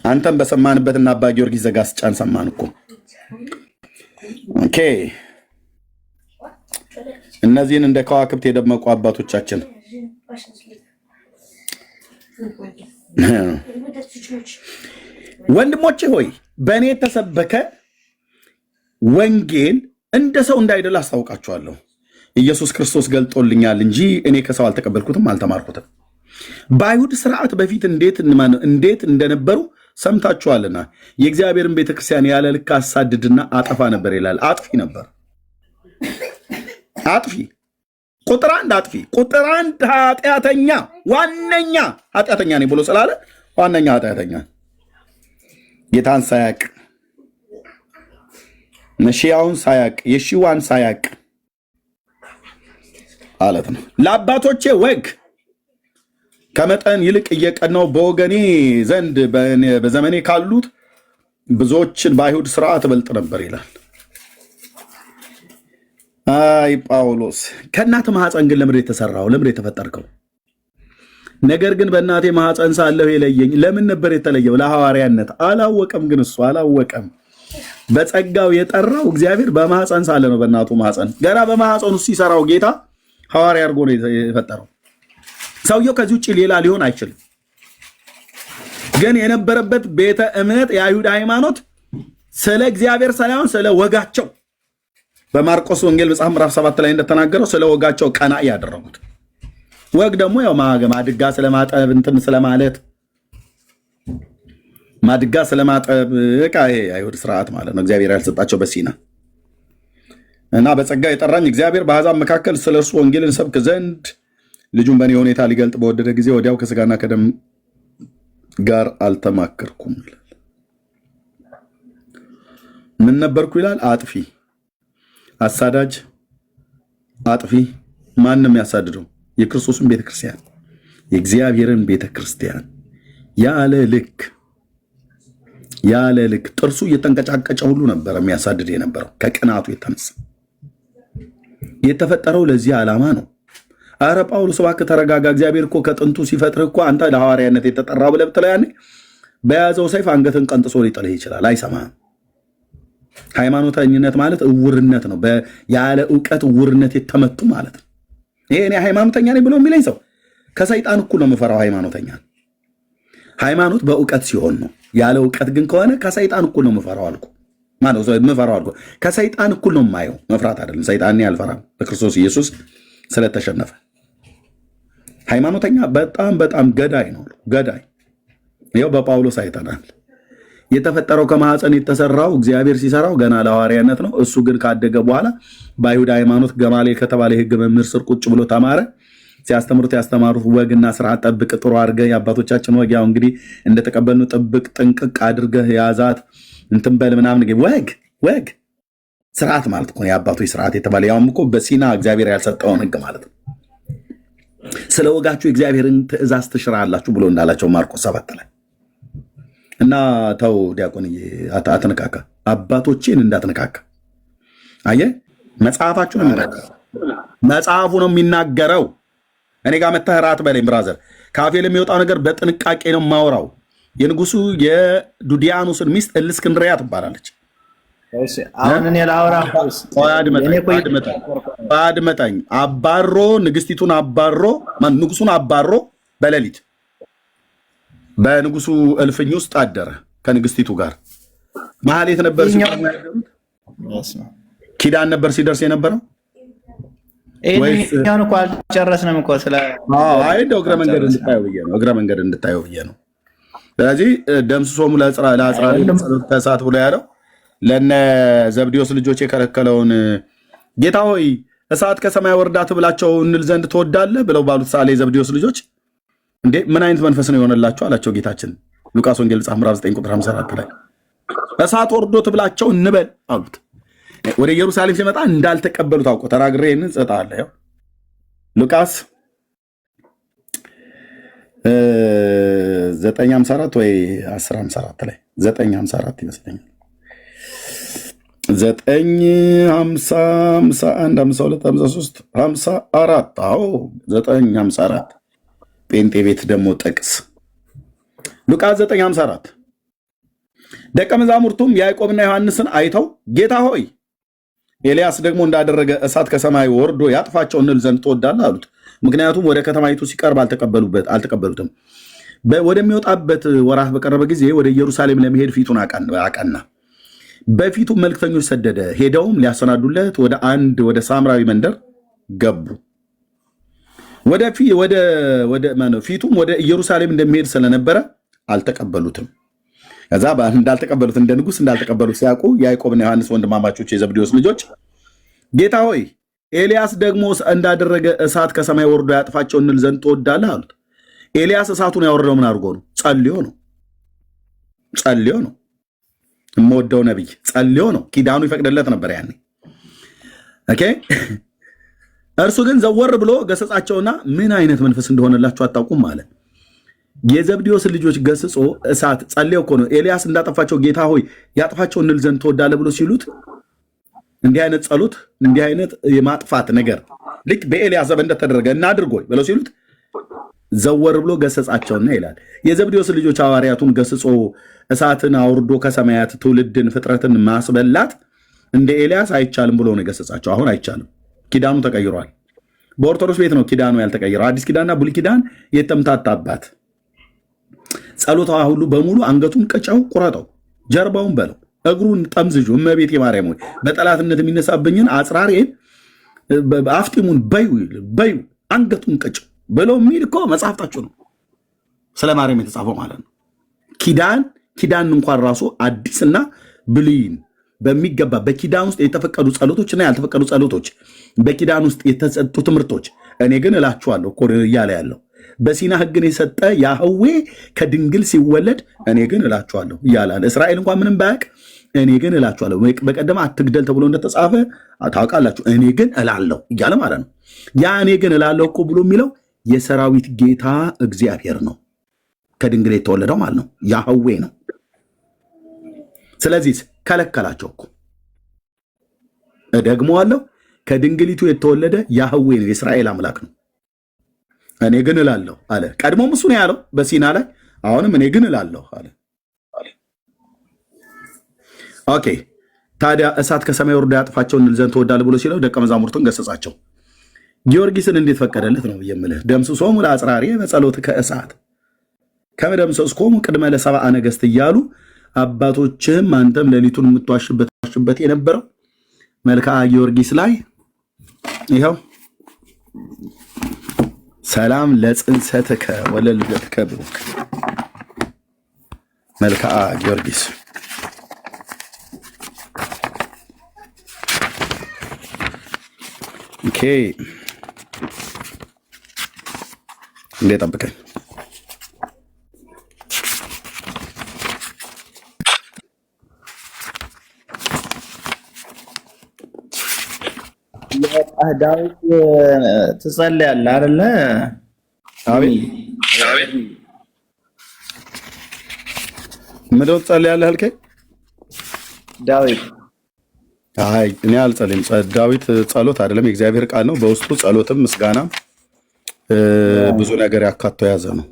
አንተም በሰማንበትና አባ ጊዮርጊስ ዘጋስጫን ሰማን እኮ። ኦኬ። እነዚህን እንደ ከዋክብት የደመቁ አባቶቻችን ወንድሞቼ ሆይ በእኔ የተሰበከ ወንጌል እንደ ሰው እንዳይደለ አስታውቃችኋለሁ። ኢየሱስ ክርስቶስ ገልጦልኛል እንጂ እኔ ከሰው አልተቀበልኩትም አልተማርኩትም። በአይሁድ ስርዓት በፊት እንዴት እንደነበሩ ሰምታችኋልና የእግዚአብሔርን ቤተክርስቲያን ያለ ልክ አሳድድና አጠፋ ነበር ይላል። አጥፊ ነበር። አጥፊ ቁጥር አንድ አጥፊ ቁጥር አንድ ኃጢአተኛ ዋነኛ ኃጢአተኛ ነኝ ብሎ ስላለ ዋነኛ ኃጢአተኛ ጌታን ሳያቅ መሺያውን ሳያቅ የሺዋን ሳያቅ ማለት ነው። ለአባቶቼ ወግ ከመጠን ይልቅ እየቀናው በወገኔ ዘንድ በዘመኔ ካሉት ብዙዎችን በአይሁድ ስርዓት እበልጥ ነበር ይላል። አይ ጳውሎስ ከእናት ማህፀን ግን ለምንድን የተሰራው? ለምንድን የተፈጠርከው? ነገር ግን በእናቴ ማህፀን ሳለሁ የለየኝ። ለምን ነበር የተለየው? ለሐዋርያነት። አላወቀም። ግን እሱ አላወቀም። በጸጋው የጠራው እግዚአብሔር በማህፀን ሳለ ነው። በእናቱ ማህፀን ገና በማህፀን ውስጥ ሲሰራው ጌታ ሐዋርያ አድርጎ ነው የፈጠረው። ሰውየው ከዚህ ውጭ ሌላ ሊሆን አይችልም። ግን የነበረበት ቤተ እምነት የአይሁድ ሃይማኖት ስለ እግዚአብሔር ሳይሆን ስለ ወጋቸው በማርቆስ ወንጌል መጽሐፍ ምዕራፍ 7 ላይ እንደተናገረው ስለ ወጋቸው ቀና ያደረጉት። ወግ ደግሞ ያው ማድጋ ስለማጠብ እንትን ስለማለት ማድጋ ስለማጠብ ዕቃ አይሁድ ስርዓት ማለት ነው። እግዚአብሔር ያልሰጣቸው በሲና እና በጸጋ የጠራኝ እግዚአብሔር በአሕዛብ መካከል ስለ እርሱ ወንጌልን ሰብክ ዘንድ ልጁን በእኔ ሁኔታ ሊገልጥ በወደደ ጊዜ ወዲያው ከስጋና ከደም ጋር አልተማከርኩም ይላል። ምን ነበርኩ ይላል? አጥፊ፣ አሳዳጅ፣ አጥፊ። ማንም ያሳድደው የክርስቶስን ቤተክርስቲያን የእግዚአብሔርን ቤተክርስቲያን ያለ ልክ ጥርሱ እየተንቀጫቀጨ ሁሉ ነበር የሚያሳድድ የነበረው ከቅናቱ የተነሳ። የተፈጠረው ለዚህ ዓላማ ነው። አረ ጳውሎስ እባክህ ተረጋጋ። እግዚአብሔር እኮ ከጥንቱ ሲፈጥርህ እኮ አንተ ለሐዋርያነት የተጠራው ብለህ ብትለው ያኔ በያዘው ሰይፍ አንገትን ቀንጥሶ ሊጥልህ ይችላል። አይሰማህም። ሃይማኖተኝነት ማለት እውርነት ነው። ያለ እውቀት እውርነት የተመቱ ማለት ነው። ይሄ እኔ ሃይማኖተኛ ነኝ ብሎ የሚለኝ ሰው ከሰይጣን እኩል ነው የምፈራው። ሃይማኖት በእውቀት ሲሆን ነው። ያለ እውቀት ግን ከሆነ ከሰይጣን እኩል ነው የምፈራው አልኩ። ከሰይጣን እኩል ነው የማየው። መፍራት አይደለም። ሰይጣን አልፈራም በክርስቶስ ኢየሱስ ስለተሸነፈ። ሃይማኖተኛ በጣም በጣም ገዳይ ነው። ገዳይ ይኸው በጳውሎስ አይተናል። የተፈጠረው ከማህፀን የተሰራው እግዚአብሔር ሲሰራው ገና ለሐዋርያነት ነው። እሱ ግን ካደገ በኋላ በአይሁድ ሃይማኖት ገማሌል ከተባለ የሕግ መምህር ስር ቁጭ ብሎ ተማረ። ሲያስተምሩት ያስተማሩት ወግና ስርዓት ጠብቅ ጥሩ አድርገህ የአባቶቻችን ወግ ያው እንግዲህ እንደተቀበልነው ጥብቅ ጥንቅቅ አድርገህ የያዛት እንትን በል ምናምን ወግ ስርዓት ማለት ነው። የአባቶች ስርዓት የተባለ ያውም እኮ በሲና እግዚአብሔር ያልሰጠውን ህግ ማለት ነው። ስለ ወጋችሁ እግዚአብሔርን ትእዛዝ ትሽራላችሁ ብሎ እንዳላቸው ማርቆስ 7 ላይ እና ተው ዲያቆንዬ አትነካካ፣ አባቶችን እንዳትነካካ። አየህ መጽሐፋችሁ ነው የሚናገረው፣ መጽሐፉ ነው የሚናገረው። እኔ ጋር መተህ ራት በለኝ ብራዘር። ካፌ ለሚወጣው ነገር በጥንቃቄ ነው የማወራው። የንጉሱ የዱዲያኖስን ሚስት እልእስክንድርያ ትባላለች። አሁን እኔ ላውራ አድመጠኝ። አባሮ ንግስቲቱን አባሮ ንጉሱን አባሮ በሌሊት በንጉሱ እልፍኝ ውስጥ አደረ ከንግስቲቱ ጋር። መሀሌት ነበር ኪዳን ነበር ሲደርስ የነበረው ይሄን እኮ አልጨረስንም እኮ ስለ እንደው እግረ መንገድ እንድታየው ብዬ ነው። ስለዚህ ደምስሶሙ ለአጽራሪ ጸሎት ከሰዓት ብሎ ያለው ለነ ዘብዴዎስ ልጆች የከለከለውን ጌታ ሆይ እሳት ከሰማይ ወርዳ ትብላቸው እንል ዘንድ ትወዳለህ ብለው ባሉት ሳሌ ዘብዴዎስ ልጆች እንዴ ምን አይነት መንፈስ ነው የሆነላቸው አላቸው ጌታችን። ሉቃስ ወንጌል ምዕራፍ 9 ቁጥር 54 ላይ እሳት ወርዶ ትብላቸው እንበል አሉት። ወደ ኢየሩሳሌም ሲመጣ እንዳልተቀበሉት አውቆ ተናግሬ እንጸጣለሁ። ያው ሉቃስ 9:54 ወይ 10:54 ላይ 9:54 ይመስለኛል 9:50 51 52 53 54 አዎ 9:54 ጴንጤ ቤት ደግሞ ጥቅስ ሉቃስ 9:54 ደቀ መዛሙርቱም ያዕቆብና ዮሐንስን አይተው ጌታ ሆይ ኤልያስ ደግሞ እንዳደረገ እሳት ከሰማይ ወርዶ ያጥፋቸው እንል ዘንድ ትወዳለህ አሉት። ምክንያቱም ወደ ከተማይቱ ሲቀርብ አልተቀበሉትም። ወደሚወጣበት ወራት በቀረበ ጊዜ ወደ ኢየሩሳሌም ለመሄድ ፊቱን አቀና። በፊቱ መልክተኞች ሰደደ። ሄደውም ሊያሰናዱለት ወደ ሳምራዊ መንደር ገቡ። ፊቱም ወደ ኢየሩሳሌም እንደሚሄድ ስለነበረ አልተቀበሉትም። ከዛ እንዳልተቀበሉት እንደ ንጉሥ እንዳልተቀበሉት ሲያውቁ ያዕቆብና ዮሐንስ ወንድማማቾች የዘብዴዎስ ልጆች ጌታ ሆይ ኤልያስ ደግሞ እንዳደረገ እሳት ከሰማይ ወርዶ ያጥፋቸው እንል ዘንድ ትወዳለህ አሉት። ኤልያስ እሳቱን ያወረደው ምን አድርጎ ነው? ጸልዮ ነው። የምወደው ነቢይ ጸልዮ ነው። ኪዳኑ ይፈቅድለት ነበር ያኔ። ኦኬ እርሱ ግን ዘወር ብሎ ገሰጻቸውና ምን አይነት መንፈስ እንደሆነላችሁ አታውቁም አለ። የዘብዴዎስ ልጆች ገስጾ እሳት ጸልዮ እኮ ነው ኤልያስ እንዳጠፋቸው ጌታ ሆይ ያጥፋቸው እንል ዘንድ ትወዳለህ ብሎ ሲሉት እንዲህ አይነት ጸሎት እንዲህ አይነት የማጥፋት ነገር ልክ በኤልያስ ዘመን እንደተደረገ እናድርግ ወይ ብለው ሲሉት ዘወር ብሎ ገሰጻቸውና ይላል። የዘብዴዎስ ልጆች ሐዋርያቱን ገስጾ እሳትን አውርዶ ከሰማያት ትውልድን ፍጥረትን ማስበላት እንደ ኤልያስ አይቻልም ብሎ ነው ገሰጻቸው። አሁን አይቻልም፣ ኪዳኑ ተቀይሯል። በኦርቶዶክስ ቤት ነው ኪዳኑ ያልተቀየረው። አዲስ ኪዳንና ብሉይ ኪዳን የተምታታባት ጸሎቷ ሁሉ በሙሉ አንገቱን ቅጨው ቁረጠው፣ ጀርባውን በለው፣ እግሩን ጠምዝዡ፣ እመቤቴ ማርያም ሆይ በጠላትነት የሚነሳብኝን አጽራሬን አፍጢሙን በዩ አንገቱን ቅጨው ብለው የሚል እኮ መጽሐፍታችሁ ነው። ስለ ማርያም የተጻፈው ማለት ነው። ኪዳን እንኳን ራሱ አዲስና ብሉይን በሚገባ በኪዳን ውስጥ የተፈቀዱ ጸሎቶችና ያልተፈቀዱ ጸሎቶች፣ በኪዳን ውስጥ የተሰጡ ትምህርቶች እኔ ግን እላችኋለሁ እኮ እያለ ያለው በሲና ሕግን የሰጠ ያህዌ ከድንግል ሲወለድ እኔ ግን እላችኋለሁ እያላለ እስራኤል እንኳን ምንም ባያውቅ እኔ ግን እላችኋለሁ። በቀደም አትግደል ተብሎ እንደተጻፈ ታውቃላችሁ። እኔ ግን እላለሁ እያለ ማለት ነው። ያ እኔ ግን እላለሁ እኮ ብሎ የሚለው የሰራዊት ጌታ እግዚአብሔር ነው። ከድንግል የተወለደው ማለት ነው፣ ያህዌ ነው። ስለዚህ ከለከላቸው እኮ እደግመዋለሁ፣ ከድንግሊቱ የተወለደ ያህዌ ነው፣ የእስራኤል አምላክ ነው። እኔ ግን እላለሁ አለ። ቀድሞም እሱ ነው ያለው በሲና ላይ፣ አሁንም እኔ ግን እላለሁ አለ። ኦኬ ታዲያ እሳት ከሰማይ ወርዶ ያጥፋቸው እንል ዘንድ ትወዳለህ ብሎ ሲለው ደቀ መዛሙርቱን ገሰጻቸው። ጊዮርጊስን እንዴት ፈቀደለት ነው የምልህ። ደምስሶሙ ለአጽራሪ በጸሎት ከእሳት ከመደምሰስኮሙ ቅድመ ለሰብአ ነገሥት እያሉ አባቶችህም አንተም ሌሊቱን የምትዋሽበት የነበረው መልክዓ ጊዮርጊስ ላይ ይኸው ሰላም ለጽንሰትከ ወለልደትከ ብሩክ መልክዓ ጊዮርጊስ ኦኬ አንዴ ጠብቀኝ። ዳዊት ትጸልያለህ አይደለ? አቤት ምንድን ነው ትጸልያለህ አልከኝ? ዳዊት አይ እኔ አልጸልይም። ዳዊት ጸሎት አይደለም፣ የእግዚአብሔር ቃል ነው። በውስጡ ጸሎትም ምስጋናም ብዙ ነገር ያካቶ የያዘ ነው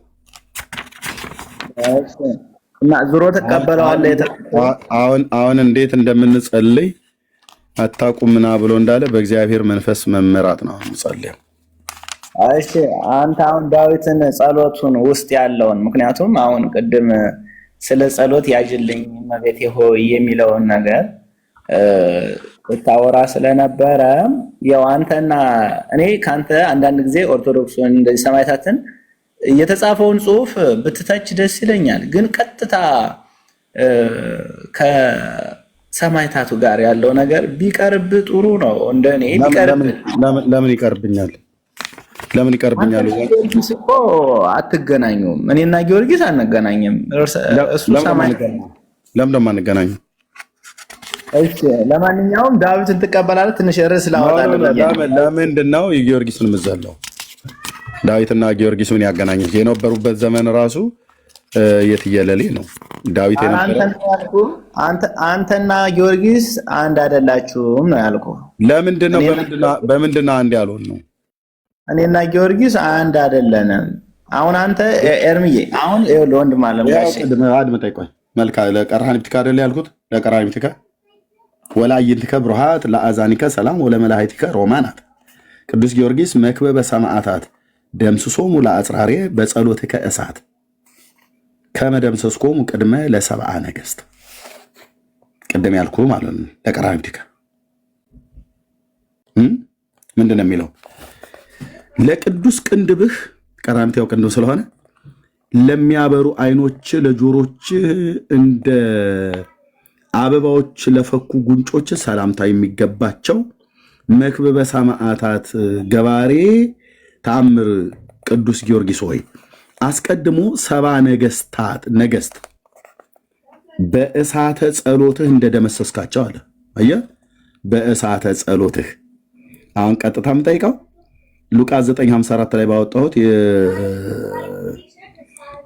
እና ዙሮ ተቀበለዋለህ። አሁን እንዴት እንደምንጸልይ አታውቁምና ብሎ እንዳለ በእግዚአብሔር መንፈስ መመራት ነው የምጸልየው። እሺ አንተ አሁን ዳዊትን ጸሎቱን ውስጥ ያለውን ምክንያቱም አሁን ቅድም ስለ ጸሎት ያጅልኝ እመቤቴ ሆይ የሚለውን ነገር ታወራ ስለነበረ ያው አንተና እኔ ካንተ አንዳንድ ጊዜ ኦርቶዶክሱን እንደዚህ ሰማዕታትን የተጻፈውን ጽሑፍ ብትተች ደስ ይለኛል። ግን ቀጥታ ከሰማዕታቱ ጋር ያለው ነገር ቢቀርብ ጥሩ ነው። እንደኔ ቢቀርብ ለምን ይቀርብኛል? ለምን ይቀርብኛል? ጊዮርጊስ እኮ አትገናኙም። እኔና ጊዮርጊስ አንገናኝም። እሱ ሰማዕት ለምን ደማ አንገናኙ? እሺ ለማንኛውም ዳዊትን ትቀበላለህ? ትንሽ ርዕስ ላወጣልህ። ለምንድን ነው የጊዮርጊስን ምዘለው? ዳዊትና ጊዮርጊስ ምን ያገናኙት? የነበሩበት ዘመን ራሱ የትየለሌ ነው። ዳዊት አንተና ጊዮርጊስ አንድ አይደላችሁም ነው ያልኩህ። ለምንድን ነው በምንድን አንድ ያልሆን ነው? እኔና ጊዮርጊስ አንድ አይደለንም። አሁን አንተ ኤርምዬ አሁን ለወንድም አለም አድምጠኝ። ቆይ መልካ ለቀርሃን ብትካ አይደል ያልኩት? ለቀርሃን ብትካ ወላይንትከ ብሩሃት ለአዛኒከ ሰላም ወለመላእክቲከ ሮማናት ቅዱስ ጊዮርጊስ መክበበ ሰማዕታት ደምስሶሙ ለአጽራሬ በጸሎትከ እሳት ከመደምሰስኮሙ ቅድመ ለሰብአ ነገሥት። ቅድም ያልኩ ማለት ነው። ለቀርሃን ብትካ ምንድን ነው የሚለው? ለቅዱስ ቅንድብህ ቀራንቲያው ቅንድብ ስለሆነ ለሚያበሩ አይኖች ለጆሮች እንደ አበባዎች ለፈኩ ጉንጮች ሰላምታ የሚገባቸው መክብበ ሰማዕታት ገባሬ ተአምር ቅዱስ ጊዮርጊስ ሆይ አስቀድሞ ሰባ ነገሥት በእሳተ ጸሎትህ እንደደመሰስካቸው አለ። አየህ፣ በእሳተ ጸሎትህ። አሁን ቀጥታ የምጠይቀው ሉቃስ 9:54 ላይ ባወጣሁት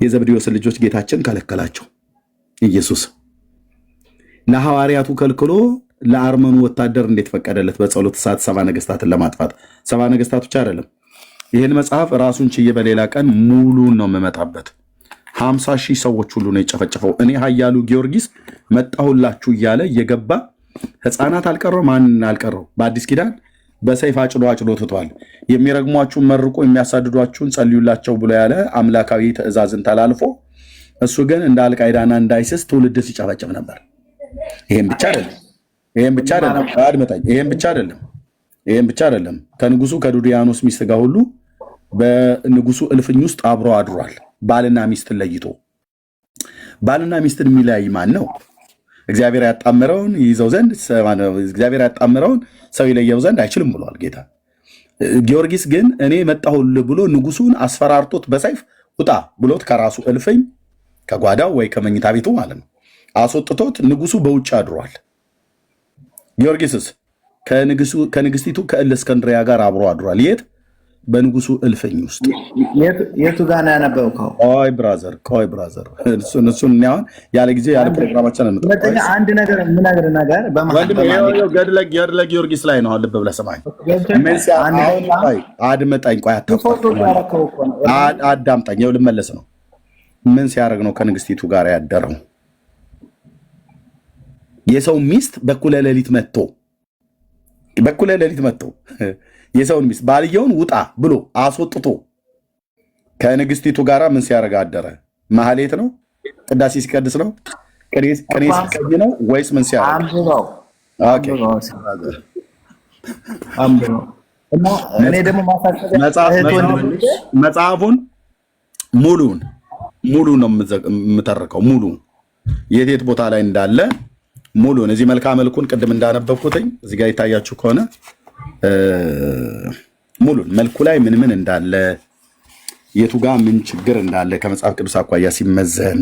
የዘብዴዎስ ልጆች ጌታችን ከለከላቸው። ኢየሱስ ለሐዋርያቱ ከልክሎ ለአርመኑ ወታደር እንዴት ፈቀደለት? በጸሎት እሳት ሰባ ነገሥታትን ለማጥፋት። ሰባ ነገሥታት ብቻ አይደለም። ይህን መጽሐፍ ራሱን ችዬ በሌላ ቀን ሙሉን ነው የምመጣበት። 50,000 ሰዎች ሁሉ ነው የጨፈጨፈው። እኔ ኃያሉ ጊዮርጊስ መጣሁላችሁ እያለ እየገባ ሕፃናት አልቀረው ማን አልቀረው። በአዲስ ኪዳን በሰይፍ አጭዶ ትቷል። የሚረግሟችሁን መርቆ የሚያሳድዷችሁን ጸልዩላቸው ብሎ ያለ አምላካዊ ትእዛዝን ተላልፎ እሱ ግን እንደ አልቃይዳና እንዳይስስ ትውልድ ሲጨፈጭፍ ነበር። ይሄን ብቻ አይደለም። ከንጉሱ ከዱዲያኖስ ሚስት ጋር ሁሉ በንጉሱ እልፍኝ ውስጥ አብሮ አድሯል። ባልና ሚስትን ለይቶ። ባልና ሚስትን የሚለያይ ማን ነው? እግዚአብሔር ያጣመረውን ይይዘው ዘንድ እግዚአብሔር ያጣመረውን ሰው ይለየው ዘንድ አይችልም ብሏል ጌታ። ጊዮርጊስ ግን እኔ መጣሁልህ ብሎ ንጉሱን አስፈራርቶት በሰይፍ ውጣ ብሎት ከራሱ እልፍኝ ከጓዳው ወይ ከመኝታ ቤቱ ማለት ነው አስወጥቶት ንጉሱ በውጭ አድሯል። ጊዮርጊስስ ከንግስቲቱ ከእለእስክንድርያ ጋር አብሮ አድሯል። የት? በንጉሱ እልፍኝ ውስጥ። የቱ ጋር ነው ያነበብከው? ቆይ ብራዘር እሱን አሁን ያለ ጊዜ ያለ ፕሮግራማችን ነው። አንድ ነገር የምነግርህ ነገር ገድለ ጊዮርጊስ ላይ ነው። ልብ ብለህ ሰማኝ፣ አድምጠኝ፣ ቆይ አዳምጠኝ። ይኸው ልመለስ ነው። ምን ሲያደርግ ነው ከንግስቲቱ ጋር ያደረው? የሰው ሚስት በኩለ ሌሊት መጥቶ የሰውን ሚስት ባልየውን ውጣ ብሎ አስወጥቶ ከንግስቲቱ ጋር ምን ሲያደርግ አደረ? ማህሌት ነው? ቅዳሴ ሲቀድስ ነው? ቅኔ ሲቀኝ ነው ወይስ ምን ሲያደርግ? መጽሐፉን ሙሉን ነው የምተርከው። ሙሉ የት ቦታ ላይ እንዳለ ሙሉን እዚህ መልክዓ መልኩን ቅድም እንዳነበብኩትኝ እዚህ ጋር ይታያችሁ ከሆነ ሙሉን መልኩ ላይ ምን እንዳለ የቱ ጋር ምን ችግር እንዳለ ከመጽሐፍ ቅዱስ አኳያ ሲመዘን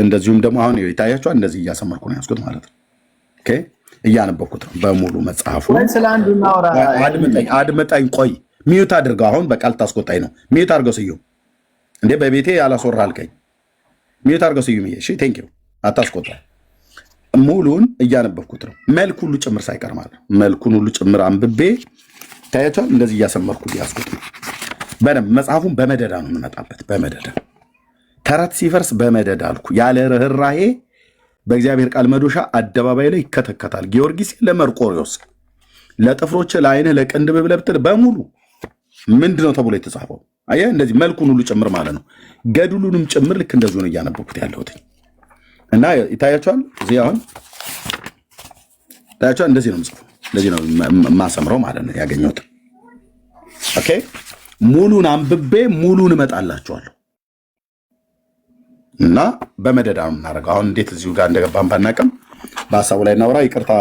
እንደዚሁም ደግሞ አሁን ይታያችኋል። እንደዚህ እያሰመርኩ ነው ያስኩት ማለት ነው። ኦኬ እያነበብኩት ነው በሙሉ መጽሐፉ። አድምጠኝ፣ ቆይ ሚዩት አድርገው። አሁን በቃል ታስቆጣኝ ነው። ሚዩት አድርገው ስዩም። እንዴ በቤቴ ያላስወራ አልከኝ። ሚዩት አድርገው ስዩም። እሺ ቴንክ ዩ። አታስቆጣ። ሙሉን እያነበብኩት ነው፣ መልክ ሁሉ ጭምር ሳይቀር ማለት ነው። መልኩን ሁሉ ጭምር አንብቤ ታያችኋል። እንደዚህ እያሰመርኩ ያስኩት ነው በደንብ። መጽሐፉን በመደዳ ነው የምንመጣበት፣ በመደዳ ተረት ሲፈርስ በመደዳ አልኩ። ያለ ርኅራሄ በእግዚአብሔር ቃል መዶሻ አደባባይ ላይ ይከተከታል። ጊዮርጊስ ለመርቆሪዎስ ለጥፍሮች ለዓይንህ ለቅንድብ ብለብትል በሙሉ ምንድነው ተብሎ የተጻፈው? አየህ፣ እንደዚህ መልኩን ሁሉ ጭምር ማለት ነው። ገድሉንም ጭምር ልክ እንደዚሁ ነው እያነበብኩት ያለሁት እና ይታያችኋል። እዚህ አሁን ይታያችኋል። እንደዚህ ነው የምጽፈው፣ እንደዚህ ነው የማሰምረው ማለት ነው ያገኘሁት። ኦኬ ሙሉን አንብቤ ሙሉን እመጣላችኋለሁ እና በመደዳ ነው የምናደርገው። አሁን እንዴት እዚሁ ጋር እንደገባን ባናውቅም በሀሳቡ ላይ እናውራ። ይቅርታ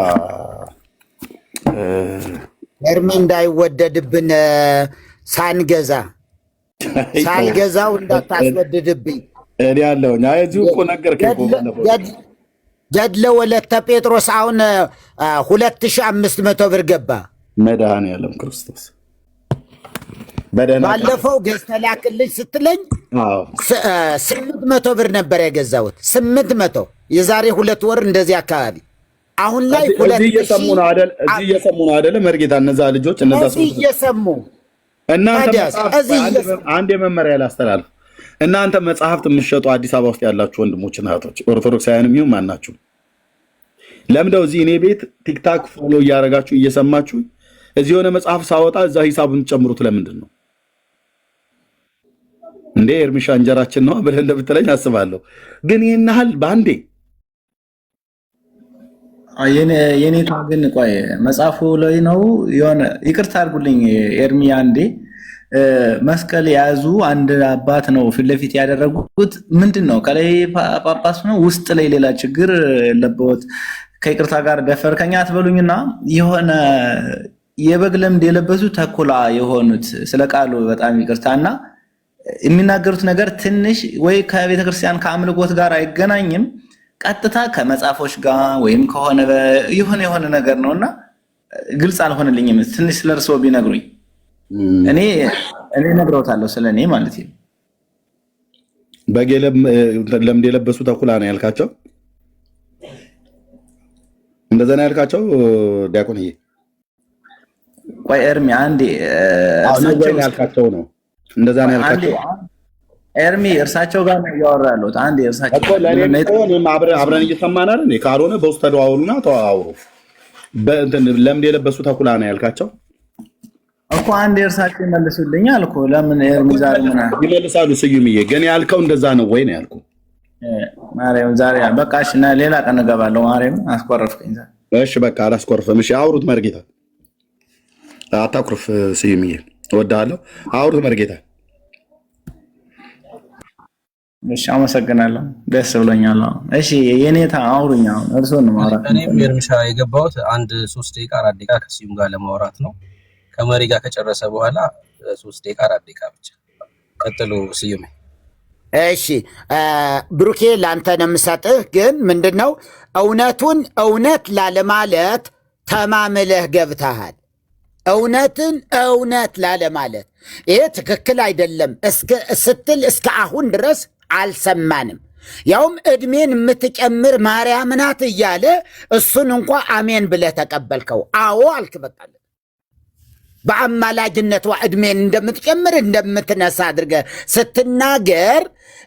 እርሜ እንዳይወደድብን ሳልገዛው እንዳታስወድድብኝ እኔ ያለሁኝ። አይ እዚሁ እኮ ነገርከኝ እኮ ገድለ ወለተ ጴጥሮስ አሁን 2500 ብር ገባ። መድኃኔዓለም ክርስቶስ ባለፈው ገዝተህ ላክልኝ ስትለኝ 800 ብር ነበር የገዛሁት። 800 የዛሬ 2 ወር እንደዚህ አካባቢ። አሁን ላይ እዚህ እየሰሙ ነው አይደለ? መርጌታ እነዛ ልጆች እነዛ ሰዎች እየሰሙ እናንተ አንድ የመመሪያ ላስተላልፍ። እናንተ መጽሐፍት የምትሸጡ አዲስ አበባ ውስጥ ያላችሁ ወንድሞችና እህቶች ኦርቶዶክሳውያንም ይሁን ማናችሁ ለምደው እዚህ እኔ ቤት ቲክታክ ፎሎ እያደረጋችሁ እየሰማችሁ እዚህ የሆነ መጽሐፍ ሳወጣ እዛ ሂሳቡን ጨምሩት። ለምንድን ነው እንዴ? ኤርሚሻ እንጀራችን ነው ብለህ እንደምትለኝ አስባለሁ። ግን ይህን ያህል በአንዴ የኔታ ግን ቆይ መጽሐፉ ላይ ነው የሆነ ይቅርታ አድርጉልኝ ኤርሚ፣ አንዴ መስቀል የያዙ አንድ አባት ነው ፊት ለፊት ያደረጉት። ምንድን ነው ከላይ ጳጳስ ነው ውስጥ ላይ ሌላ ችግር የለበት። ከይቅርታ ጋር ደፈርከኛ አትበሉኝና የሆነ የበግ ለምድ የለበሱ ተኩላ የሆኑት ስለ ቃሉ በጣም ይቅርታና የሚናገሩት ነገር ትንሽ ወይ ከቤተክርስቲያን ከአምልኮት ጋር አይገናኝም፣ ቀጥታ ከመጽሐፎች ጋር ወይም ከሆነ የሆነ ነገር ነውና ግልጽ አልሆነልኝም። ትንሽ ስለርሶ ቢነግሩኝ እኔ ነግረውታለሁ ስለኔ ማለት ነው። በግ ለምድ የለበሱ ተኩላ ነው ያልካቸው? እንደዛ ነው ያልካቸው ዲያቆንዬ? ቆይ ኤርሚ አንዴ እርሳቸው ያልካቸው ነው እንደዛ ነው ያልካቸው? ኤርሚ እርሳቸው ጋር ነው ያወራ ያለሁት። አንዴ እርሳቸው እኮ ለኔ ቆን አብረን እየሰማን አይደል? ካልሆነ በውስጥ ተደዋውሉና ተዋውሩ። በእንትን ለምድ የለበሱ ተኩላ ነው ያልካቸው እኮ አንዴ እርሳቸው መልሱልኛል እኮ። ለምን ኤርሚ ዛሬ ምን ይመልሳሉ? ስዩምዬ ግን ያልከው እንደዛ ነው ወይ ነው ያልኩ? ማርያም ዛሬ በቃ እሺ፣ ሌላ ቀን እገባለሁ። ማርያም አስቆረፍከኝ። እሺ በቃ አላስቆርፍም። እሺ አውሩት መርጌታ፣ አታኩርፍ ስዩምዬ፣ እወድሃለሁ። አውሩት መርጌታ። እሺ አመሰግናለሁ፣ ደስ ብሎኛል። እሺ የኔታ አውሩኛ፣ እርሶን ነው ማውራት። እኔም ኤርሚሻ የገባሁት 1-3 ደቂቃ 4 ደቂቃ ከስዩም ጋር ለማውራት ነው። ከመሪ ጋር ከጨረሰ በኋላ 3 ደቂቃ 4 ደቂቃ ብቻ። ቀጥሉ ስዩም። እሺ ብሩኬ ላንተ ነው የምሰጥህ። ግን ምንድነው እውነቱን እውነት ላለማለት ተማምለህ ገብተሃል። እውነትን እውነት ላለማለት ይሄ ትክክል አይደለም ስትል እስከ አሁን ድረስ አልሰማንም። ያውም እድሜን የምትጨምር ማርያም ናት እያለ እሱን እንኳ አሜን ብለህ ተቀበልከው። አዎ አልክ። በቃ በአማላጅነቷ እድሜን እንደምትጨምር እንደምትነሳ አድርገህ ስትናገር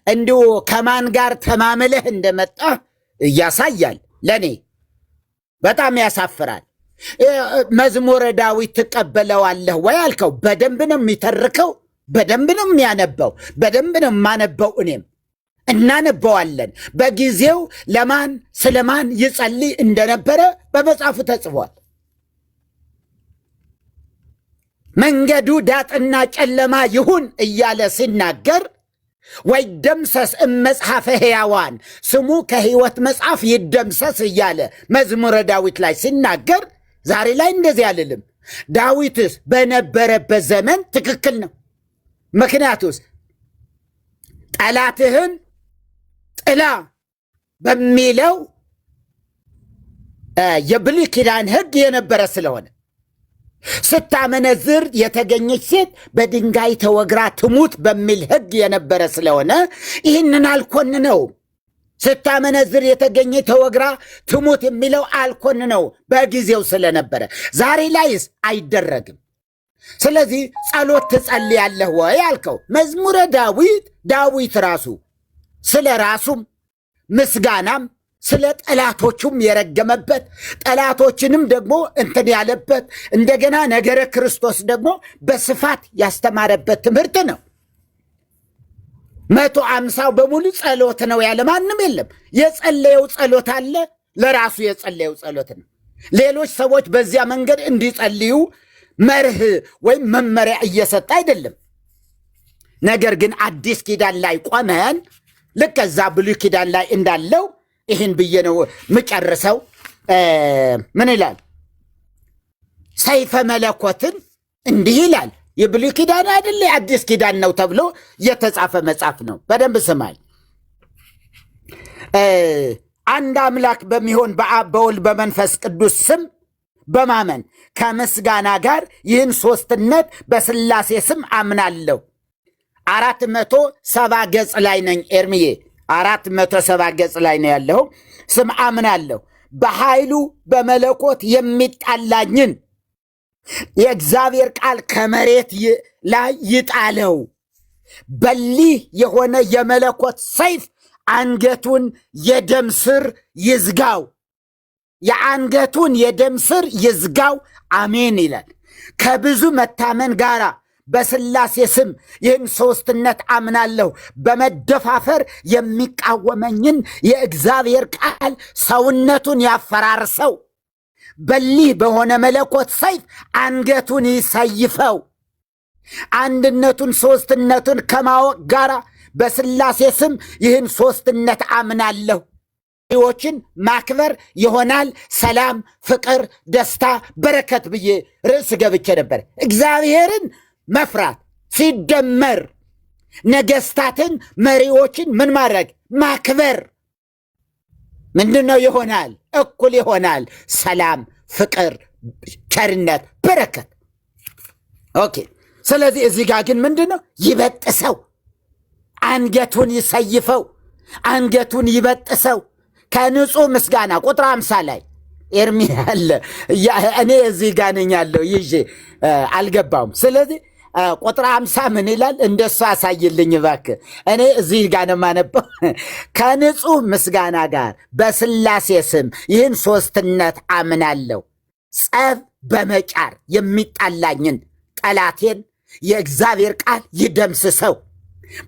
እንዲሁ ከማን ጋር ተማምለህ እንደመጣ ያሳያል። ለኔ በጣም ያሳፍራል። መዝሙረ ዳዊት ትቀበለዋለህ ወይ አልከው። በደንብ ነው የሚተርከው፣ በደንብ ነው የሚያነበው፣ በደንብ ነው የማነበው። እኔም እናነበዋለን። በጊዜው ለማን ስለማን ይጸልይ እንደነበረ በመጽሐፉ ተጽፏል። መንገዱ ዳጥና ጨለማ ይሁን እያለ ሲናገር ወይ ደምሰስ እመጽሐፈ ሕያዋን ስሙ ከሕይወት መጽሐፍ ይደምሰስ እያለ መዝሙረ ዳዊት ላይ ሲናገር ዛሬ ላይ እንደዚህ አልልም። ዳዊትስ በነበረበት ዘመን ትክክል ነው። ምክንያቱስ ጠላትህን ጥላ በሚለው የብሉይ ኪዳን ሕግ የነበረ ስለሆነ ስታመነዝር የተገኘች ሴት በድንጋይ ተወግራ ትሙት በሚል ሕግ የነበረ ስለሆነ ይህንን አልኮንነው። ስታመነዝር የተገኘ ተወግራ ትሙት የሚለው አልኮንነው በጊዜው ስለነበረ፣ ዛሬ ላይስ አይደረግም። ስለዚህ ጸሎት ትጸልያለህ ወይ አልከው። መዝሙረ ዳዊት ራሱ ስለ ራሱም ምስጋናም ስለ ጠላቶቹም የረገመበት ጠላቶችንም ደግሞ እንትን ያለበት እንደገና ነገረ ክርስቶስ ደግሞ በስፋት ያስተማረበት ትምህርት ነው። 150 በሙሉ ጸሎት ነው ያለ ማንም የለም። የጸለየው ጸሎት አለ፣ ለራሱ የጸለየው ጸሎት ነው። ሌሎች ሰዎች በዚያ መንገድ እንዲጸልዩ መርህ ወይም መመሪያ እየሰጠ አይደለም። ነገር ግን አዲስ ኪዳን ላይ ቆመን ልክ እዛ ብሉይ ኪዳን ላይ እንዳለው ይህን ብዬ ነው ምጨርሰው። ምን ይላል? ሰይፈ መለኮትን እንዲህ ይላል። የብሉይ ኪዳን አይደለ አዲስ ኪዳን ነው ተብሎ የተጻፈ መጽሐፍ ነው። በደንብ ስማል። አንድ አምላክ በሚሆን በአብ በወልድ በመንፈስ ቅዱስ ስም በማመን ከምስጋና ጋር ይህን ሶስትነት በስላሴ ስም አምናለሁ። 470 ገጽ ላይ ነኝ ኤርምዬ፣ 470 ገጽ ላይ ነው ያለው። ስም አምናለሁ በኃይሉ በመለኮት የሚጣላኝን የእግዚአብሔር ቃል ከመሬት ላይ ይጣለው። በሊህ የሆነ የመለኮት ሰይፍ አንገቱን የደም ስር ይዝጋው፣ የአንገቱን የደም ስር ይዝጋው። አሜን ይላል። ከብዙ መታመን ጋራ በስላሴ ስም ይህን ሶስትነት አምናለሁ። በመደፋፈር የሚቃወመኝን የእግዚአብሔር ቃል ሰውነቱን ያፈራርሰው። በሊህ በሆነ መለኮት ሰይፍ አንገቱን ይሰይፈው። አንድነቱን ሶስትነቱን ከማወቅ ጋራ በስላሴ ስም ይህን ሶስትነት አምናለሁ። ዎችን ማክበር ይሆናል ሰላም፣ ፍቅር፣ ደስታ፣ በረከት ብዬ ርዕስ ገብቼ ነበር። እግዚአብሔርን መፍራት ሲደመር ነገስታትን መሪዎችን ምን ማድረግ ማክበር ምንድነው ይሆናል? እኩል ይሆናል ሰላም፣ ፍቅር፣ ቸርነት፣ በረከት። ኦኬ። ስለዚህ እዚህ ጋር ግን ምንድነው? ይበጥሰው፣ አንገቱን ይሰይፈው፣ አንገቱን ይበጥሰው ከንጹህ ምስጋና ቁጥር 50 ላይ ኤርሚ አለ። እኔ እዚህ ጋር ነኝ ያለው ይዤ አልገባውም። ስለዚህ ቁጥር 50 ምን ይላል? እንደሱ አሳይልኝ እባክህ። እኔ እዚህ ጋር ነው የማነበው። ከንጹህ ምስጋና ጋር በስላሴ ስም ይህን ሶስትነት አምናለሁ። ጸብ በመጫር የሚጣላኝን ጠላቴን የእግዚአብሔር ቃል ይደምስሰው።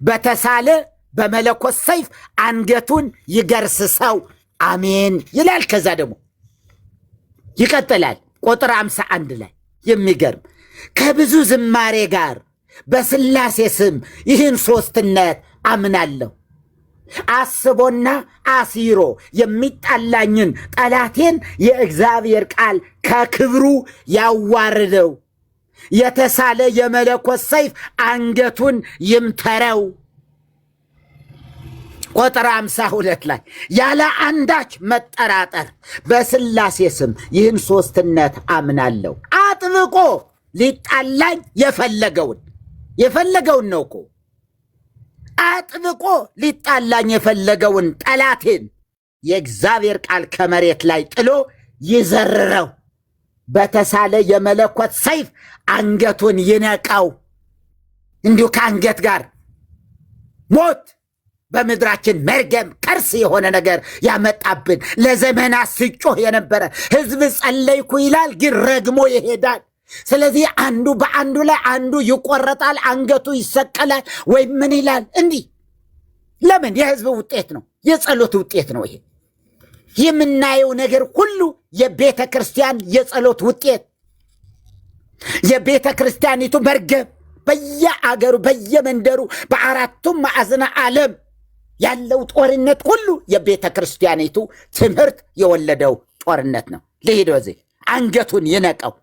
በተሳለ በመለኮት ሰይፍ አንገቱን ይገርስሰው። አሜን ይላል። ከዛ ደግሞ ይቀጥላል ቁጥር 51 ላይ የሚገርም ከብዙ ዝማሬ ጋር በስላሴ ስም ይህን ሶስትነት አምናለሁ። አስቦና አሲሮ የሚጣላኝን ጠላቴን የእግዚአብሔር ቃል ከክብሩ ያዋርደው። የተሳለ የመለኮት ሰይፍ አንገቱን ይምተረው። ቁጥር 52 ላይ ያለ አንዳች መጠራጠር በስላሴ ስም ይህን ሶስትነት አምናለሁ። አጥብቆ ሊጣላኝ የፈለገውን ነው እኮ አጥብቆ ሊጣላኝ የፈለገውን ጠላቴን የእግዚአብሔር ቃል ከመሬት ላይ ጥሎ ይዘርረው። በተሳለ የመለኮት ሰይፍ አንገቱን ይነቀው። እንዲሁ ከአንገት ጋር ሞት በምድራችን መርገም ከርስ የሆነ ነገር ያመጣብን ለዘመናት ሲጮህ የነበረ ሕዝብ ጸለይኩ ይላል፣ ግን ረግሞ ይሄዳል። ስለዚህ አንዱ በአንዱ ላይ አንዱ ይቆረጣል፣ አንገቱ ይሰቀላል፣ ወይም ምን ይላል እንዲህ። ለምን? የሕዝብ ውጤት ነው፣ የጸሎት ውጤት ነው። ይሄ የምናየው ነገር ሁሉ የቤተ ክርስቲያን የጸሎት ውጤት፣ የቤተ ክርስቲያኒቱ መርገም በየአገሩ በየመንደሩ በአራቱም ማዕዘነ ዓለም ያለው ጦርነት ሁሉ የቤተ ክርስቲያኒቱ ትምህርት የወለደው ጦርነት ነው። ልሂድ በዚህ አንገቱን ይነቀው።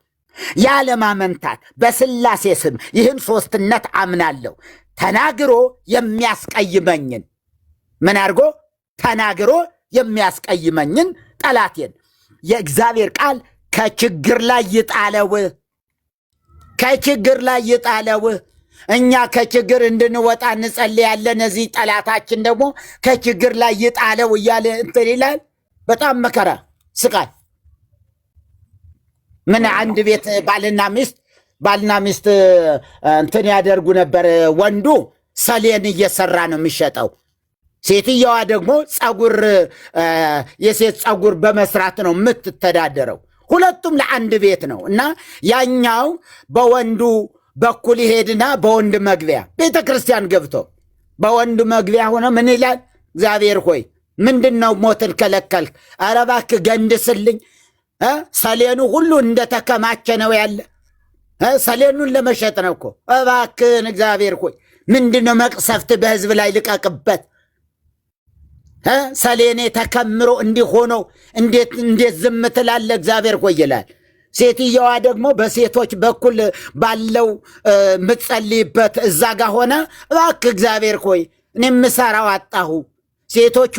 ያለማመንታት በስላሴ ስም ይህን ሶስትነት አምናለሁ ተናግሮ የሚያስቀይመኝን ምን አድርጎ ተናግሮ የሚያስቀይመኝን ጠላቴን የእግዚአብሔር ቃል ከችግር ላይ ይጣለው፣ ከችግር ላይ ይጣለው። እኛ ከችግር እንድንወጣ እንጸልያለን። እዚህ ጠላታችን ደግሞ ከችግር ላይ ይጣለው እያለ እንትን ይላል። በጣም መከራ ስቃይ። ምን አንድ ቤት ባልና ሚስት እንትን ያደርጉ ነበር። ወንዱ ሰሌን እየሰራ ነው የሚሸጠው፣ ሴትየዋ ደግሞ የሴት ፀጉር በመስራት ነው የምትተዳደረው። ሁለቱም ለአንድ ቤት ነው እና ያኛው በወንዱ በኩል ይሄድና በወንድ መግቢያ ቤተ ክርስቲያን ገብቶ በወንድ መግቢያ ሆነ ምን ይላል? እግዚአብሔር ሆይ ምንድን ነው ሞትን ከለከልክ? ኧረ እባክህ ገንድስልኝ። ሰሌኑ ሁሉ እንደተከማቸ ነው ያለ። ሰሌኑን ለመሸጥ ነው እኮ። እባክህን እግዚአብሔር ሆይ ምንድን ነው መቅሰፍት በህዝብ ላይ ልቀቅበት። ሰሌኔ ተከምሮ እንዲሆነው እንዴት ዝም ትላለ? እግዚአብሔር ሆይ ይላል። ሴትየዋ ደግሞ በሴቶች በኩል ባለው ምጸልይበት እዛ ጋር ሆነ እባክህ እግዚአብሔር ሆይ እኔ የምሰራው አጣሁ። ሴቶቹ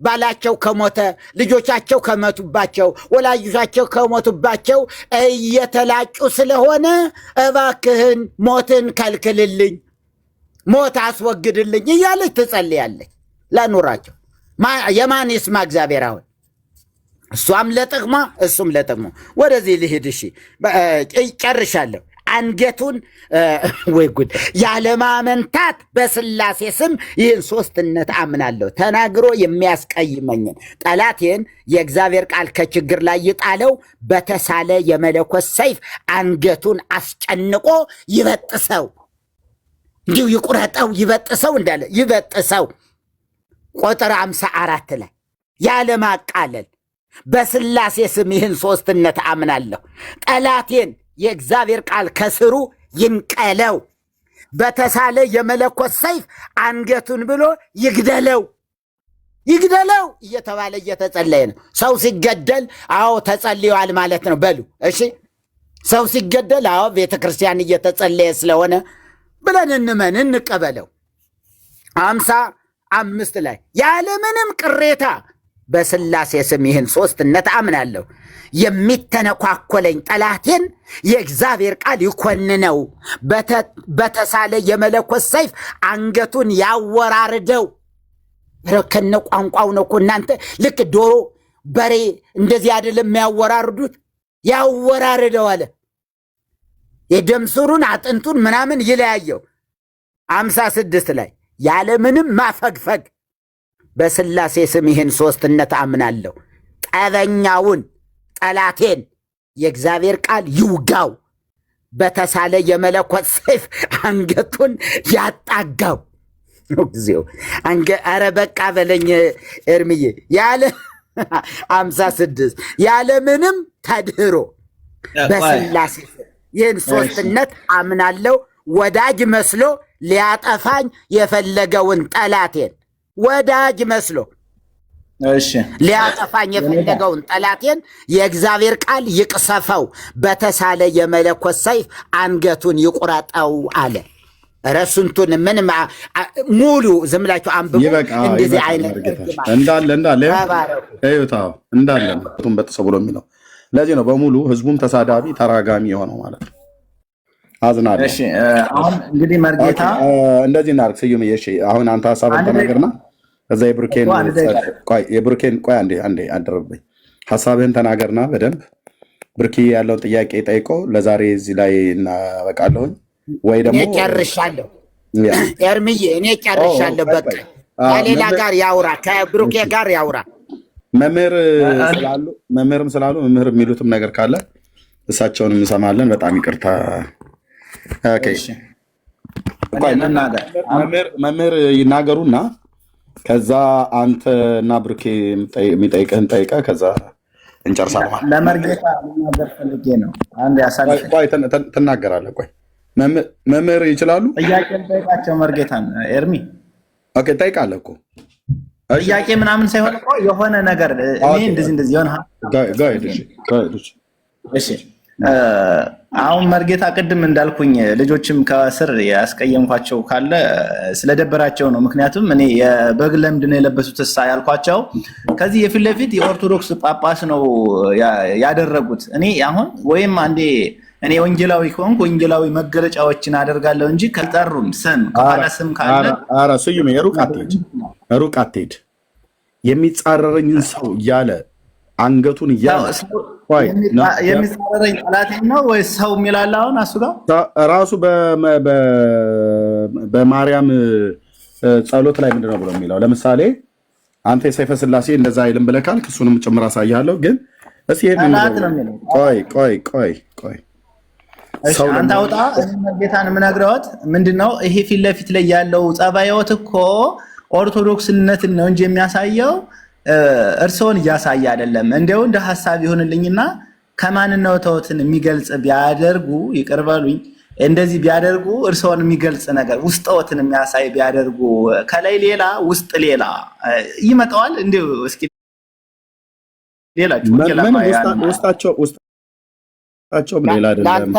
ባላቸው ከሞተ፣ ልጆቻቸው ከሞቱባቸው፣ ወላጆቻቸው ከሞቱባቸው እየተላጩ ስለሆነ እባክህን ሞትን ከልክልልኝ፣ ሞት አስወግድልኝ እያለች ትጸልያለች ለኑራቸው። የማን ይስማ እግዚአብሔር? አሁን እሷም ለጥቅሟ እሱም ለጥቅሟ። ወደዚህ ልሂድ። እሺ ጨርሻለሁ። አንገቱን ወይ ጉድ! ያለማመንታት በስላሴ ስም ይህን ሶስትነት አምናለሁ ተናግሮ የሚያስቀይመኝን ጠላቴን የእግዚአብሔር ቃል ከችግር ላይ ይጣለው፣ በተሳለ የመለኮት ሰይፍ አንገቱን አስጨንቆ ይበጥሰው። እንዲሁ ይቁረጠው፣ ይበጥሰው እንዳለ ይበጥሰው። ቁጥር 54 ላይ ያለማቃለል በስላሴ ስም ይህን ሶስትነት አምናለሁ ጠላቴን የእግዚአብሔር ቃል ከስሩ ይንቀለው፣ በተሳለ የመለኮት ሰይፍ አንገቱን ብሎ ይግደለው እየተባለ እየተጸለየ ነው። ሰው ሲገደል አዎ ተጸልየዋል ማለት ነው በሉ። እሺ ሰው ሲገደል አዎ ቤተ ክርስቲያን እየተጸለየ ስለሆነ ብለን እንመን እንቀበለው። 55 ላይ ያለምንም ቅሬታ በስላሴ ስም ይህን ሶስትነት አምናለሁ የሚተነኳኮለኝ ጠላቴን የእግዚአብሔር ቃል ይኮንነው፣ በተሳለ የመለኮት ሰይፍ አንገቱን ያወራርደው። ከነ ቋንቋው ነው እኮ እናንተ። ልክ ዶሮ በሬ እንደዚህ አይደለም የሚያወራርዱት? ያወራርደው አለ። የደም ስሩን አጥንቱን ምናምን ይለያየው። 56 ላይ ያለምንም ማፈግፈግ በስላሴ ስም ይህን ሶስትነት አምናለሁ ጠበኛውን ጠላቴን የእግዚአብሔር ቃል ይውጋው፣ በተሳለ የመለኮት ሰይፍ አንገቱን ያጣጋው። ጊዜው ኧረ በቃ በለኝ ኤርምዬ። ያለ 56 ያለምንም ተድህሮ በስላሴ ይህን ሶስትነት አምናለሁ ወዳጅ መስሎ ሊያጠፋኝ የፈለገውን ጠላቴን ወዳጅ መስሎ ሊያጠፋኝ የፈለገውን ጠላቴን የእግዚአብሔር ቃል ይቅሰፈው፣ በተሳለ የመለኮት ሰይፍ አንገቱን ይቁረጠው አለ። ረሱንቱን ምን ሙሉ ዝም ብላችሁ አንብቡ። እንደዚህ አይነት እንዳለ በጥሰ ብሎ የሚለው ለዚህ ነው በሙሉ ህዝቡም ተሳዳቢ ተራጋሚ የሆነው ማለት ነው። አዝናለሁ። አሁን እንግዲህ መርጌታ እንደዚህ እናድርግ። ስዩም አሁን አንተ ሀሳብ ተናገርና ከዛ የብሩኬን ቆይ አንዴ አደረብኝ። ሀሳብህን ተናገርና በደንብ ብርኪ ያለውን ጥያቄ ጠይቆ ለዛሬ እዚህ ላይ እናበቃለሁኝ። ወይ ደግሞ ጨርሻለሁ ኤርምዬ፣ እኔ ጨርሻለሁ። በቃ ከሌላ ጋር ያውራ፣ ከብሩኬ ጋር ያውራ። መምህርም ስላሉ መምህር የሚሉትም ነገር ካለ እሳቸውንም እንሰማለን። በጣም ይቅርታ። መምህር ይናገሩና ከዛ አንተ እና ብሩኬ የሚጠይቅህን ጠይቀህ ከዛ እንጨርሳለን። ለመርጌታ ልናገር ፈልጌ ነው። አንድ ያሳልፍ ትናገራለህ። ቆይ መምህር ይችላሉ? ጥያቄ ጠይቃቸው መርጌታን። ኤርሚ ኦኬ፣ ጠይቃለህ እኮ ጥያቄ ምናምን ሳይሆን እኮ የሆነ ነገር እኔ እንደዚህ የሆነ እሺ አሁን መርጌታ ቅድም እንዳልኩኝ ልጆችም ከስር ያስቀየምኳቸው ካለ ስለደበራቸው ነው። ምክንያቱም እኔ የበግ ለምድ ነው የለበሱት ያልኳቸው ከዚህ የፊት ለፊት የኦርቶዶክስ ጳጳስ ነው ያደረጉት። እኔ አሁን ወይም አንዴ እኔ ወንጌላዊ ከሆንኩ ወንጌላዊ መገለጫዎችን አደርጋለሁ እንጂ ከጠሩም ስም ከኋላ ስም ካለ ኧረ ስዩም ሩቅ አትሄድ። የሚጻረረኝን ሰው እያለ አንገቱን እያለ የሚጻረረኝ ጠላቴ ነው ወይስ ሰው የሚላል? አሁን እሱ ጋር ራሱ በማርያም ጸሎት ላይ ምንድነው ብሎ የሚለው? ለምሳሌ አንተ የሰይፈ ስላሴ እንደዛ አይልም ብለህ ካልክ እሱንም ጭምር አሳያለሁ። ግን እስኪ ቆይ አንተ አውጣ። መርጌታን የምነግረውት ምንድነው ይሄ ፊት ለፊት ላይ ያለው ጸባይዎት እኮ ኦርቶዶክስነትን ነው እንጂ የሚያሳየው እርስዎን እያሳየ አይደለም። እንደው እንደ ሐሳብ ይሆንልኝና ከማንነትዎትን የሚገልጽ ቢያደርጉ ይቅርበሉኝ፣ እንደዚህ ቢያደርጉ እርስዎን የሚገልጽ ነገር ውስጥዎትን የሚያሳይ ቢያደርጉ ከላይ ሌላ ውስጥ ሌላ ይመጣዋል። እንደው እስኪ ሌላችሁ ውስጣቸው ሌላ አይደለም።